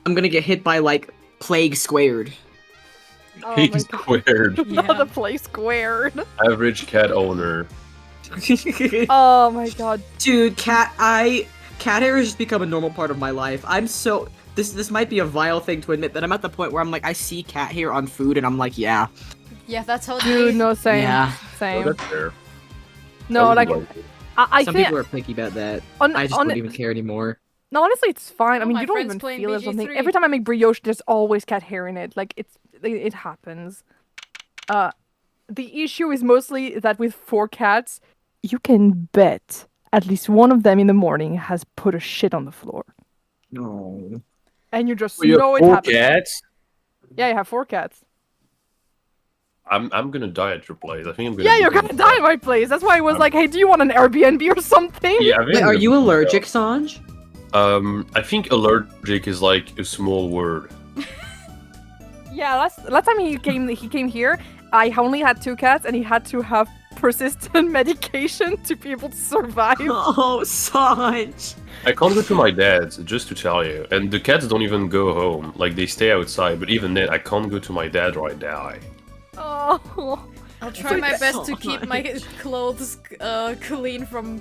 I'm gonna get hit by like plague squared. Oh He my God. squared. Not the play squared. Average cat owner. Oh my God. Dude, cat hair has just become a normal part of my life. I'm so this might be a vile thing to admit, but I'm at the point where I'm like I see cat hair on food and I'm like, yeah. Yeah, that's how Dude, no, same. Yeah. Oh, Same. that's fair. No, I like, wouldn't like it. I Some think. people are picky about that. On, I just on, wouldn't even care anymore. No, honestly, it's fine. I Oh, mean, my you don't friend's even playing feel it or something. BG3. Every time I make brioche, there's always cat hair in it. Like, it happens. The issue is mostly that with 4 cats, you can bet at least one of them in the morning has put a shit on the floor. No. And you just Well, you know have it 4 happens. cats? Yeah, you have 4 cats. I'm gonna die at your place. I think I'm gonna. Yeah, you're gonna die at my place. That's why I was like, hey, do you want an Airbnb or something? Yeah, I think Wait, I'm are gonna you be- allergic, Songe? I think allergic is like a small word. Yeah, last time he came here, I only had 2 cats, and he had to have persistent medication to be able to survive. Oh, Songe. I can't go to my dad's, just to tell you. And the cats don't even go home. Like, they stay outside, but even then, I can't go to my dad or I die. Oh. I'll try my best to so keep my clothes clean from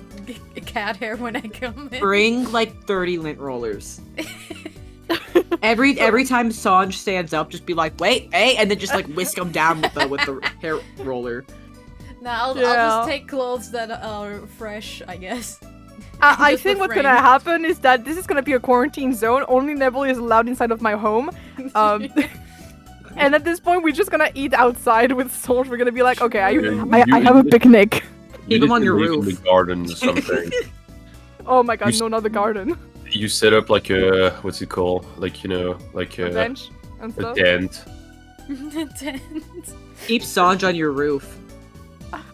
cat hair when I come in. Bring like 30 lint rollers. Every time Songe stands up, just be like, wait, hey, and then just like whisk him down with the hair roller. Nah, I'll Yeah. just take clothes that are fresh, I guess. I Just think the what's gonna frame. happen is that this is gonna be a quarantine zone. Only Nebel is allowed inside of my home. And at this point, we're just gonna eat outside with Songe. We're gonna be like, okay, I have a picnic. Keep You him on need to your live roof. in the garden or something. Oh my god, You no, not the garden. You set up like a, what's it called? Like, like A a bench and stuff. tent. Keep Songe on your roof.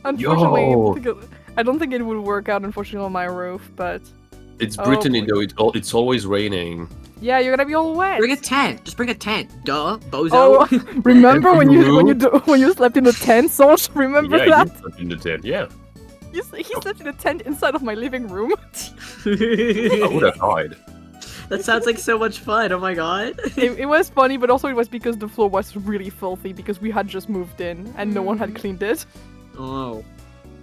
Unfortunately, Yo. I don't think it would work out, unfortunately, on my roof, but... It's Oh, Brittany boy. though, it's always raining. Yeah, you're gonna be all wet. Bring a tent. Just bring a tent. Duh, bozo. Oh, remember when Roof. when you slept in the tent, Songe? Remember Yeah, that? you slept in the tent, yeah. He slept in a tent inside of my living room. I would have died. That sounds like so much fun. Oh my god. It was funny, but also it was because the floor was really filthy because we had just moved in and no one had cleaned it. Oh,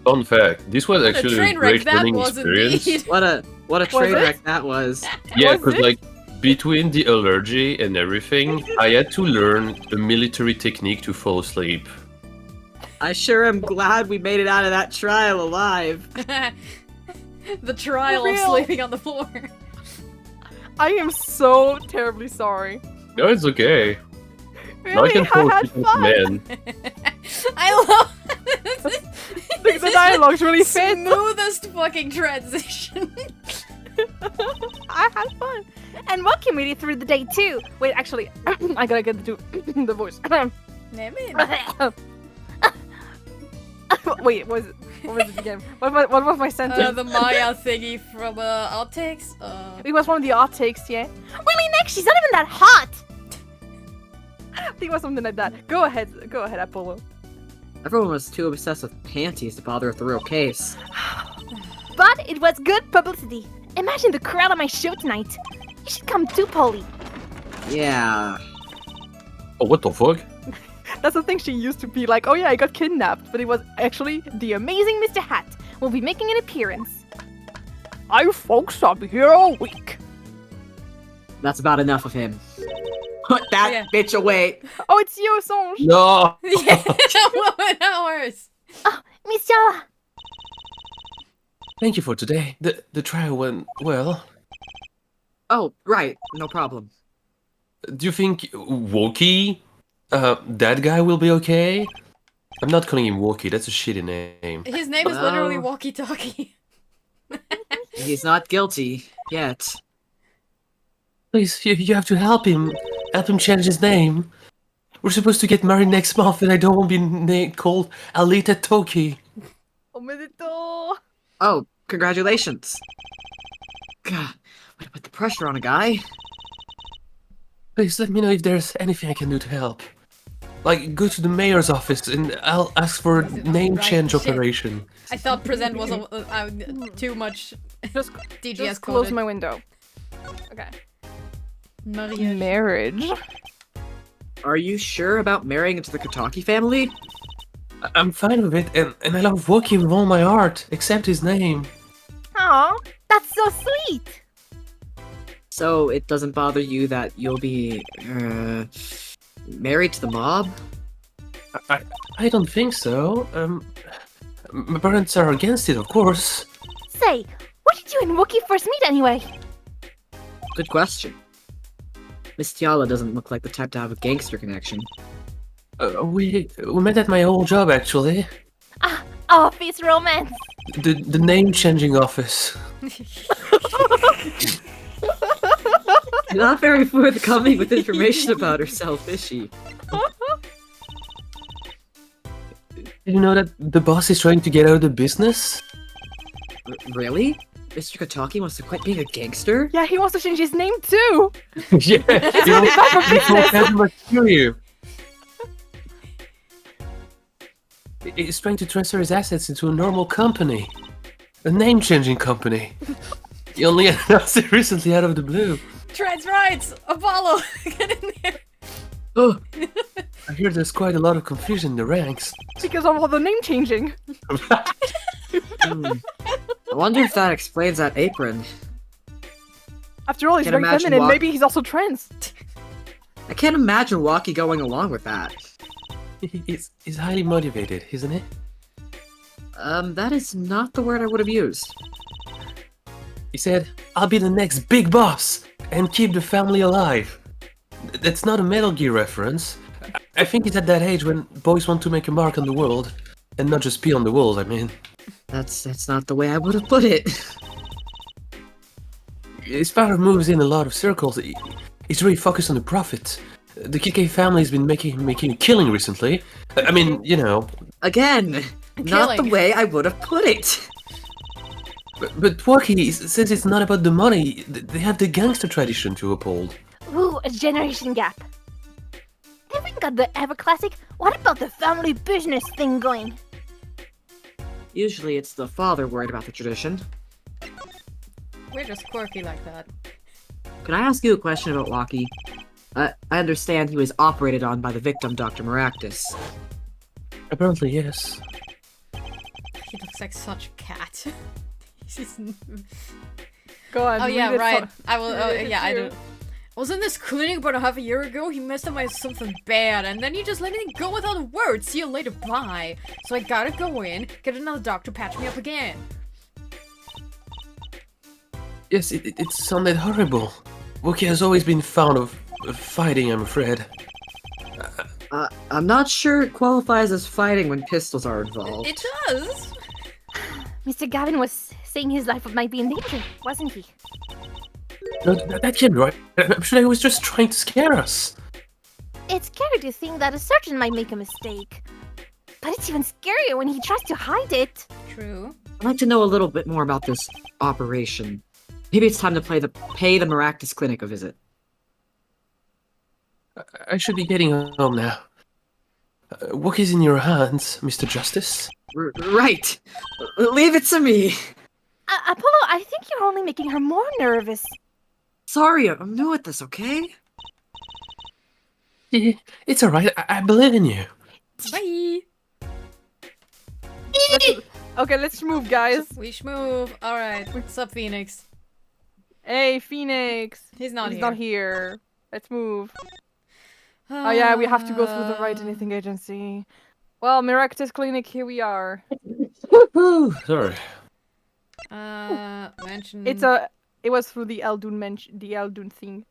Fun fact, this was What a actually a train wreck great that learning was experience. indeed. what a train it? wreck that was. Yeah, Was because it? like between the allergy and everything, I had to learn a military technique to fall asleep. I sure am glad we made it out of that trial alive. The trial of Real. sleeping on the floor. I am so terribly sorry. No, it's okay. Now I Really, can fall had asleep fun. with men. I love The dialogue's really fit. smoothest fucking transition. I had fun. And what made it through the day too? Wait, actually, I gotta get to the voice. Wait, what was it again? What was my sentence? The Maya thingy from outtakes. It was one of the outtakes, yeah. Really, next, she's not even that hot. I think it was something like that. Go ahead, Apollo. Everyone was too obsessed with panties to bother with the real case. But it was good publicity. Imagine the crowd at my show tonight. You should come too, Polly. Yeah. Oh, what the fuck? That's the thing she used to be like, oh yeah, I got kidnapped, but it was actually The amazing Mr. Hat will be making an appearance. I folks, I'll be here all week. That's about enough of him. Put that Yeah. bitch away. Oh, it's you, Songe. No! Yeah, 1 hours. Monsieur, Thank you for today. The trial went well. Oh, right. No problem. Do you think Wookie, that guy will be okay? I'm not calling him Wookie, that's a shitty name. His name is literally Well. walkie-talkie. He's not guilty yet. Please, you have to help him. Help him change his name. We're supposed to get married next month and I don't want to be called Alita Toki. Omedeto. Oh, congratulations. God, way to put the pressure on a guy. Please let me know if there's anything I can do to help. Like, go to the mayor's office and I'll ask for a name Right, change shit. operation. I thought present was too much Just DGS Just close coded. my window. Okay. Mariage. Marriage. Are you sure about marrying into the Kataki family? I'm fine with it, and I love Wookie with all my heart, except his name. Aw, that's so sweet. So it doesn't bother you that you'll be, married to the mob? I don't think so. My parents are against it, of course. Say, where did you and Wookie first meet anyway? Good question. Miss Tiala doesn't look like the type to have a gangster connection. We met at my old job, actually. Ah, office romance. The name-changing office. Not very forthcoming with information about herself, is she? Did you know that the boss is trying to get out of the business? Really? Mr. Kataki wants to quit being a gangster? Yeah, he wants to change his name too. Yeah, It's really bad for business. He's trying to transfer his assets into a normal company. A name-changing company. He only announced it recently out of the blue. Trans rights! Apollo! Get in there! Oh, I hear there's quite a lot of confusion in the ranks. Because of all the name changing. hmm. I wonder if that explains that apron. After all, he's Can't very imagine feminine. why- Maybe he's also trans. I can't imagine Waki going along with that. He's highly motivated, isn't he? That is not the word I would have used. He said, I'll be the next big boss and keep the family alive. That's not a Metal Gear reference. I think he's at that age when boys want to make a mark on the world and not just pee on the walls, I mean. That's not the way I would have put it. His father moves in a lot of circles. He's really focused on the profit. The KK family's been making a killing recently. I mean, you know. Again, not the Killing. way I would have put it. But Waki, since it's not about the money, they have the gangster tradition to uphold. Ooh, a generation gap. Haven't got the ever classic. What about the family business thing going? Usually it's the father worried about the tradition. We're just quirky like that. Can I ask you a question about Waki? I understand he was operated on by the victim, Dr. Maractus. Apparently, yes. He looks like such a cat. He's- Go on. oh yeah, read it right. for- I will. Oh, read it yeah, I too. do. I was in this clinic about a half a year ago. He messed up my something bad, and then he just let it go without a word. See you later, bye. So I gotta go in, get another doctor, patch me up again. Yes, it sounded horrible. Wookie has always been fond of fighting, I'm afraid. I'm not sure it qualifies as fighting when pistols are involved. It does. Mr. Gavin was saying his life might be in danger, wasn't he? No, that can't be right. I'm sure he was just trying to scare us. It's scary to think that a surgeon might make a mistake. But it's even scarier when he tries to hide it. True. I'd like to know a little bit more about this operation. Maybe it's time to pay the Maractus Clinic a visit. I should be getting home now. Wookie's in your hands, Mr. Justice. Right! Leave it to me! Apollo, I think you're only making her more nervous. Sorry, I'm new at this, okay? It's alright, I believe in you. Bye. Okay, let's move, guys. We schmove. All right. What's up, Phoenix? Hey, Phoenix. He's not He's here. not here. Let's move. Oh yeah, we have to go through the right anything agency. Well, Maractus Clinic, here we are. Sorry. Mention. It was through the Eldun thing.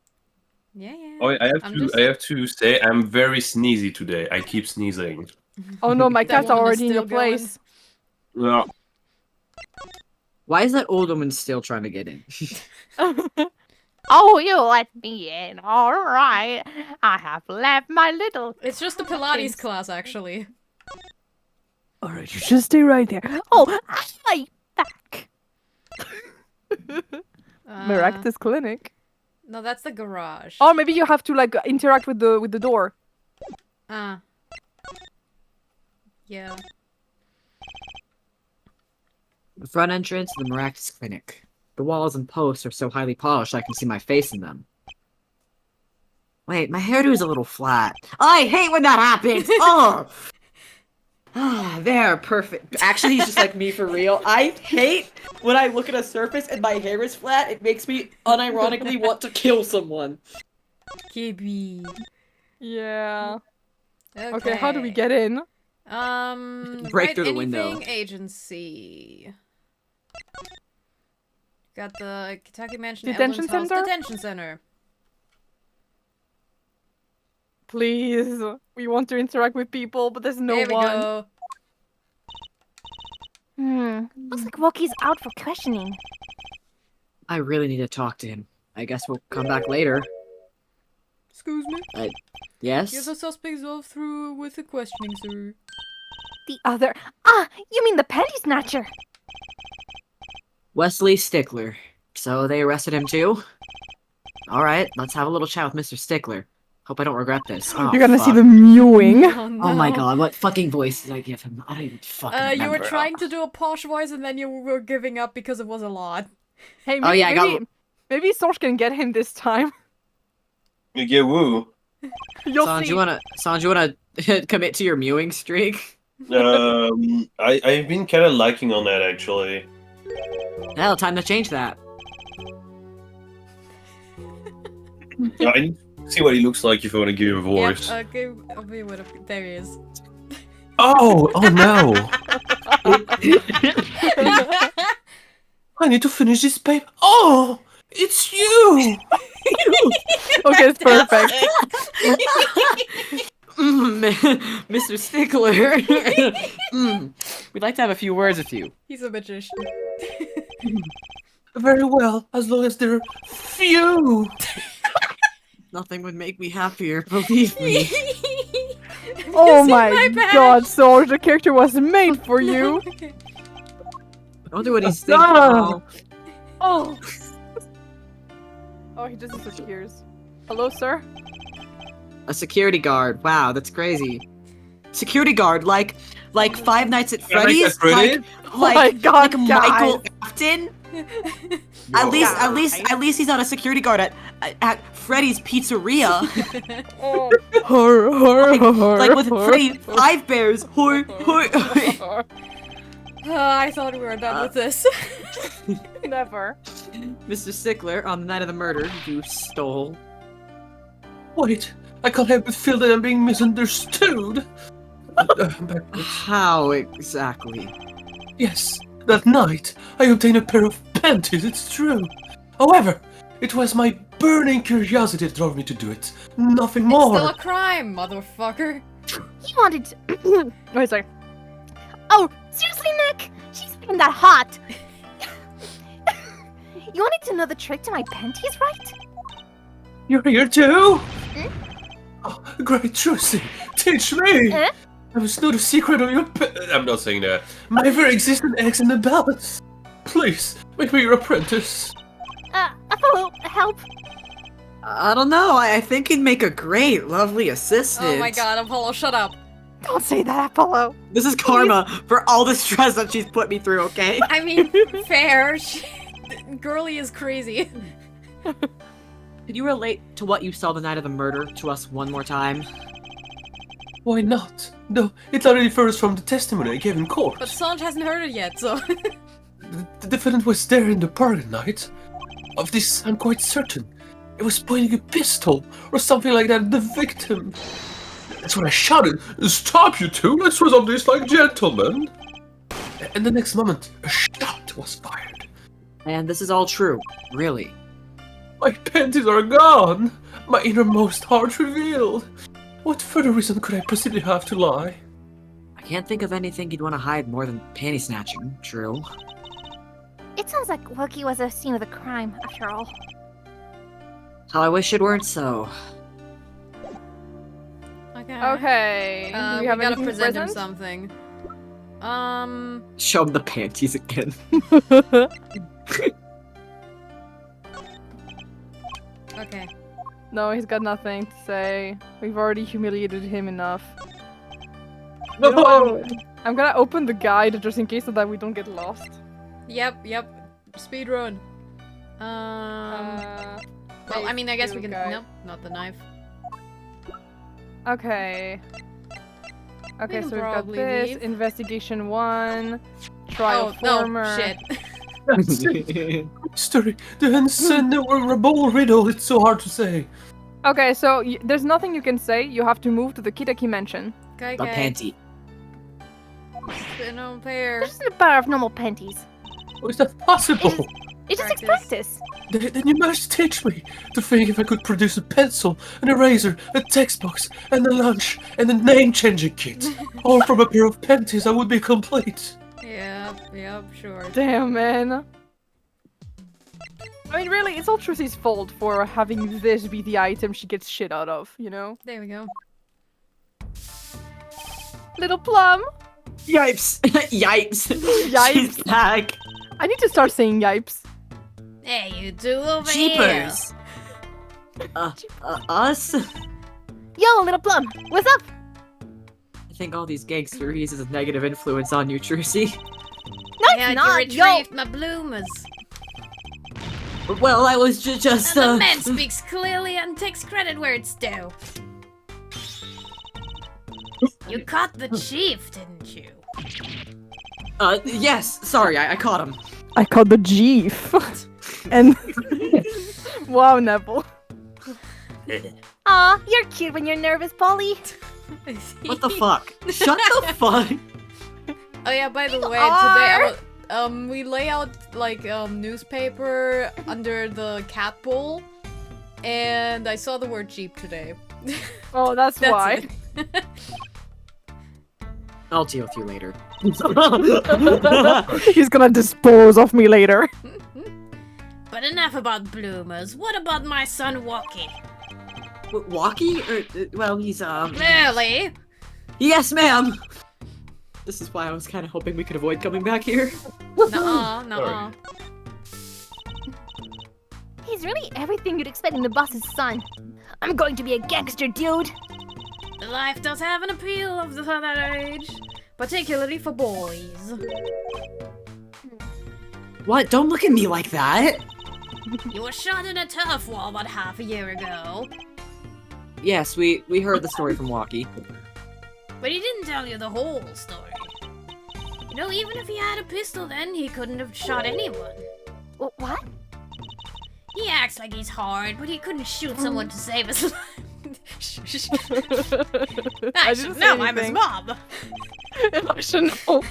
Yeah, yeah. Oh, I'm I have to say I'm very sneezy today. I keep sneezing. Oh no, my That cat's woman is already in still your place. Yeah. Why is that old woman still trying to get in? Oh, you let me in. All right. I have left my little... It's just a Pilates class, actually. Alright, you just stay right there. Oh, I back. Maractus Clinic. No, that's the garage. Or maybe you have to like interact with the door. Yeah. The front entrance to the Maractus Clinic. The walls and posts are so highly polished I can see my face in them. Wait, my hairdo's a little flat. I hate when that happens! Oh! Ah, there, perfect. Actually, he's just like me for real. I hate when I look at a surface and my hair is flat. It makes me unironically want to kill someone. KB. Yeah. Okay, how do we get in? Break Write through the window. anything agency. Got the Kentucky Mansion Detention Eldon's House center? Detention Center. Please. We want to interact with people, but there's no there we one. go. Looks like Wookie's out for questioning. I really need to talk to him. I guess we'll come back later. Excuse me? Yes? Give the suspects off through with the questioning, sir. The other. Ah, you mean the panty snatcher? Wesley Stickler. So they arrested him too? Alright, let's have a little chat with Mr. Stickler. Hope I don't regret this. Oh, You're gonna see fuck. the mewing. Oh, no. Oh my god, what fucking voice did I give him? I don't even fucking remember. You were trying to do a posh voice and then you were giving up because it was a lot. Hey, Oh, yeah, I got- maybe Songe can get him this time. You get woo. You'll Songe, see. you wanna commit to your mewing streak? I've been kind of liking on that actually. Hell, time to change that. I need to see what he looks like if I want to give him a voice. Yep, okay, there he is. Oh no! I need to finish this paper. Oh, it's you! Okay, it's perfect. Mr. Stickler. We'd like to have a few words with you. He's a magician. Very well, as long as they're few. Nothing would make me happier, believe me. Oh See my badge? god, Songe, the character was made for you. I wonder what he's thinking. Ah. Oh. Oh, he just disappears. Hello, sir? A security guard. Wow, that's crazy. Security guard, like Five Nights at Freddy's? at Freddy's? Oh my god, like Michael guys. Afton? At At least he's not a security guard at Freddy's Pizzeria. Oh. Like with Freddy Five Bears. Hor, hor. I thought we were done with this. Never. Mr. Stickler, on the night of the murder, you stole. Wait, I can't help but feel that I'm being misunderstood. Backwards. How exactly? Yes, that night I obtained a pair of panties, it's true. However, it was my burning curiosity that drove me to do it. Nothing more. Still a crime, motherfucker. He wanted to. Wait, sorry. Oh, seriously, Nick? She's even that hot. You wanted to know the trick to my panties, right? You're here too? Hmm? Oh, great, Trucy. Teach me. Eh? I must know the secret of your I'm not saying that. my very existent eggs in the balance. Please, make me your apprentice. Apollo, help. I don't know. I think he'd make a great, lovely assistant. Oh my god, Apollo, shut up. Don't say that, Apollo. This is karma for all the stress that she's put me through, okay? I mean, fair. Girly is crazy. Could you relate to what you saw the night of the murder to us one more time? Why not? No, it already refers from the testimony I gave in court. But Songe hasn't heard it yet, so. The defendant was there in the park at night. Of this, I'm quite certain. It was pointing a pistol or something like that at the victim. That's when I shouted, "Stop, you two! Let's resolve this like gentlemen!" And the next moment, a shot was fired. And this is all true, really. My panties are gone! My innermost heart revealed! What further reason could I possibly have to lie? I can't think of anything you'd want to hide more than panty snatching, true. It sounds like Wookie was the scene of the crime, after all. How I wish it weren't so. Okay. Okay. Do We have gotta anything to present him present? something. Show him the panties again. Okay. No, he's got nothing to say. We've already humiliated him enough. No! You know what? I'm gonna open the guide just in case so that we don't get lost. Yep. Speedrun. Well, I mean, I guess we can. guide. No, not the knife. Okay. Okay, can so we've got probably this. leave. Investigation 1. Trial Oh, no, former. shit. Story. The Rabol riddle. It's so hard to say. Okay, so there's nothing you can say. You have to move to the Kitaki mansion. Okay, The okay. panty. Spin on pair. There's just a pair of normal panties. Oh, is that possible? It just takes Practice. practice. Then you must teach me to think if I could produce a pencil, an eraser, a text box, and a lunch, and a name-changing kit. All from a pair of panties, I would be complete. Yeah, sure. Damn, man. I mean, really, it's all Trussy's fault for having this be the item she gets shit out of, you know? There we go. Little Plum! Yipes! Yipes! Yipes. She's back. I need to start saying yipes. Hey, you two over here. Jeepers! Us? Yo, little Plum, what's up? I think all these gangsteries is a negative influence on you, Trucy. No, Yeah, it's not. you Yo, retrieved my bloomers. Well, I was just, And the man speaks clearly and takes credit where it's due. You caught the chief, didn't you? Yes, sorry, I caught him. I called the Jeef. And. Wow, Nebel. aw, you're cute when you're nervous, Polly. What the fuck? Shut the fuck! Oh yeah, by the way, are. today we lay out like newspaper under the cat bowl, and I saw the word Jeep today. Oh, that's why. it. I'll deal with you later. He's gonna dispose of me later. But enough about bloomers. What about my son Walkie? Walkie? Well, he's, Lily! Yes, ma'am! This is why I was kind of hoping we could avoid coming back here. Nuh-uh. He's really everything you'd expect in the boss's son. I'm going to be a gangster, dude. The life does have an appeal of that age, particularly for boys. What? Don't look at me like that! You were shot in a turf wall about half a year ago, Yes, we heard the story from Walkie. but he didn't tell you the whole story. You know, even if he had a pistol then, he couldn't have shot anyone. What? He acts like he's hard, but he couldn't shoot someone to save his life. I didn't should say know, I'm his anything. mom. Emotional.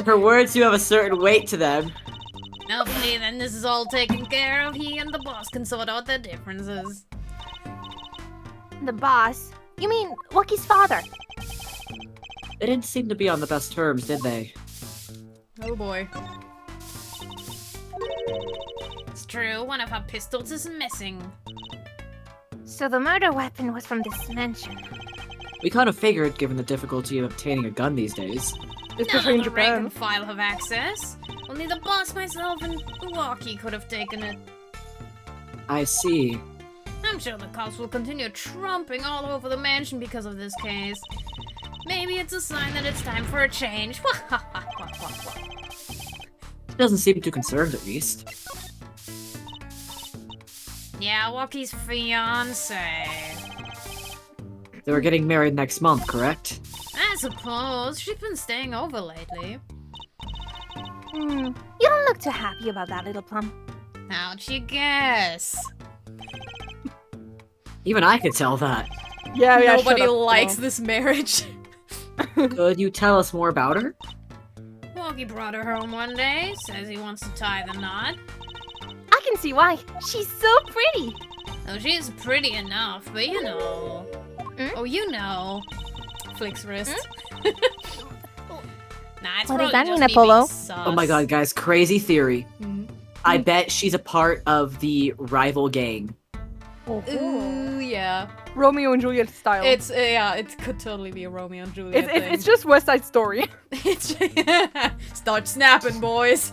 Her words do have a certain weight to them. Hopefully then this is all taken care of. He and the boss can sort out their differences. The boss? You mean Walkie's father? They didn't seem to be on the best terms, did they? Oh boy. It's true, one of her pistols is missing. So the murder weapon was from this mansion. We kind of figured, given the difficulty of obtaining a gun these days. Especially in None of the rank Japan. and file have access. Only the boss, myself, and Walkie could have taken it. I see. I'm sure the cops will continue trumping all over the mansion because of this case. Maybe it's a sign that it's time for a change. She doesn't seem too concerned, at least. Yeah, Walkie's fiance. They were getting married next month, correct? I suppose. She's been staying over lately. You don't look too happy about that, little Plum. How'd you guess? Even I could tell that. Yeah, Nobody shut up. likes No. this marriage. Could you tell us more about her? Walkie brought her home one day, says he wants to tie the knot. I can see why. She's so pretty. Oh, she's pretty enough, but you know. Oh, you know. Flicks wrist. Nah, it's What does probably that just mean, me Apollo? being sus. Oh my god, guys, crazy theory. Mhm. I bet she's a part of the rival gang. Ooh, yeah. Romeo and Juliet style. It's yeah, it could totally be a Romeo and Juliet It's, thing. it's just West Side Story. It's start snapping, boys.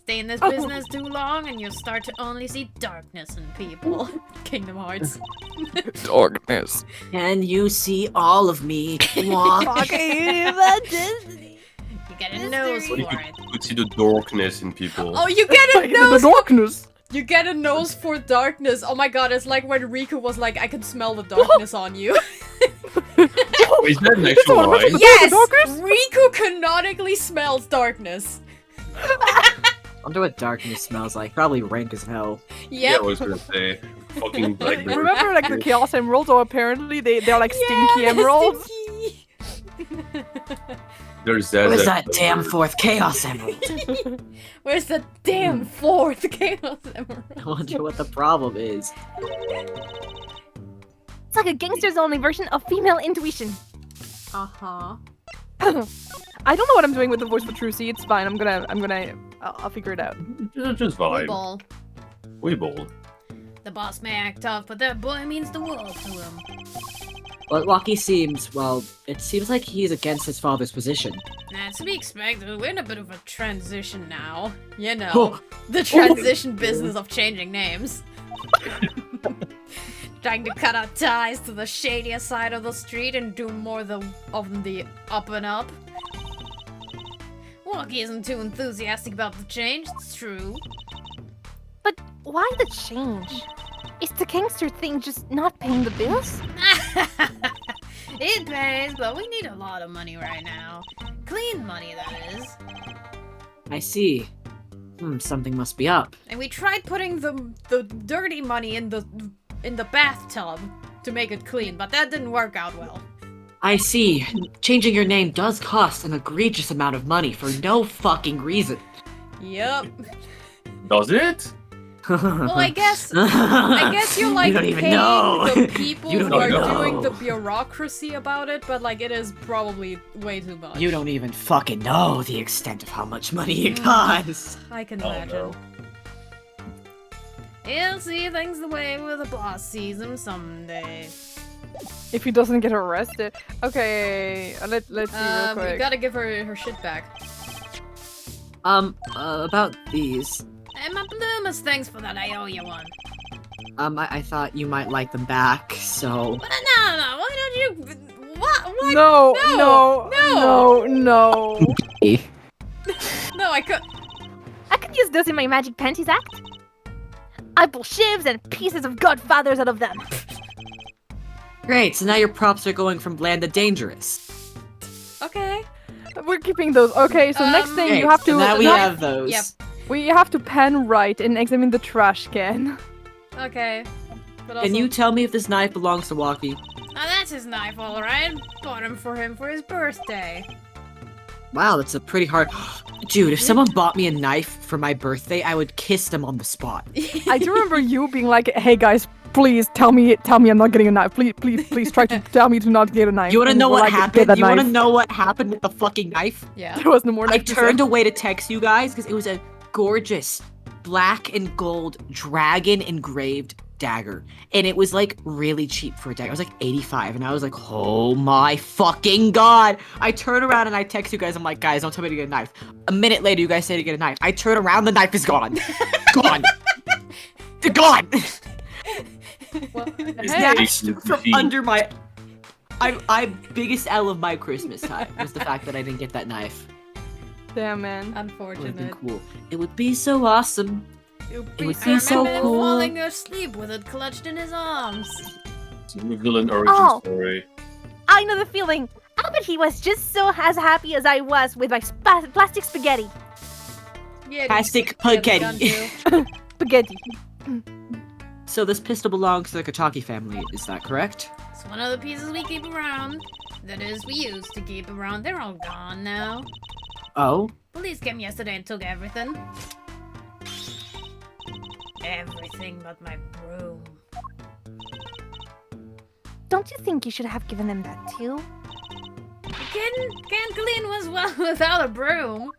Stay in this business too long, and you'll start to only see darkness in people. Kingdom Hearts. Darkness. Can you see all of me? Mwah. You get a nose for But you it. could see the darkness in people. Oh, you get a The nose. darkness. You get a nose for darkness. Oh my god, it's like when Riku was like, I can smell the darkness on you. Is that an actual line? Yes! Riku canonically smells darkness. I wonder what darkness smells like. Probably rank as hell. Yeah, I Yep. was gonna say. Fucking blackberry. Remember like the Chaos Emeralds? Or apparently they're like stinky Yeah, emeralds. stinky. There's that. Where's that damn fourth Chaos Emerald? Where's the damn fourth Chaos Emerald? I wonder what the problem is. It's like a gangster's only version of female intuition. Uh-huh. I don't know what I'm doing with the voice for Trucy. It's fine. I'll figure it out. Just vibe. Ball. We ball. The boss may act tough, but that boy means the world to him. Well, Walkie seems, well, it seems like he's against his father's position. That's to be expected. We're in a bit of a transition now. You know, Oh. the transition business of changing names. Trying to cut our ties to the shadier side of the street and do more of the up and up. Walkie isn't too enthusiastic about the change, it's true. But why the change? Is the gangster thing just not paying the bills? It pays, but we need a lot of money right now. Clean money, that is. I see. Something must be up. And we tried putting the dirty money in the bathtub to make it clean, but that didn't work out well. I see. Changing your name does cost an egregious amount of money for no fucking reason. Yep. Does it? Well, I guess you're like You don't even paying know. the people You who don't are know. doing the bureaucracy about it, but like it is probably way too much. You don't even fucking know the extent of how much money it costs. I can Oh, imagine. no. He'll see things the way where the boss sees them someday. If he doesn't get arrested. Okay, let's see real You quick. gotta give her shit back. About these. And my Bloomus, thanks for that. I owe you one. I thought you might like them back, so. But no, why don't you? What? No, No, no, no. No, I could. I could use those in my magic panties act. I pull shivs and pieces of godfathers out of them. Great, so now your props are going from bland to dangerous. Okay. We're keeping those. Okay, so next thing you have to. so now we no, have those. Yep. we have to pen right and examine the trash can. Okay. But also, Can you tell me if this knife belongs to Walkie? Now that's his knife, all right. Bought him for his birthday. Wow, that's a pretty hard. Dude, if someone bought me a knife for my birthday, I would kiss them on the spot. I do remember you being like, "Hey guys, please tell me I'm not getting a knife. Please try to tell me to not get a knife." You wanna And know we're what like, "Get happened? that You wanna knife." know what happened with the fucking knife? Yeah. There was no more I knife. turned away to text you guys because it was a gorgeous black and gold dragon engraved dagger. And it was like really cheap for a dagger. It was like 85 and I was like, oh my fucking god. I turn around and I text you guys. I'm like, guys, don't tell me to get a knife. A minute later, you guys say to get a knife. I turn around, the knife is gone. Gone. Gone. Snatched from under my... I biggest L of my Christmas time was the fact that I didn't get that knife. Damn, man. It would have been Unfortunate. cool. It would be so awesome. It would I be remember so him cool. falling asleep with it clutched in his arms. It's a villain origin Oh. story. I know the feeling. I bet he was just so as happy as I was with my plastic spaghetti. Yeah. Plastic spaghetti. Spaghetti. So this pistol belongs to the Kataki family, is that correct? It's one of the pieces we keep around. That is, we used to keep around. They're all gone now. Oh? Police came yesterday and took everything. Everything but my broom. Don't you think you should have given them that too? Can't clean was well without a broom.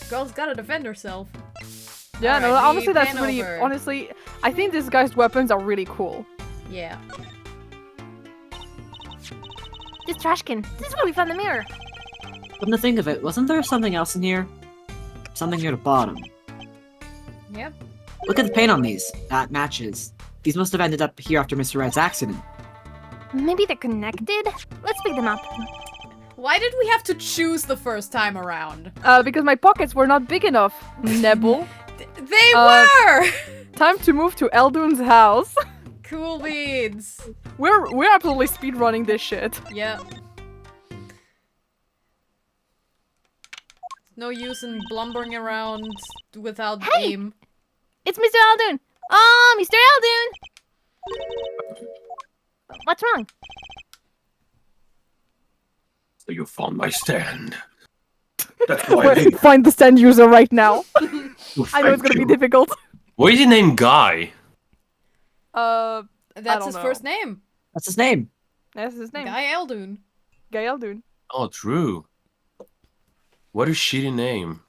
Girl's gotta defend herself. Yeah, no, Alright, we honestly, that's pan really. over. Honestly, I think this guy's weapons are really cool. Yeah. This trash can. This is where we found the mirror. Come to think of it, wasn't there something else in here? Something near the bottom. Yep. Look at the paint on these. That matches. These must have ended up here after Mr. Red's accident. Maybe they're connected? Let's pick them up. Why did we have to choose the first time around? Because my pockets were not big enough. Nebel. They Uh, were! Time to move to Elduin's house. Cool beans. We're absolutely speedrunning this shit. Yeah. No use in blumbering around without aim. It's Mr. Aldoon! Oh, Mr. Aldoon! What's wrong? So you found my stand. That's why I hate Find the stand user right now. you. I know it's gonna be you. difficult. Why is he named Guy? That's don't his know. first name. That's his name. That's his name. Guy Eldoon. Guy Eldoon. Oh, true. What a shitty name.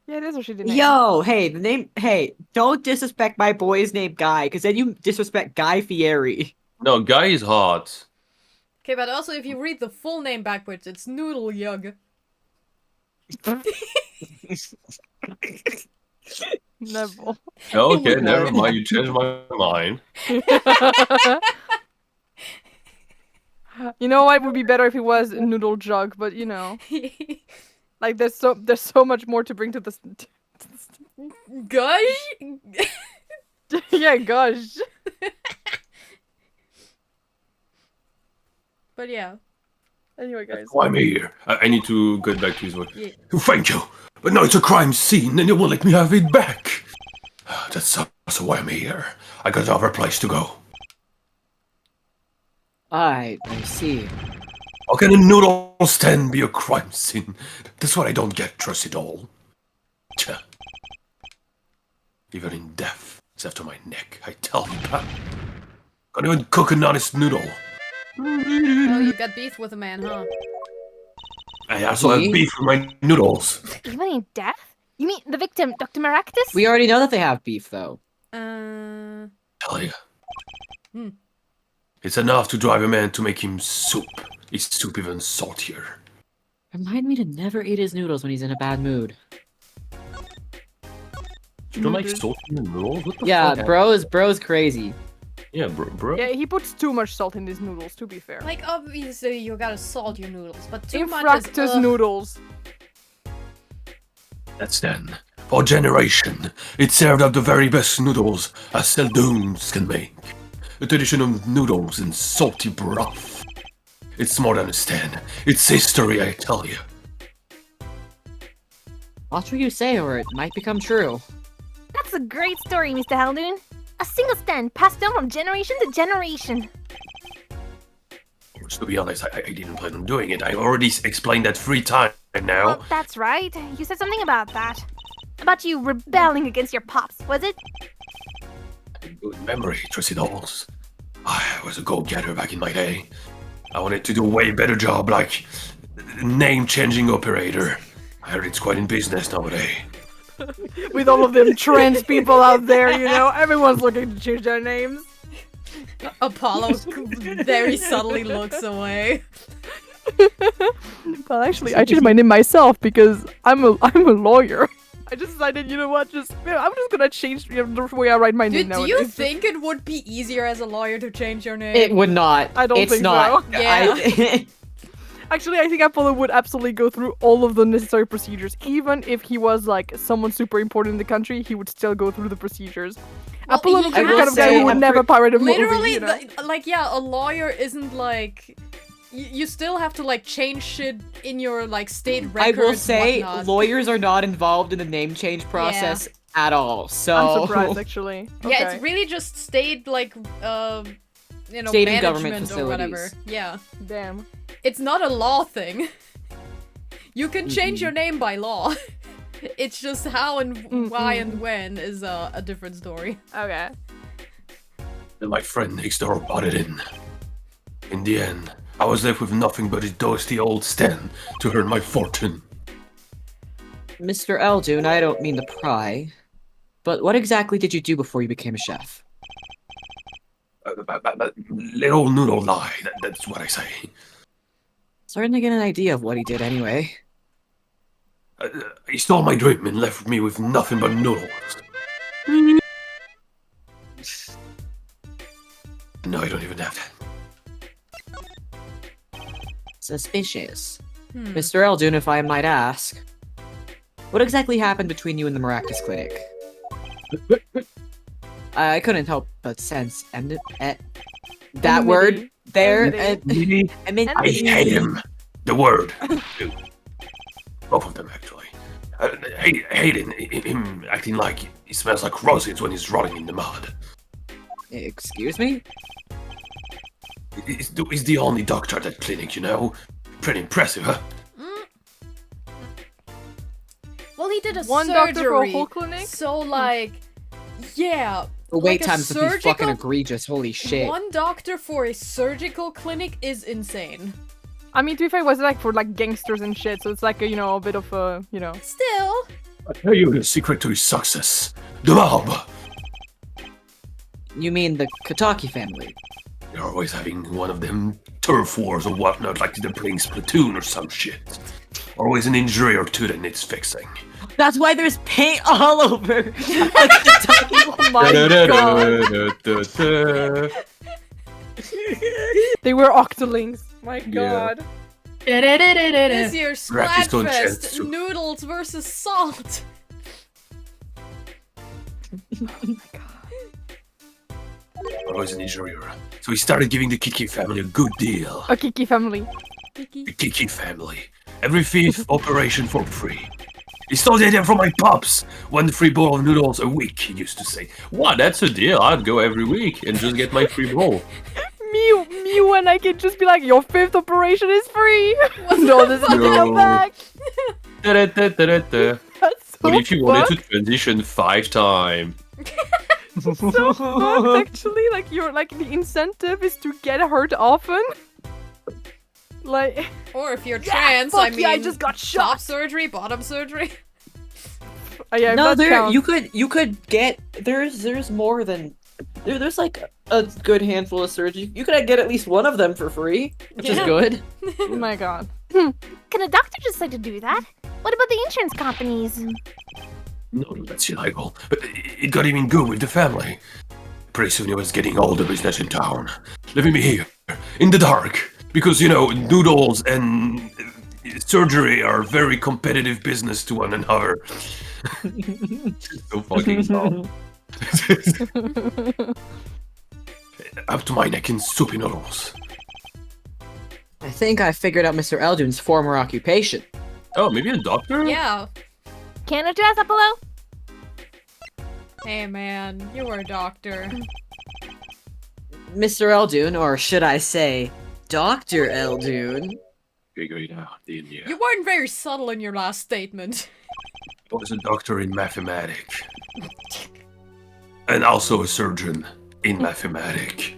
Yeah, it is a shitty name. Yo, hey, the name. Hey, don't disrespect my boy's name, Guy, because then you disrespect Guy Fieri. No, Guy is hot. Okay, but also if you read the full name backwards, it's Noodle Yug. Neville. Okay, never mind. You changed my mind. You know what would be better if it was Noodle Jug, but you know, like there's so much more to bring to this. Gush? Yeah, gosh. But yeah. Anyway, guys. Why am I here? I need to get back to his work. Yeah. Thank you. But now it's a crime scene and you won't let me have it back. That's also why I'm here. I got other place to go. I see. How can a noodle stand be a crime scene? That's what I don't get, trust it all. Tch. Even in death, it's after my neck, I tell you, pal. Can't even cook an honest noodle. Oh, you got beef with a man, huh? I also have beef with my noodles. Even in death? You mean the victim, Dr. Maractus? We already know that they have beef, though. Tell you. Hmm. It's enough to drive a man to make him soup. Is soup even saltier? Remind me to never eat his noodles when he's in a bad mood. You don't like salty noodles? What the Yeah, fuck? bro's crazy. Yeah, bro. Yeah, he puts too much salt in his noodles, to be fair. Like, obviously, you gotta salt your noodles, but too much Infractus is... noodles. That's then. For generation, it served up the very best noodles as Seldoons can make. A tradition of noodles and salty broth. It's more than a stand. It's history, I tell you. Watch what you say, or it might become true. That's a great story, Mr. Haldoon. A single stand passed down from generation to generation. Which, to be honest, I didn't plan on doing it. I've already explained that 3 times now. Well, that's right. You said something about that. About you rebelling against your pops, was it? Good memory, Trissy Dolls. I was a go-getter back in my day. I wanted to do a way better job, like name-changing operator. I heard it's quite in business nowadays. With all of them trans people out there, you know, everyone's looking to change their names. Apollo very subtly looks away. Well, actually, I changed my name myself because I'm a lawyer. I just decided, you know what, I'm just gonna change the way I write my name now. Do you think it would be easier as a lawyer to change your name? It would not. I don't it's think not. so. Yeah. Actually, I think Apollo would absolutely go through all of the necessary procedures. Even if he was, like, someone super important in the country, he would still go through the procedures. Well, Apollo looks like I the will kind of guy say who would I'm never pirate a movie, Literally, you know? like, yeah, a lawyer isn't like... You still have to, like, change shit in your, like, state I records, will say, whatnot. lawyers are not involved in the name change process at all. So I'm surprised, actually. Yeah, Okay. it's really just state, like, you know, State and government management or whatever. facilities. Yeah. Damn. It's not a law thing. You can change your name by law. It's just how and why and when is a different story. Okay. Then my friend next door bought it in. In the end, I was left with nothing but a dusty old stand to earn my fortune. Mr. Eldoon, I don't mean to pry, but what exactly did you do before you became a chef? Little noodle lie, that's what I say. Starting to get an idea of what he did anyway. He stole my dream and left me with nothing but noodles. No, I don't even have that. Suspicious. Mr. Eldoon, if I might ask, what exactly happened between you and the Maractus Clinic? I couldn't help but sense that word there. Really? I mean, I hate him. The word. Both of them, actually. I hate him acting like he smells like roses when he's rotting in the mud. excuse me? He's the only doctor at that clinic, you know? Pretty impressive, huh? Well, he did a One surgery. doctor for a whole clinic? So, like, yeah. The wait like a times would be fucking surgical- egregious. Holy shit. One doctor for a surgical clinic is insane. I mean, to be fair, it was like for like gangsters and shit, so it's like a, you know, a bit of a, you know. Still. I tell you the secret to his success. The mob! You mean the Kataki family? They're always having one of them turf wars or whatnot, like they're playing Splatoon or some shit. Always an injury or two that needs fixing. That's why there's paint all over. The Kataki. Oh my god. They were octolings. My god. This year's Practice on chance Splatfest, to- noodles versus salt. Always an injury. So he started giving the Kiki family a good deal. A Kiki family. The Kiki family. Every fifth operation for free. He stole the idea from my pops. 1 free bowl of noodles a week, he used to say. What? That's a deal. I'd go every week and just get my free bowl. Me when I can just be like, your 5th operation is free. No, there's nothing No. come back. Da-da-da-da-da-da. That's so What if you wanted fucked. to transition 5 times? So fucked, actually. Like, the incentive is to get hurt often. Like, Or if you're yeah, trans, fuck I mean, yeah, I just got top shot. surgery, bottom surgery. Yeah, No, that counts. you could get there's more than there's like a good handful of surgeries. You could get at least one of them for free, which is Yeah. good. Oh my god. Can a doctor just like to do that? What about the insurance companies? No, that's illegal. But it got him in good with the family. Pretty soon he was getting all the business in town. Leaving me here, in the dark. Because, you know, noodles and surgery are very competitive business to one another. So fucking dumb. Up to my neck in soupy noodles. I think I figured out Mr. Eldon's former occupation. Oh, maybe a doctor? Yeah. Can I dress up below? Hey man, you were a doctor. Mr. Eldon, or should I say, Dr. Eldon. Figure it out, didn't you? You weren't very subtle in your last statement. I was a doctor in mathematics. And also a surgeon in mathematics.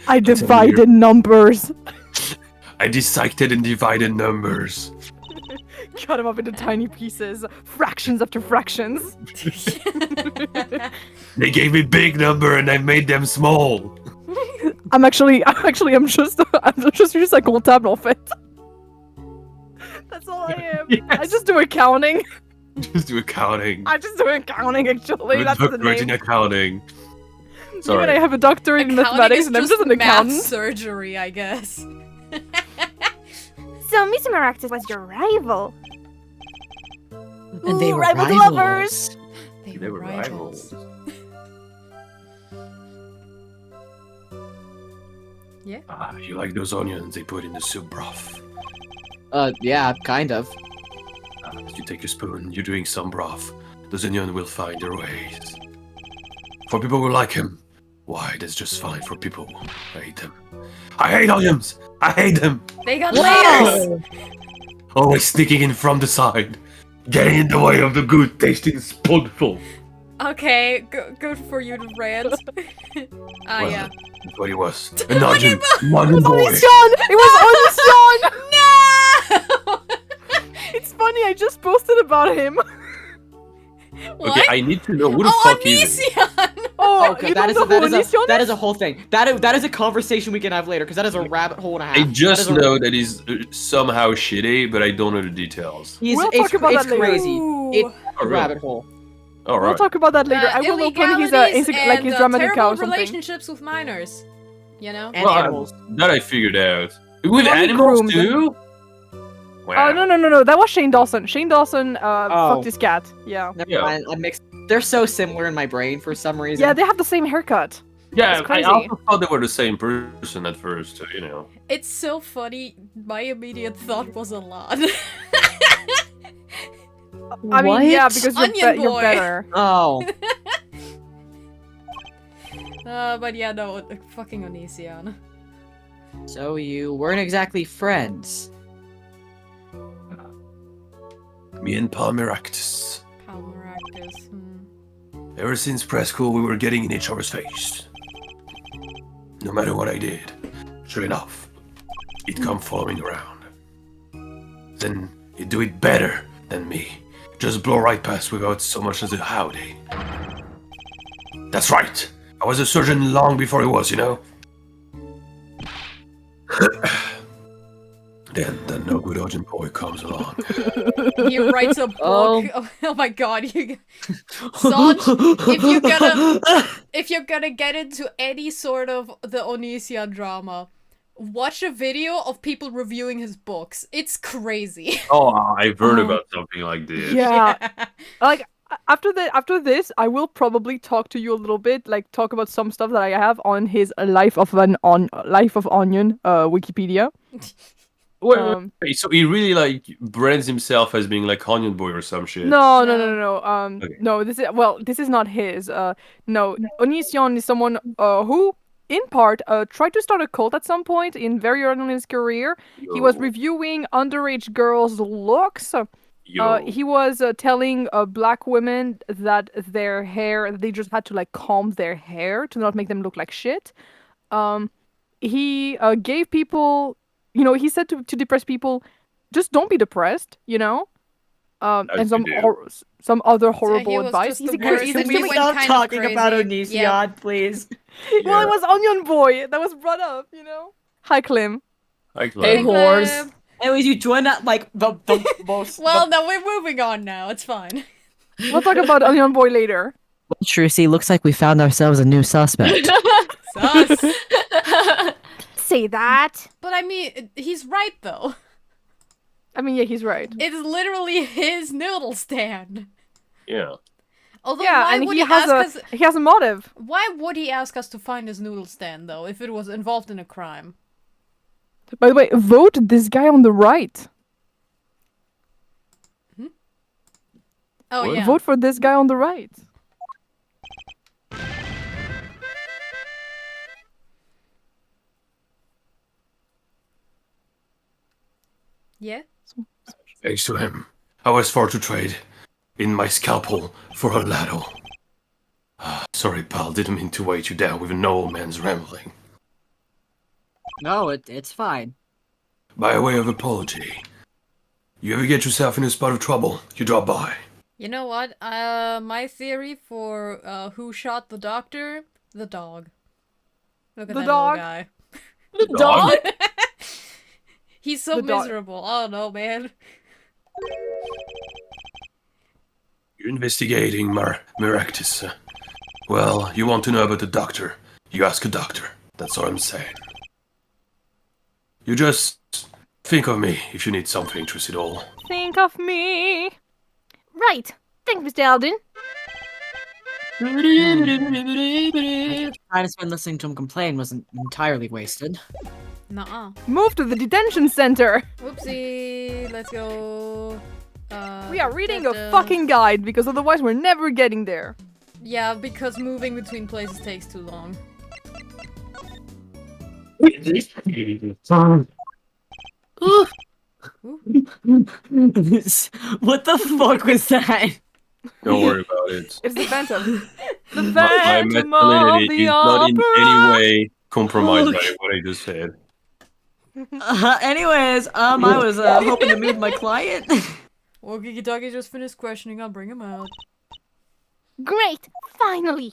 I divided numbers. I dissected and divided numbers. Cut them up into tiny pieces. Fractions after fractions. They gave me big number and I made them small. I'm just a comptable en fait. That's all I am. I Yes. just do accounting. Just do accounting. I just do accounting actually. I'm a That's the doctorate in name. accounting. Even Sorry. I have a doctorate in Accounting mathematics is and I'm just an math accountant. surgery, I guess. So Mr. Maractus was your rival. And they Ooh, were rival rivals. lovers. They were rivals. Ah, you like those onions they put in the soup broth? Yeah, kind of. As you take a spoon, you're doing some broth. Those onions will find their ways. For people who like him, why, that's just fine. For people who hate him. I hate onions! I hate them! They got layers! Always sneaking in from the side. Getting in the way of the good tasting spoonful. Okay, good for you to rant. Well, Yeah. that's what he was. An onion boy. Sean! It was only Sean! No! It's funny, I just posted about him. What? Okay, I need to know who the Oh, fuck is it? Onision! Oh, Okay, you that don't know who Onision is a whole thing. That is a conversation we can have later because that is a rabbit hole and a half. I just That is a- know that he's somehow shitty, but I don't know the details. We'll it's talk about it's that later. crazy. Ooh. It's Oh, a really? rabbit hole. All We'll right. talk about that later. I will open his Illegalities like his and, dramatic terrible cow or something. relationships with minors. You know? And Well, animals. That I figured out. With Well, he animals groomed too? Wow. Oh no, that was Shane Dawson. Shane Dawson Oh. fucked his cat. Yeah. Never Yeah. mind. I mixed They're so similar in my brain for some reason. Yeah, they have the same haircut. Yeah, It's I crazy. also thought they were the same person at first, you know. It's so funny. My immediate thought was a lot. I mean, yeah, What? because Onion you're boy. better. Oh. But yeah, no, fucking Onision. So you weren't exactly friends. Me and Palmeractus. Palmeractus. Ever since preschool, we were getting in each other's face. No matter what I did, sure enough, he'd come following around. Then he'd do it better than me. Just blow right past without so much as a howdy. That's right. I was a surgeon long before he was, you know? Then the no good urgent boy comes along. He writes a book. Oh. Oh my god, you Songe, if you're gonna get into any sort of the Onision drama, watch a video of people reviewing his books. It's crazy. Oh, I've heard about something like this. Yeah. Like after this, I will probably talk to you a little bit, like talk about some stuff that I have on his Life of Onion Wikipedia. Wait, so he really like brands himself as being like Onion Boy or some shit? No. Okay. No, this is not his. No, Onision is someone who, in part, tried to start a cult at some point in very early in his career. He was reviewing underage girls' looks. He was telling black women that their hair, they just had to like comb their hair to not make them look like shit. He gave people, you know, he said to depressed people, just don't be depressed, you know. And some other horrible he was advice. just the He's a worst. he's He extremely- went Stop kind of talking about crazy. Onision, Yeah. please. Well, it was Onion Boy that was brought up, you know. Hi, Klim. Like, Hey, like, whores. Anyways, you joined that like the most. Well, no, we're moving on now. It's fine. We'll talk about Onion Boy later. Trucy, looks like we found ourselves a new suspect. Sus. Say that. But I mean, he's right though. I mean, yeah, he's right. It's literally his noodle stand. yeah. Although, Yeah, why and would he has ask us? he has a motive. Why would he ask us to find his noodle stand though, if it was involved in a crime? By the way, vote this guy on the right. Oh What? yeah. Vote for this guy on the right. Yeah. Thanks to him, I was forced to trade in my scalpel for a ladle. Sorry, pal, didn't mean to weight you down with an old man's rambling. No, it's fine. By way of apology, you ever get yourself in a spot of trouble, you drop by. You know what? My theory for who shot the doctor? The dog. Look at The that dog? little guy. The dog? He's so The dog. miserable. I don't know, man. You're investigating Maractus. Well, you want to know about the doctor. You ask a doctor. That's all I'm saying. You just think of me if you need something, interest at all. Think of me. Right. Thanks, Mr. Alden. Time to spend listening to him complain wasn't entirely wasted. Nuh-uh. Move to the detention center. Whoopsie. Let's go. We are reading a da-da. fucking guide because otherwise we're never getting there. Yeah, because moving between places takes too long. What the fuck was that? Don't worry about it. It's the Phantom. The My Phantom of masculinity the is not in Opera. any way compromised by what I just said. Anyways, I was hoping to meet my client. Well, Geeky Doggy just finished questioning. I'll bring him out. Great. Finally.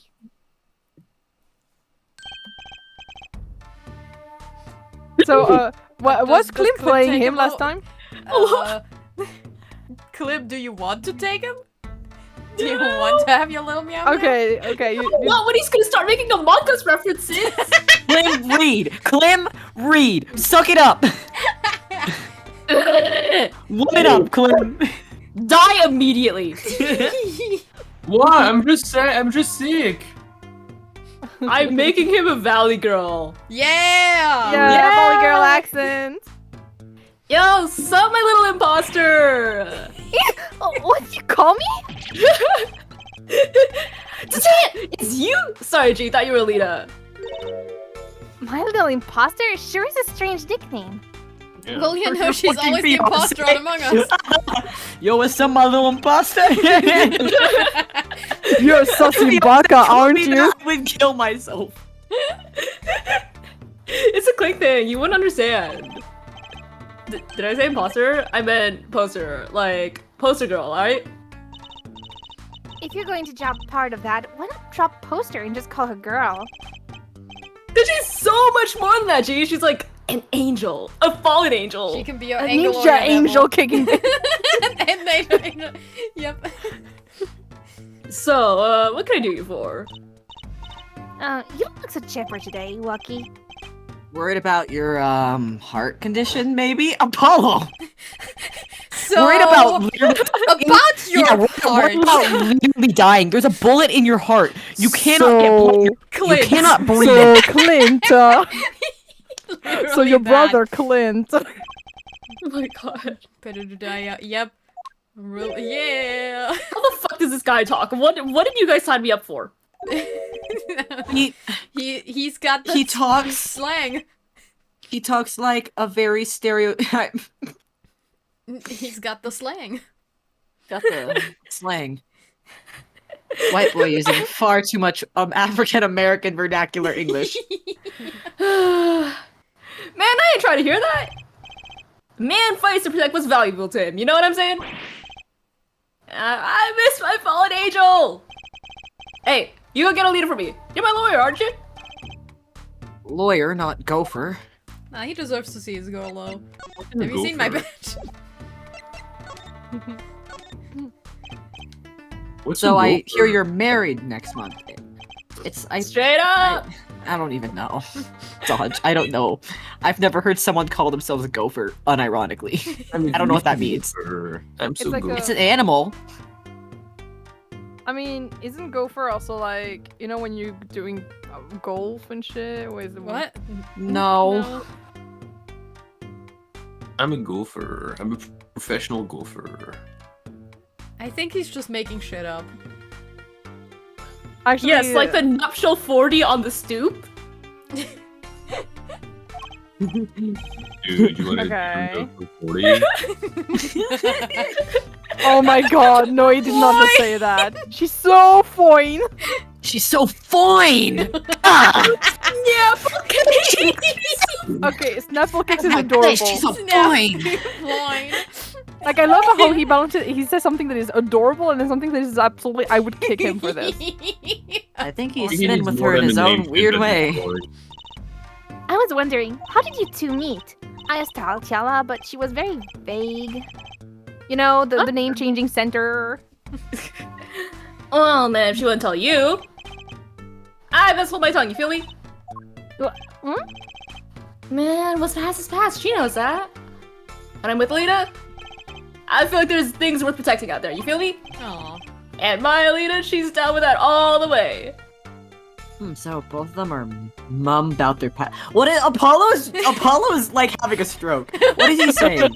So, was Does Klim Klim playing take him him last out? time? Klim, do you want to take him? Do you want to have your little meow? meow? Okay. What? When he's gonna start making Among Us references? Klim Reed! Klim Reed! Suck it up! Warm it up, Klim! Die immediately. What? I'm just sick. I'm making him a valley girl. Yeah! Yeah, Valley girl accent. Yo, sup, my little imposter? Oh, what did you call me? Just say it! It's you! Sorry, G, thought you were Lita. My little imposter sure is a strange nickname. Yeah. Well, you know, she's fucking always the imposter on Among Us. Yo, what's up, my little imposter? You're a sussy baka, aren't you? I would kill myself. It's a quick thing, you wouldn't understand. Did I say imposter? I meant poster. Like, poster girl, alright? If you're going to drop part of that, why not drop poster and just call her girl? Cause she's so much more than that, G. She's like an angel. A fallen angel. She can be your A angle ninja angel kicking. and they, yep. So, what can I do you for? You don't look so chipper today, Lucky. Worried about your heart condition, maybe? Apollo. So, Worried about literally, about your yeah, heart. worried about literally dying. There's a bullet in your heart. You cannot get blood. You Clint. cannot breathe. So Clint, so Literally your that. brother Clint. Oh my god. Better to die out. Yep. Yeah. How the fuck does this guy talk? What did you guys sign me up for? He's got the He talks. slang. He talks like a very stereotype. He's got the slang. Got the slang. White boy using far too much African American vernacular English. Man, I ain't trying to hear that. Man fights to protect what's valuable to him. You know what I'm saying? I miss my fallen angel. Hey, you go get a leader for me. You're my lawyer, aren't you? Lawyer, not gopher. Nah, he deserves to see his girl low. I'm a Have you seen my gopher. bitch? What's So a I gopher? hear you're married next month. I Straight up. I don't even know. Dodge. I don't know. I've never heard someone call themselves a gopher, unironically. I'm a I don't know what that means. gopher. I'm so like good. a- It's an animal. I mean, isn't gopher also like, you know, when you're doing golf and shit? Or is it What? No. I'm a gopher. I'm a professional gopher. I think he's just making shit up. Actually, Yes, like the nuptial 40 on the stoop. Dude, you want Okay. to 40? Oh my god, no, he did not just say that. She's so fine. She's so fine. Ah, Okay, Snapple Kicks is adorable. she's so Snap. fine. Fine. Like, I love how he balances. He says something that is adorable and then something that is absolutely. I would kick him for this. I think he's He been needs with more her in his own M&Ms weird than way. before. I was wondering, how did you two meet? I asked Tiala, but she was very vague. You know, the name changing center. Oh man, if she wouldn't tell you. I best hold my tongue, you feel me? Hmm? Man, what's past is past. She knows that. And I'm with Alita. I feel like there's things worth protecting out there, you feel me? Aw. And my Alita, she's down with that all the way. So both of them are mum about their past. What is Apollo's like having a stroke. What is he saying?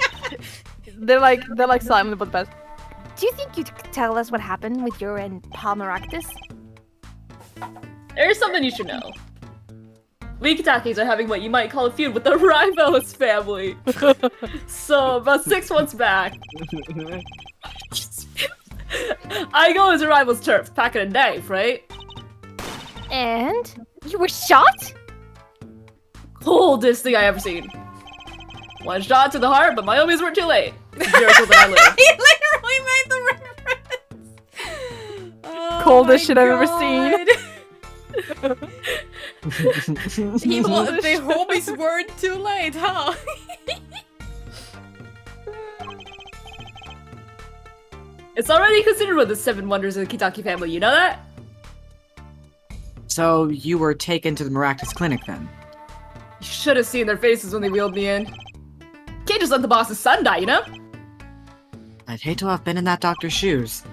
They're like silent about the best. Do you think you could tell us what happened with you and Palmeractus? There's something you should know. We Kitakis are having what you might call a feud with the Rivos family. So, about 6 months back, I go as a rival's turf, packing a knife, right? And you were shot? Coldest thing I ever seen. One shot to the heart, but my homies weren't too late. It's a miracle that I live. He literally made the reference. Oh Coldest my shit I've ever seen. God. The homies weren't too late, huh? It's already considered one of the 7 wonders of the Kitaki family, you know that? So you were taken to the Maractus clinic then? You should have seen their faces when they wheeled me in. Can't just let the boss's son die, you know? I'd hate to have been in that doctor's shoes.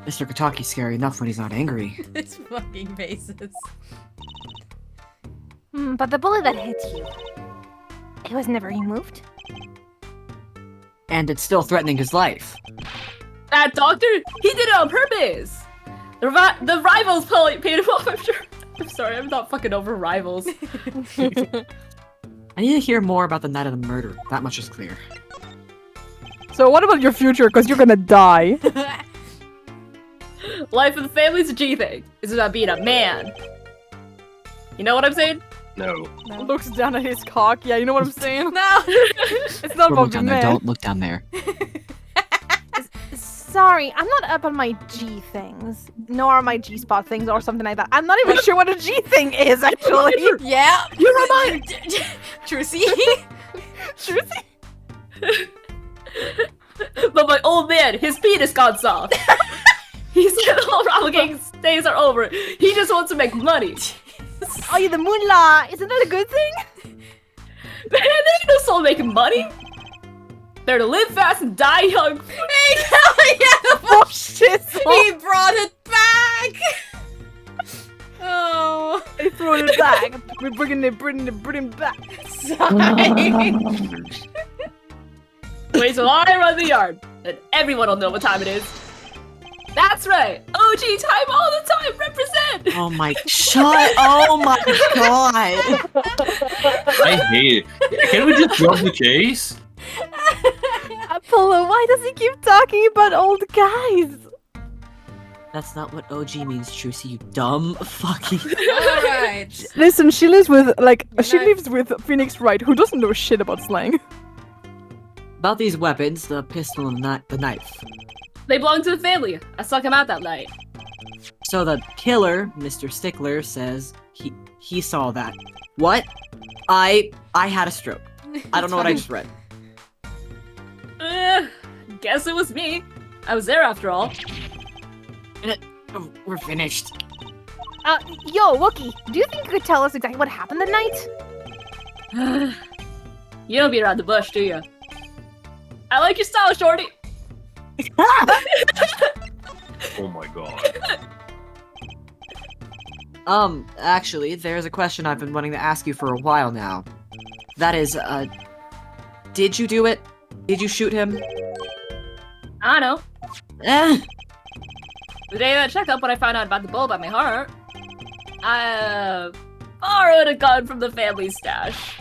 Mr. Kataki's scary enough when he's not angry. His fucking faces. But the bullet that hit you, it was never removed? And it's still threatening his life. That doctor, he did it on purpose. The rivals probably paid him off, I'm sure. I'm sorry, I'm not fucking over rivals. I need to hear more about the night of the murder. That much is clear. So what about your future? Because you're gonna die. Life of the family's a G thing. It's about being a man. You know what I'm saying? No. Looks down at his cock. Yeah, you know what I'm saying? No! It's not Don't about look down the there. man. Don't look down there. Sorry, I'm not up on my G things, nor my G spot things, or something like that. I'm not even sure what a G thing is, actually. Yeah! You're on mine! Trucy? Trucy? But my old man, his penis got soft. He said all Robo Gang days are over. He just wants to make money. Oh, yeah, the moolah! Isn't that a good thing? Man, they ain't no soul making money. They're to live fast and die young. Hey, hell yeah! Oh shit! He brought it back! Oh. They throw it back. We're bringing it back. Sorry. Wait till I run the yard, and everyone will know what time it is. That's right. OG time all the time. Represent. Oh my... Shut... Oh my god! I hate it. Can we just drop the case? Apollo, why does he keep talking about old guys? That's not what OG means, Trucy, you dumb fucking... Alright. Listen, she lives with, she night. lives with Phoenix Wright, who doesn't know shit about slang. About these weapons, the pistol and the knife. They belong to the family. I suck him out that night. So the killer, Mr. Stickler, says he saw that. What? I had a stroke. I don't know what I just read. Guess it was me. I was there after all. Oh, we're finished. Yo, Wookie, do you think you could tell us exactly what happened that night? You don't beat around the bush, do you? I like your style, shorty. Oh my god. Actually, there's a question I've been wanting to ask you for a while now. That is, did you do it? Did you shoot him? I know. Eh. The day of that checkup, when I found out about the bullet by my heart, I borrowed a gun from the family stash.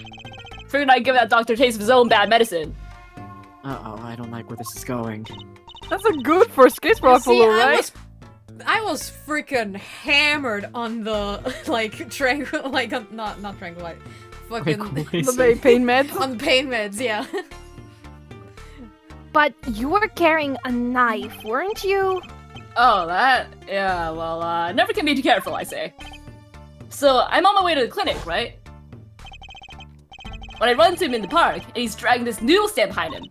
Figured I'd give that doctor a taste of his own bad medicine. Uh-oh, I don't like where this is going. That's a good first case for See, Apollo, right? I was freaking hammered on the not tranquilizer, fucking The pain meds. on the pain meds, yeah. But you were carrying a knife, weren't you? Oh, that? Yeah, well, never can be too careful, I say. So, I'm on my way to the clinic, right? When I run into him in the park, and he's dragging this noodle stand behind him.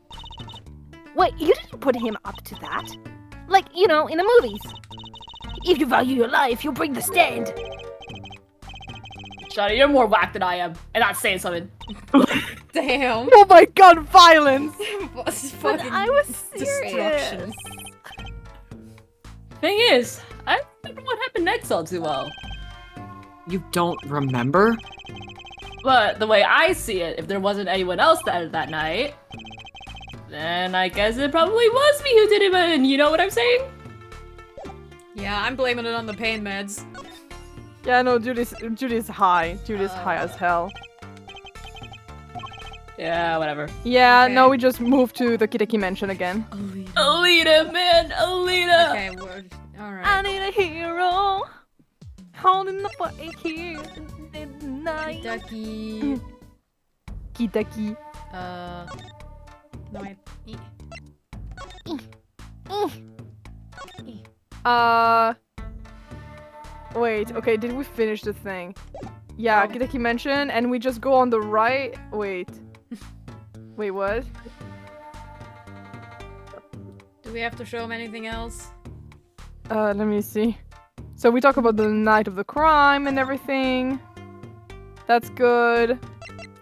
Wait, you didn't put him up to that? Like, you know, in the movies. If you value your life, you'll bring the stand. Shawty, you're more whack than I am, and that's saying something. Damn. Oh my god, violence! But Fucking I was destruction. serious. Thing is, I don't remember what happened next all too well. You don't remember? But the way I see it, if there wasn't anyone else that night, then I guess it probably was me who did it, and you know what I'm saying? Yeah, I'm blaming it on the pain meds. Yeah, no, Judy's high. Judy's high as hell. Yeah, whatever. Yeah, Okay. no, we just moved to the Kiteki mansion again. Alita, man, Alita! Okay, we're alright. I need a hero. Holding the fight here in the night. Ducky. Kiteki. No, wait. Wait, okay, did we finish the thing? Yeah, Kiteki mansion, and we just go on the right. Wait. Wait, what? Do we have to show him anything else? Let me see. So we talk about the night of the crime and everything. That's good.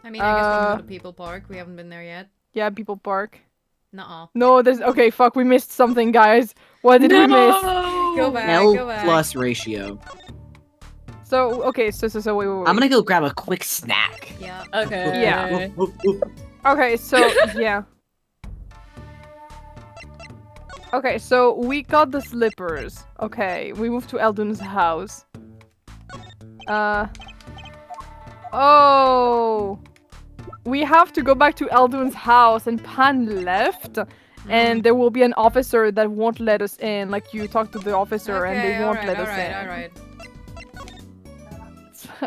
I mean, I guess we can go to People Park. We haven't been there yet. Yeah, People Park. Nuh-uh. No, there's okay. Fuck, we missed something, guys. What did we miss? Go back, L go back. plus ratio. So okay, so wait. I'm gonna go grab a quick snack. Yeah. Okay. Yeah. Oop, oop. Okay, so yeah. Okay, so we got the slippers. Okay, we moved to Eldun's house. Oh. We have to go back to Eldun's house and pan left. And there will be an officer that won't let us in. Like, you talk to the officer and they won't let us in. Alright.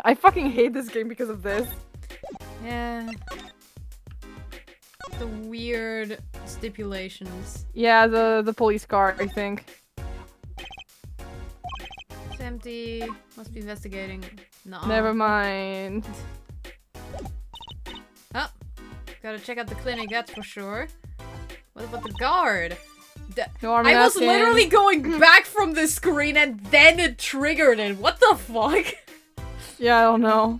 I fucking hate this game because of this. Yeah. The weird stipulations. Yeah, the police car, I think. It's empty. Must be investigating. No. Never mind. Oh. Gotta check out the clinic, that's for sure. What about the guard? No, I was literally going back from the screen and then it triggered it. What the fuck? Yeah, I don't know.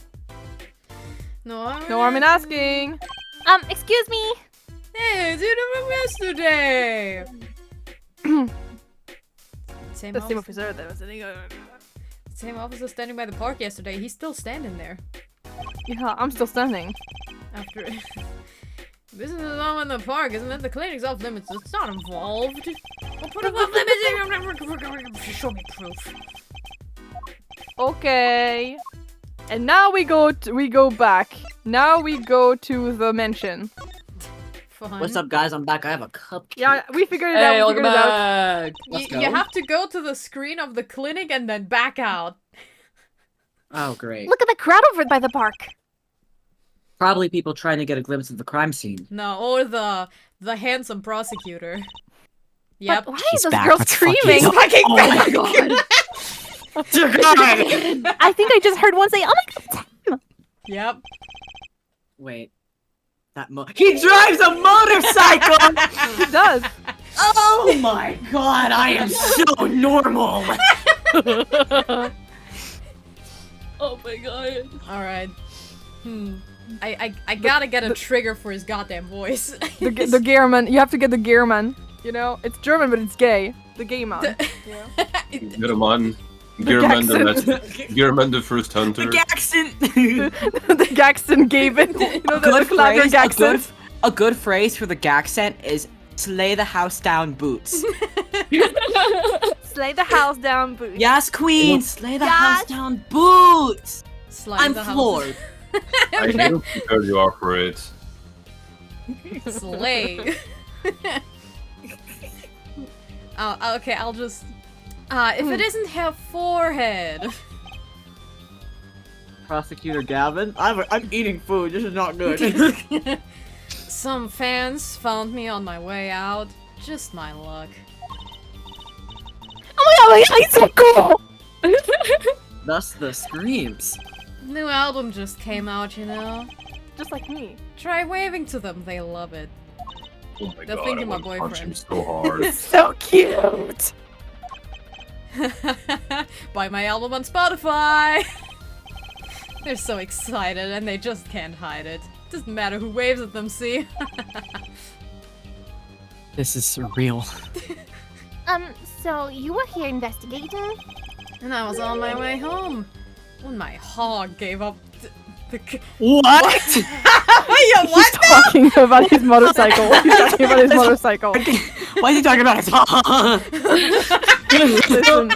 No harm in asking. Excuse me. Hey, dude, I'm yesterday. Same The same officer. officer that was sitting. Same officer standing by the park yesterday. He's still standing there. Yeah, I'm still standing. After this is all in the park, isn't it? The clinic's off limits. It's not involved. We'll put him off limits. Show me proof. Okay. And now we go back. Now we go to the mansion. Fun. What's up, guys? I'm back. I have a cupcake. Yeah, we figured it Hey, out. We welcome figured it out. back. Let's You go. have to go to the screen of the clinic and then back out. Oh, great. Look at the crowd over by the park. Probably people trying to get a glimpse of the crime scene. No, or the handsome prosecutor. Yep. But why She's are those back. girls Let's screaming? fucking- Oh my god! Dear God! I think I just heard one say, "Oh my god!" Yep. Wait. He drives a motorcycle! He does. Oh my god, I am so normal! Oh my god. Alright. I gotta get a trigger for his goddamn voice. The Gearman. You have to get the Gearman. You know, it's German, but it's gay. The gay man. German. German the first hunter. The accent! The Gaxton gave it. You know, the Clapper Gaxton. A good phrase for the Gaxent is slay the house down boots. Slay the house down, boots. Yes, queen! Slay the Yes. house down boots! Slide I'm the house. floored. I hate how prepared you are for it. Slay. Oh, okay, I'll just... if it isn't her forehead. Prosecutor Gavin? I'm eating food, this is not good. Some fans found me on my way out. Just my luck. Oh my god, it's so cool! Thus the screams. New album just came out, you know. Just like me. Try waving to them, they love it. Oh my They're god, thinking I my want to punch him boyfriend. so hard. So cute! Buy my album on Spotify! They're so excited and they just can't hide it. Doesn't matter who waves at them, see? This is surreal. So you were here investigating? And I was on my way home when my hog gave up the What? yeah, He's what? talking about his motorcycle. He's talking about his motorcycle. Why is he talking about his Listen,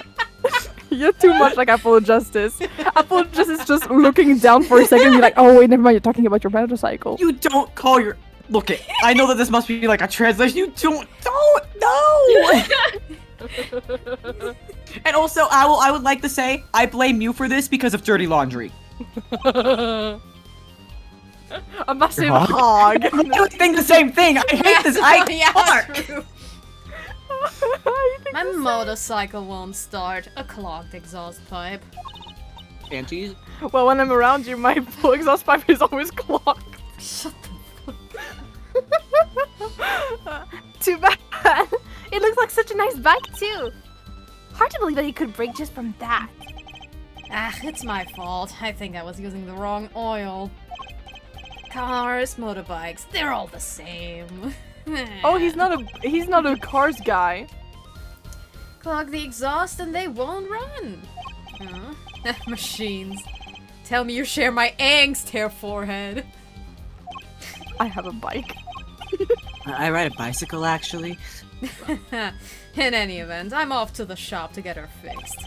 you're too much like Apple Justice. Apple Justice is just looking down for a second and be like, oh wait, never mind, you're talking about your motorcycle. You don't call your... Look it. I know that this must be like a translation. You don't no. And also, I would like to say I blame you for this because of dirty laundry. A massive Your hog. You think the same thing. I hate this. yeah, Fuck. true. My motorcycle won't start. A clogged exhaust pipe. Panties. Well, when I'm around you, my full exhaust pipe is always clogged. Shut the Too bad. It looks like such a nice bike too. Hard to believe that you could break just from that. Ah, it's my fault. I think I was using the wrong oil. Cars, motorbikes, they're all the same. Oh, he's not a cars guy. Clog the exhaust and they won't run. Huh? Machines. Tell me you share my angst, hair forehead. I have a bike. I ride a bicycle, actually. In any event, I'm off to the shop to get her fixed.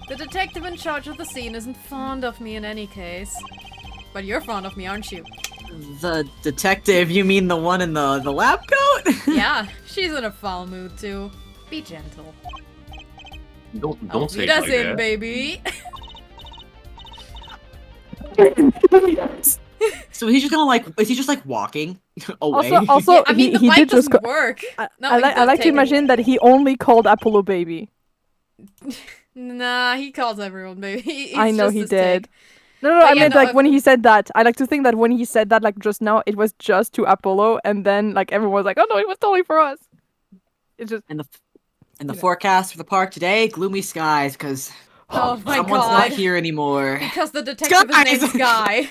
The detective in charge of the scene isn't fond of me in any case. But you're fond of me, aren't you? The detective? You mean the one in the lab coat? Yeah, she's in a foul mood too. Be gentle. Don't say it That's like in, that. baby. So he's just gonna like, is he just like walking away? Also, I mean, the he bike did just. doesn't work. No, I he like does to take it. imagine that he only called Apollo baby. Nah, he calls everyone baby. He's I know just he as did. thick. No, But I yeah, meant no, like when he said that. I like to think that when he said that, like just now, it was just to Apollo, and then like everyone was like, "Oh no, it was totally for us." It's just And the forecast for the park today, gloomy skies, because Oh my someone's god. not here anymore. Because the detective is named Sky.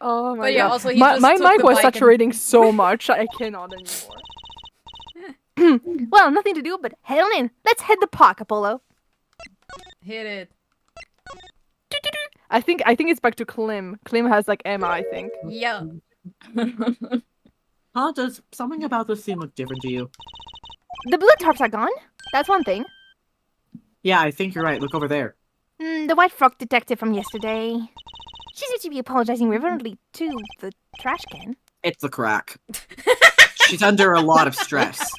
oh my But yeah, god. also he my just my took mic the was bike and- saturating so much I cannot anymore. Well, nothing to do but head on in. Let's head the park, Apollo. Hit it. I think it's back to Klim. Klim has like Emma, I think. Yeah. Huh? Does something about this scene look different to you? The blue tarps are gone. That's one thing. Yeah, I think you're right. Look over there. The white frock detective from yesterday. She seems to be apologizing reverently to the trash can. It's the crack. She's under a lot of stress.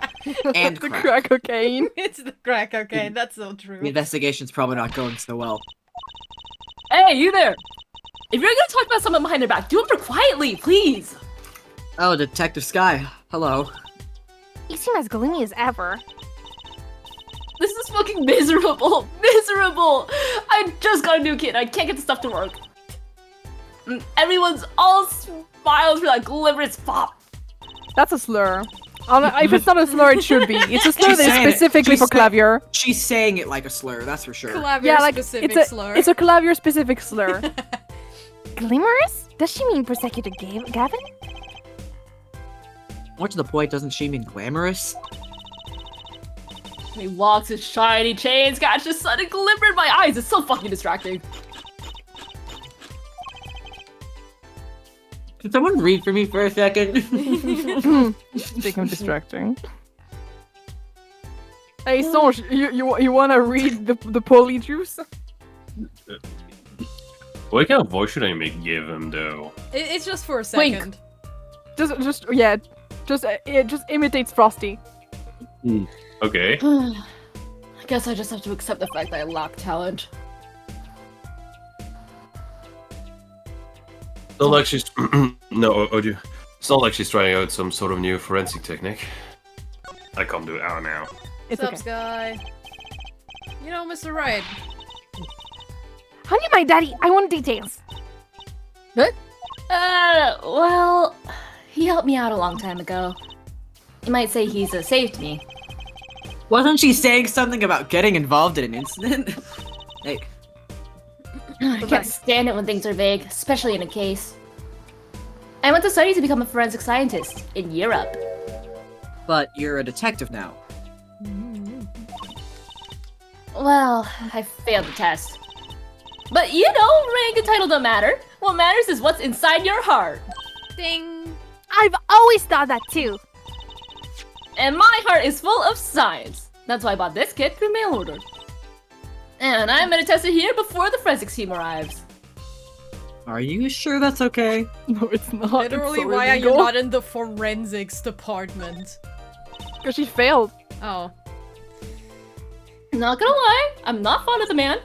And the crack. crack cocaine. It's the crack, okay, that's so true. The investigation's probably not going so well. Hey, you there! If you're gonna talk about someone behind their back, do it more quietly, please! Oh, Detective Sky. Hello. You seem as gloomy as ever. This is fucking miserable! Miserable! I just got a new kid, I can't get the stuff to work. Everyone's all smiles for that glimmerous pop. That's a slur. If it's not a slur, it should be. It's a slur She's that saying is it. specifically She's for saying- clavier. She's saying it like a slur, that's for sure. Clavier Like specific it's slur. a clavier specific slur. Glimmerous? Does she mean Prosecutor Gavin? More to the point, doesn't she mean glamorous? He walks his shiny chains, catch the sun and glimmer in my eyes. It's so fucking distracting. Can someone read for me for a second? Think I'm distracting. Hey, Songe, you wanna read the poly juice? What kind of voice should I make give him though? It's just for a Wink. second. Just it just imitates Frosty. Okay. I guess I just have to accept the fact that I lack talent. It's not like she's no, Oju. It's not like she's trying out some sort of new forensic technique. I can't do it out now. It's What's okay. up, Sky? You know, Mr. Right. Honey, my daddy, I want details. Well, he helped me out a long time ago. You might say he's saved me. Wasn't she saying something about getting involved in an incident? Hey, I can't stand it when things are vague, especially in a case. I went to study to become a forensic scientist in Europe. but you're a detective now. Well, I failed the test. But you know, rank and title don't matter. What matters is what's inside your heart. Ding. I've always thought that too. And my heart is full of science. That's why I bought this kit through mail order. And I'm gonna test it here before the forensics team arrives. Are you sure that's okay? No, it's not. Literally, why are you not in the forensics department? Because she failed. Oh. Not gonna lie, I'm not fond of the man.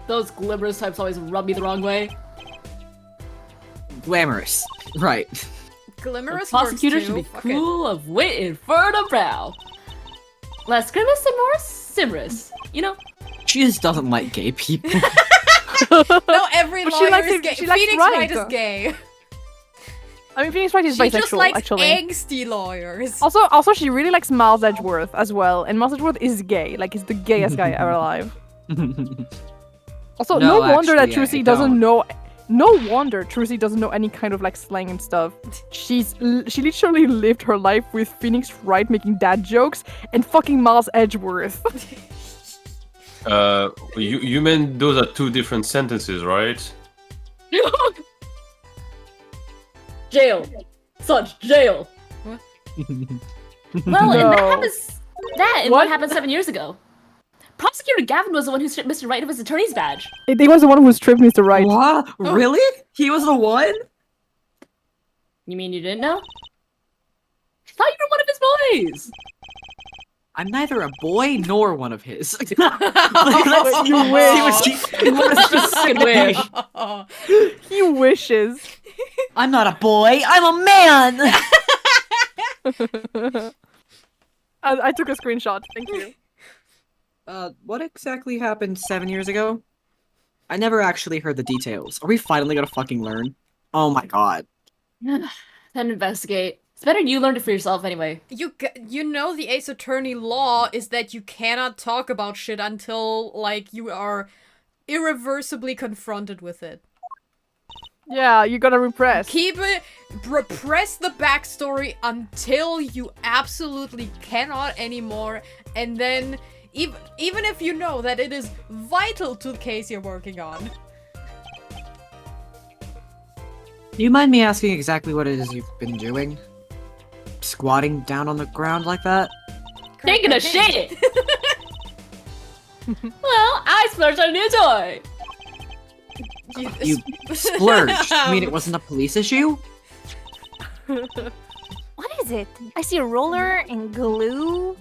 Those glimmerous types always rub me the wrong way. Glamorous. Right. The Glimmerous prosecutor works should be too. Fuck it. cool, of wit, and fertile brow. Less grimace and more simrous. You know? She just doesn't like gay people. No, every But she lawyer likes is it- gay. she likes Phoenix Wright. Wright is gay. I mean, Phoenix Wright is She bisexual, just likes actually. angsty lawyers. Also, she really likes Miles Edgeworth as well, and Miles Edgeworth is gay. Like, he's the gayest guy ever alive. Also, No, no wonder that actually, I Trucy doesn't don't. know No wonder Trucy doesn't know any kind of like slang and stuff. She literally lived her life with Phoenix Wright making dad jokes and fucking Miles Edgeworth. You meant those are two different sentences, right? Jail. Such jail. What? Well, and No. that happens. That and what What? happened 7 years ago. Prosecutor Gavin was the one who stripped Mr. Wright of his attorney's badge. He was the one who stripped Mr. Wright. What? Really? He was the one? You mean you didn't know? I thought you were one of his boys. I'm neither a boy nor one of his. You wish. Fucking wish. He wishes. I'm not a boy. I'm a man. I took a screenshot. Thank you. What exactly happened 7 years ago? I never actually heard the details. Are we finally gonna fucking learn? Oh my god. Then investigate. It's better you learned it for yourself anyway. You know the Ace Attorney law is that you cannot talk about shit until, like, you are irreversibly confronted with it. Yeah, you gotta repress. Keep it, repress the backstory until you absolutely cannot anymore, and then even if you know that it is vital to the case you're working on. Do you mind me asking exactly what it is you've been doing? Squatting down on the ground like that? Taking a shit! Well, I splurged on a new toy! You splurged. You mean it wasn't a police issue? What is it? I see a roller and glue.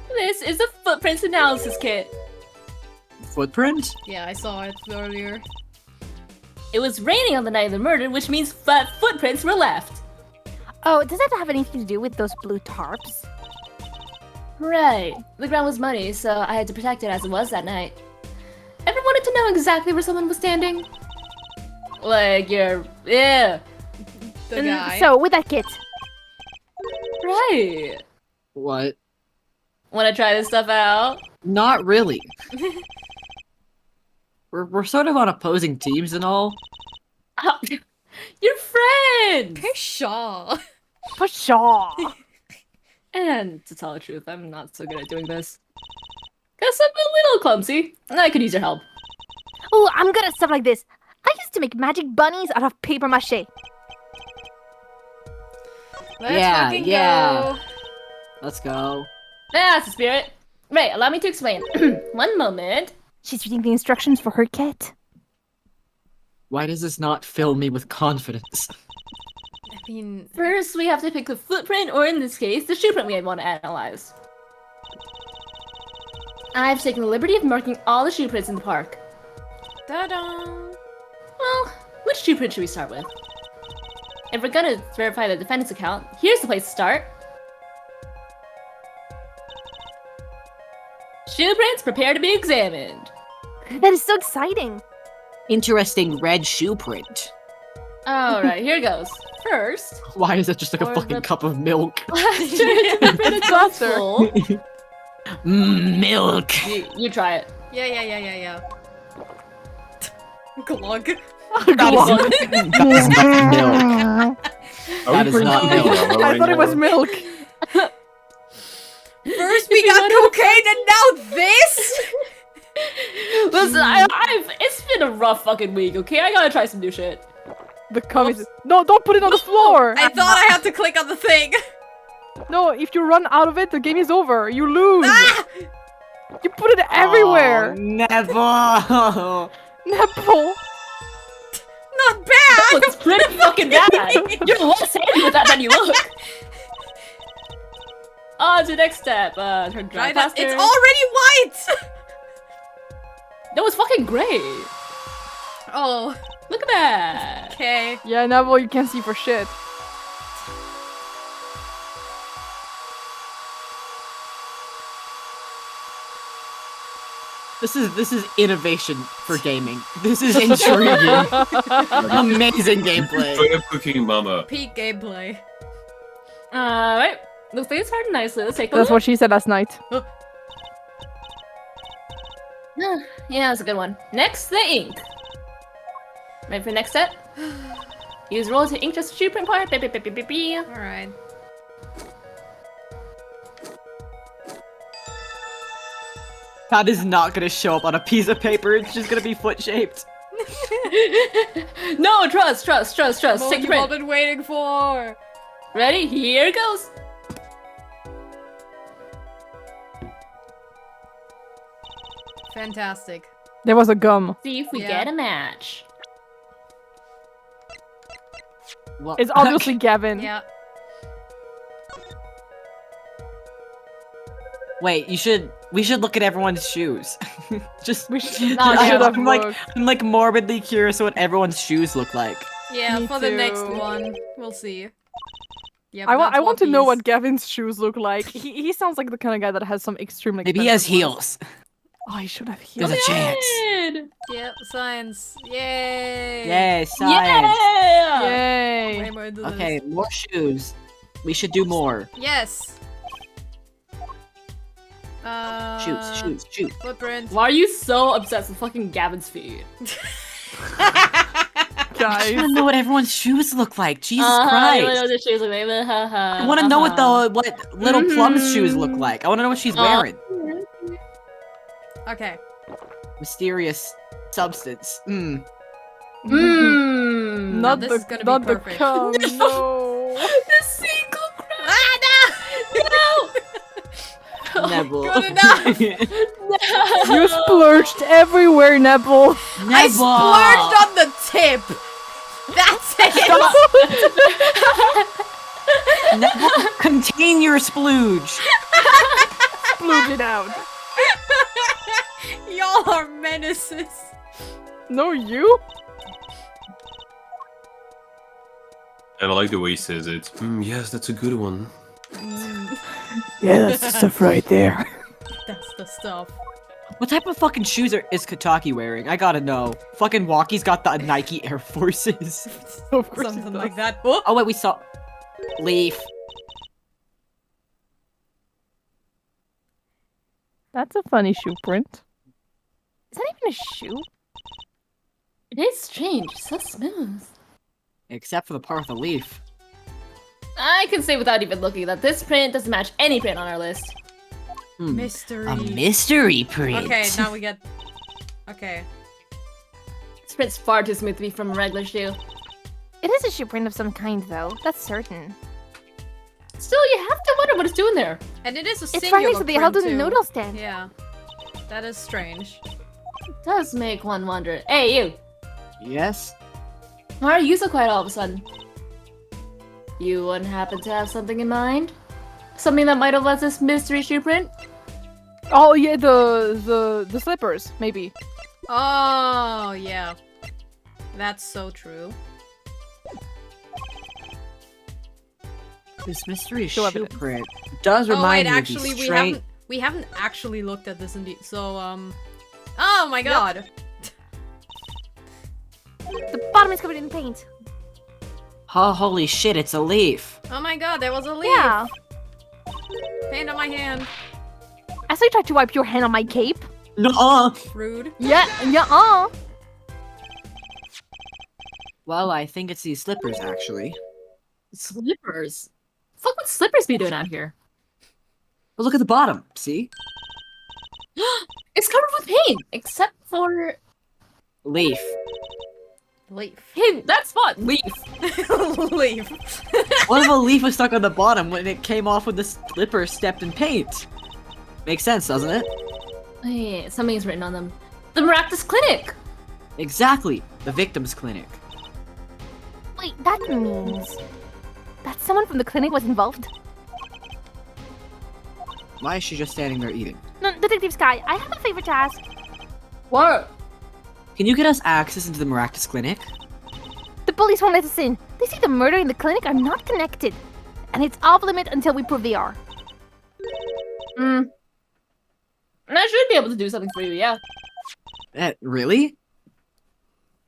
This is a footprints analysis kit. Footprint? Yeah, I saw it earlier. It was raining on the night of the murder, which means footprints were left. Oh, does that have anything to do with those blue tarps? Right. The ground was muddy, so I had to protect it as it was that night. Ever wanted to know exactly where someone was standing? Like yeah. The guy. So, with that kit. Right. What? Wanna try this stuff out? Not really. We're sort of on opposing teams and all. Oh, you're friends! Pshaw. For sure. And to tell the truth, I'm not so good at doing this. Guess I'm a little clumsy, and I could use your help. Oh, I'm good at stuff like this. I used to make magic bunnies out of paper mache. Let's Yeah, fucking yeah. go. Let's go. That's the spirit. Right, allow me to explain. One moment. She's reading the instructions for her kit. Why does this not fill me with confidence? I mean, First, we have to pick the footprint, or in this case, the shoe print we want to analyze. I've taken the liberty of marking all the shoe prints in the park. ta-da. Well, which shoe print should we start with? If we're gonna verify the defendant's account, here's the place to start. Shoe prints, prepare to be examined. That is so exciting. Interesting red shoe print. Alright, here goes. First, Why is it just like a Or fucking the- cup of milk? plaster to fit a glass full. Milk! You try it. Yeah. Glug. That is not milk. That is not milk. I thought it was milk. First we got cocaine and now this? Listen, it's been a rough fucking week, okay? I gotta try some new shit. The comics. No, don't put it on the floor. I thought I had to click on the thing. No, if you run out of it, the game is over. You lose. Ah! You put it everywhere. Oh, never! Nebel. Not bad. It's pretty fucking bad. You're less handy with that than you look. On to the next step. Turn dry Right, it's plaster. already white. No, it's fucking great. Oh, Look at that. okay. Yeah, Nebel, you can't see for shit. This is innovation for gaming. This is intriguing. Amazing gameplay. Straight up cooking mama. Peak gameplay. Alright. Looks like it's hard nicely. Let's take a That's look. what she said last night. Yeah, that's a good one. Next, the ink. Ready for the next step? Use roll to ink just shoe print part. Alright. That is not gonna show up on a piece of paper. It's just gonna be foot shaped. No, trust. Take the What you've all print. been waiting for. Ready? Here it goes. Fantastic. There was a gum. See if we Yeah. get a match. Well, It's obviously Gavin. Yeah. Wait, we should look at everyone's shoes. Just We should, No, we yeah. should have I'm looked. I'm like morbidly curious what everyone's shoes look like. Yeah, Me for the next too. one. We'll see. Yep, I want that's to know what Whoppies. Gavin's shoes look like. He sounds like the kind of guy that has some extremely Maybe he has expensive heels. ones. Oh, he should have There's heels. a chance. Good. Yep, science. Yay! Yay, science. Yeah. Yay! Way more into Okay, this. more shoes. We should do more. Yes. Shoot. Footprint. Why are you so obsessed with fucking Gavin's feet? I Guys. want to know what everyone's shoes look like. Jesus I Christ. wanna know what the shoes look like. I want to know what little Plum's shoes look like. I want to know what she's wearing. Okay. Mysterious substance. Mmm. Not this the is gonna be not the perfect. cum. No. The single crap. Ah, Nebel. Good enough. You splurged everywhere, Nebel. I splurged on the tip. That's it. Nebel, contain your splooge. Splurged it out. Y'all are menaces. No, you? And I like the way he says it. Yes, that's a good one. Yeah, that's the stuff right there. That's the stuff. What type of fucking shoes is Kataki wearing? I gotta know. Fucking Walkie's got the Nike Air Forces. Of course he Something does. like that. Oh, Oh wait, we saw Leaf. That's a funny shoe print. Is that even a shoe? It is strange. So smooth. Except for the part with the leaf. I can say without even looking that this print doesn't match any print on our list. mystery. A mystery print. Okay, now we get. Okay. This print's far too smooth to be from a regular shoe. It is a shoe print of some kind, though. That's certain. Still, you have to wonder what it's doing there. And it is a It's singular right next to the held print, in too. noodle stand. Yeah. That is strange. It does make one wonder. Hey, you! Yes. Why are you so quiet all of a sudden? You wouldn't happen to have something in mind? Something that might have led this mystery shoe print? Oh yeah, the slippers, maybe. Oh, yeah. That's so true. This mystery Show shoe evidence. print does Oh remind wait, me actually of the we straight... haven't actually looked at this indeed. So oh my god. The bottom is covered in paint. Oh, holy shit, it's a leaf. Oh my god, there was a leaf. Yeah. Paint on my hand. I saw you tried to wipe your hand on my cape. Nuh-uh. Rude. Yeah. Well, I think it's these slippers, actually. Slippers? Fuck would slippers be doing out here? But look at the bottom, see? It's covered with paint! Except for... Leaf. Leaf. Hey, that spot! Leaf! Leaf. What if a leaf was stuck on the bottom when it came off when the slipper stepped in paint? Makes sense, doesn't it? Hey, something's written on them. The Miraculous Clinic! Exactly. The victim's clinic. Wait, that means that someone from the clinic was involved? Why is she just standing there eating? No, Detective Sky, I have a favor to ask. What? Can you get us access into the miraculous clinic? The police won't let us in. They say the murder and the clinic are not connected. And it's off limit until we prove they are. I should be able to do something for you, yeah. Really?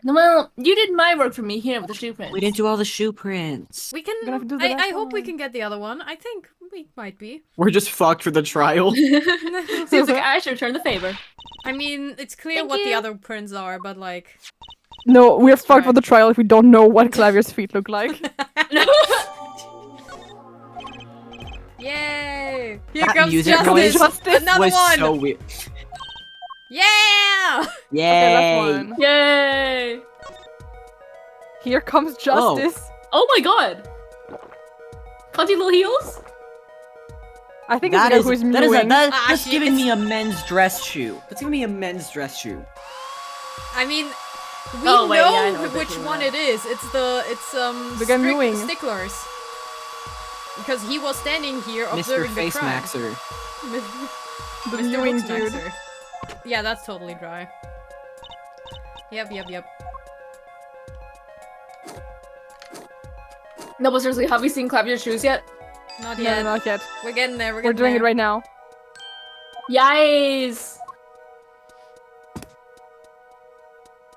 Well, you did my work for me here with the shoe print. We didn't do all the shoe prints. We can. Gonna have to do the I next hope we one. can get the other one. I think we might be. We're just fucked for the trial. Seems like I should return the favor. I mean, it's clear Thank what the you. other prints are, but like, No, we're fucked for the trial if we don't know what Clavier's feet look like. Yay! Here That comes music Justice. noise Another was one. so weird. Yeah! Yay! Okay, last one. Yay! Here comes Justice. Oh my god! Clumsy little heels? I think it's the guy who's mewing. That's shit. giving me a men's dress shoe. That's giving me a men's dress shoe. I mean, we Oh, wait, yeah, I know know what which you're one talking it is. It's the guy mewing. Sticklers. Because he was standing here Mr. observing the Face crime. Maxer. The Mr. mewing Hooks dude. Maxer. Yeah, that's totally dry. Yep. No, but seriously, have we seen Clavier's shoes yet? Not No, yet. not yet. We're getting there. We're doing it right now. Yikes!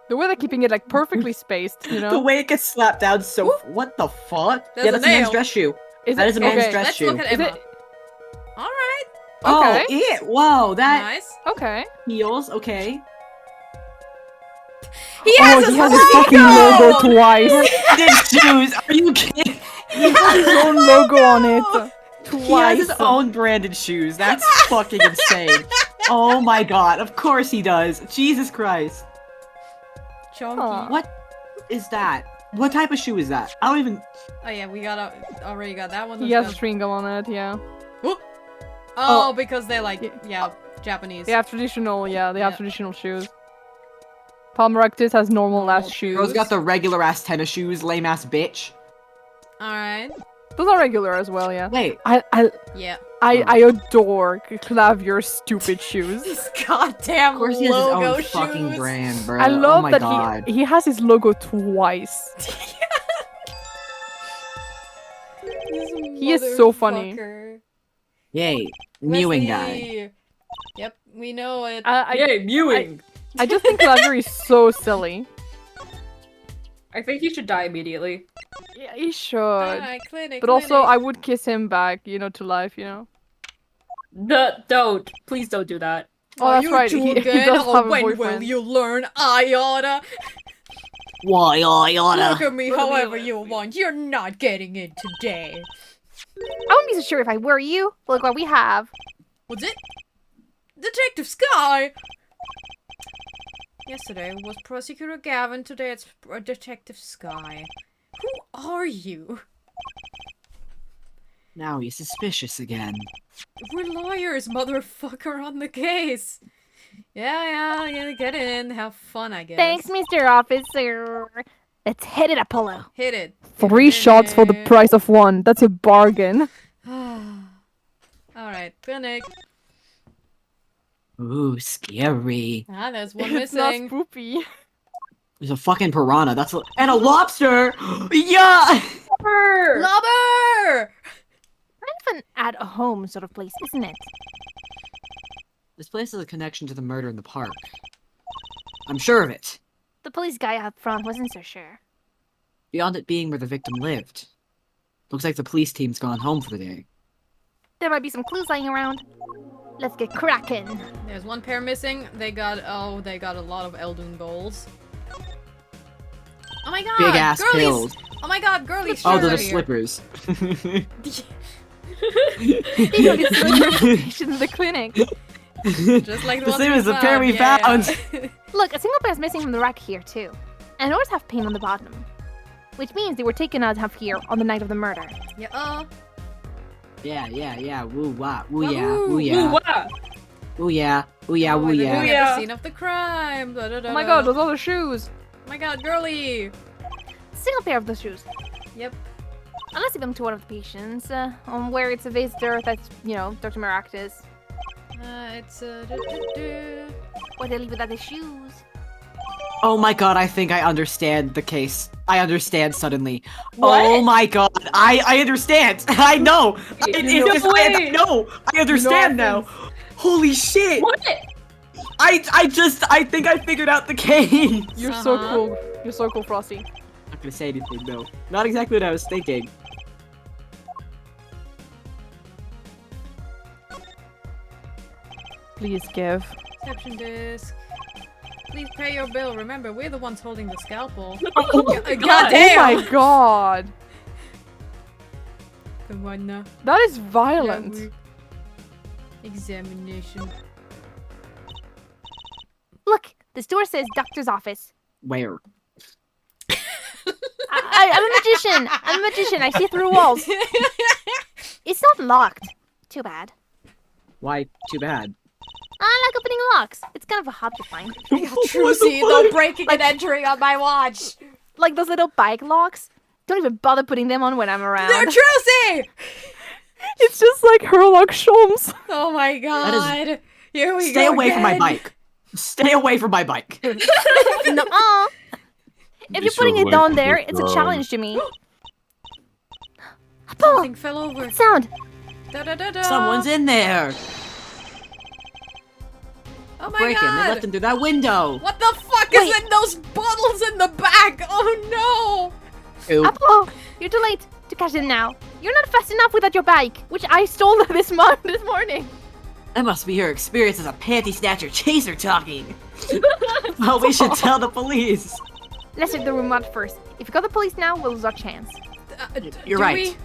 The way they're keeping it like perfectly spaced, you know? The way it gets slapped down so. What the fuck? There's yeah, a that's a men's nail. dress shoe. That is a men's okay. dress Let's shoe. look at Is Emma. it- Alright. Oh, Okay. it. Whoa, that Nice. Okay. heels. Okay. He Oh, has his he has his fucking logo twice. His shoes. Are you kidding? He has his own logo on it. Twice. He has his own branded shoes. That's fucking insane. Oh my god. Of course he does. Jesus Christ. Chunky. Aw. What is that? What type of shoe is that? I don't even. Oh yeah, we already got that one. He has a string on it, yeah. Oh, because they like, yeah, Japanese. They have traditional, they have Yeah. traditional shoes. Palmaractus has normal ass shoes. Rose got the regular ass tennis shoes, lame ass bitch. Alright. Those are regular as well, yeah. Wait, Yeah. I adore Clavier's stupid shoes. These goddamn of course he has his logo own shoes. fucking brand, bro. I love oh my that god. he has his logo twice. He is so funny. Motherfucker. Yay, mewing guy. Wesley. Yep, we know it. Yay, mewing! I just think Clavier is so silly. I think he should die immediately. Yeah, he should. Alright, clinic. But also, clinic. I would kiss him back, to life, Don't. Please don't do that. Oh, that's you right. two He again? does Oh, have a when will boyfriend. you learn? I oughta. Why, I Look oughta. at me however you want. You're not getting it today. I wouldn't be so sure if I were you. Look what we have. What's it? Detective Sky! Yesterday was Prosecutor Gavin, today it's Detective Sky. Who are you? Now he's suspicious again. We're lawyers, motherfucker, on the case. Yeah, get in, have fun, I guess. Thanks, Mr. Officer. Let's hit it, Apollo. Hit it. 3 shots for the price of 1. That's a bargain. Alright, clinic. Ooh, scary. Ah, there's one It's not missing. spoopy. There's a fucking piranha. And a lobster. Yeah. Lobber! Kind of an at-home sort of place, isn't it? This place has a connection to the murder in the park. I'm sure of it. The police guy up front wasn't so sure. Beyond it being where the victim lived. Looks like the police team's gone home for the day. There might be some clues lying around. Let's get cracking. There's one pair missing. They got a lot of Eldun goals. Oh my god! Big ass girlies! pills. Oh my god, girlies! Oh, shit they're the out of here. slippers. These are the station in the clinic. Just like the The ones same we as the pair we yeah. found. Look, a single pair is missing from the rack here, too. And ours have paint on the bottom. Which means they were taken out of here on the night of the murder. Yeah, Yeah. Woo wah. Woo Wahoo! yeah. Woo Ooh, yeah. wow. Woo yeah. Woo yeah. Oh, Woo and then yeah. we Ooh, have yeah. the scene of the crime. Da, da, da, Oh my da. god, those other shoes. Oh my god, girly! Single pair of those shoes. Yep. Unless you belong to one of the patients, where it's a visitor that's, Dr. Maractus. It's do. Or they leave without the shoes. Oh my god, I think I understand the case. I understand suddenly. What? Oh my god, I understand. I know. No way. No, I understand now. Holy shit. What? I think I figured out the case. You're so Uh-huh. cool. You're so cool, Frosty. Not gonna say anything though. Not exactly what I was thinking. Please give. Reception disc. Please pay your bill. Remember, we're the ones holding the scalpel. Oh, God Oh damn! my god. Come on now. That is violent. Examination. Look, this door says doctor's office. Where? I'm a magician. I'm a magician. I see through walls. It's not locked. Too bad. Why? Too bad. I like opening locks. It's kind of a hobby of mine. Trucy, no breaking and entering on my watch. Like those little bike locks. Don't even bother putting them on when I'm around. They're Trucy! It's just like Herlock Sholmes. Oh my god. Here we Stay go away from my again. bike. Stay away from my bike. Nuh-uh. If you're putting it down there, it's a challenge to me. Something fell over. Sound. Da, da, da, da. Someone's in there. Oh my Break him. They god. left him through that window. What the fuck is in those bottles in the back? Oh Ew. Apple, you're too late to catch them now. You're not fast enough without your bike, which I stole this morning. That must be your experience as a panty snatcher chaser talking. Well, we should tell the police. Let's check the room out first. If we call the police now, we'll lose our chance. no. You're Do right. we-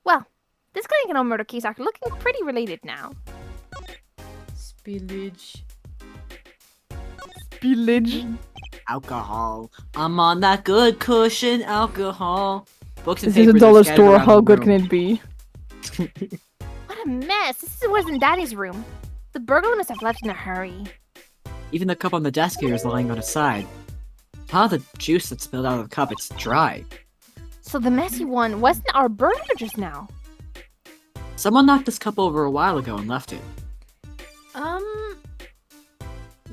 Well, this clinic and all murder case are looking pretty related now. Spillage. Pillage. Alcohol. I'm on that good cushion. Alcohol. Books and This is a papers are dollar scattered store. around How the good room. can it be? What a mess. This is worse than Daddy's room. The burglar must have left in a hurry. Even the cup on the desk here is lying on its side. The juice that spilled out of the cup, it's dry. So the messy one wasn't our burglar just now. Someone knocked this cup over a while ago and left it.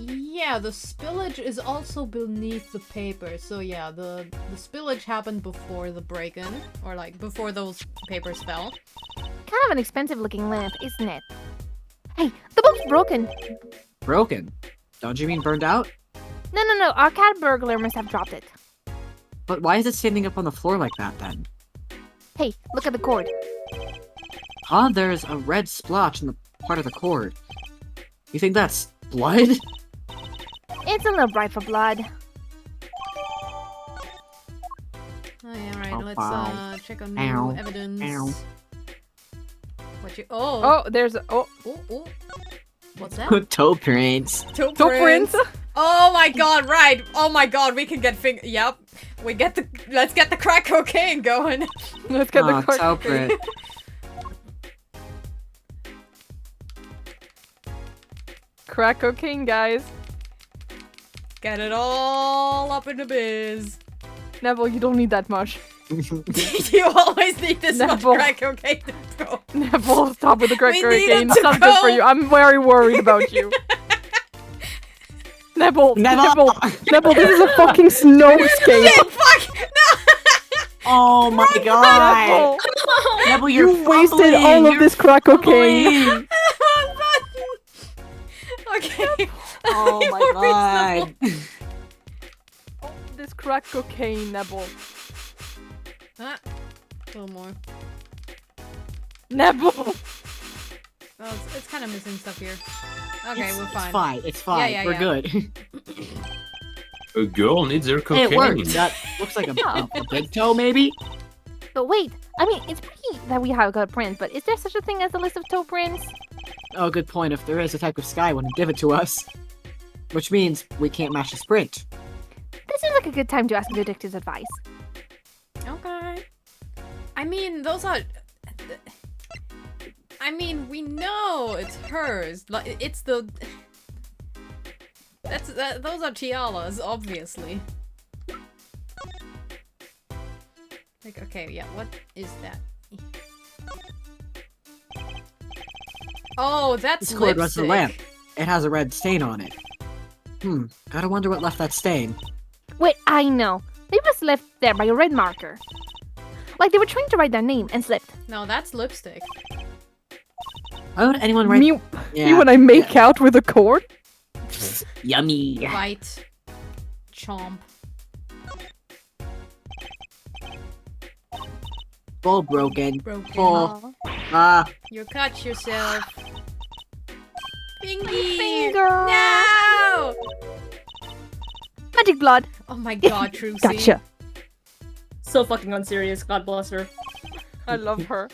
Yeah, the spillage is also beneath the paper. So yeah, the spillage happened before the break-in, or like before those papers fell. Kind of an expensive looking lamp, isn't it? Hey, the bulb's broken. Broken. Don't you mean burned out? No. Our cat burglar must have dropped it. But why is it standing up on the floor like that then? Hey, look at the cord. There's a red splotch in the part of the cord. You think that's blood? It's a little bright for blood. Oh yeah, right. Oh, Let's wow. check on new Ow. evidence. Ow. What you? Oh. Oh, there's Oh. What's that? Toe prints. Toe footprints. Oh my god! Right. Oh my god. We can get Yep. We get the. Let's get the crack cocaine going. Let's get the toe cord. print. Crack cocaine, guys. Get it all up in the biz. Neville, you don't need that much. You always need this much Neville. crack cocaine to go. Neville, stop with the crack We need it cocaine. to It's not good for go. you. I'm very worried about you. Neville, Neville. Neville, this is a fucking snowscape. Shit! Fuck! No! Oh my god! Neville, Neville, you're you wasted fumbling. all of You're this crack cocaine. fumbling. Okay. Oh my god. Oh, this crack cocaine, Neville. Ah, a little more. Neville. Oh, it's kind of missing stuff here. Okay, we're fine. It's fine. It's fine. Yeah, We're yeah. good. A girl needs her Hey, cocaine. it works. That looks like a big toe, maybe? But wait, I mean, it's pretty that we have got a print, but is there such a thing as a list of toe prints? Oh, good point. If there is, a type of sky wouldn't give it to us. Which means we can't match the sprint. This seems like a good time to ask the detective's advice. Okay. I mean, those are. I mean, we know it's hers. Like, it's the. Those are tiaras, obviously. Like, okay, yeah. What is that? Oh, that's This cord runs the lipstick. lamp. It has a red stain on it. Gotta wonder what left that stain. Wait, I know. They was left there by a red marker. Like they were trying to write their name and slipped. No, that's lipstick. Why would anyone write? Me Yeah. when I make out with a cord? Yummy. Bite. Chomp. Bowl broken. Broken. Oh. Ah. You cut yourself. Pinky! Finger. No! Magic blood. Oh my god, Trucy. Gotcha. So fucking unserious. God bless her. I love her.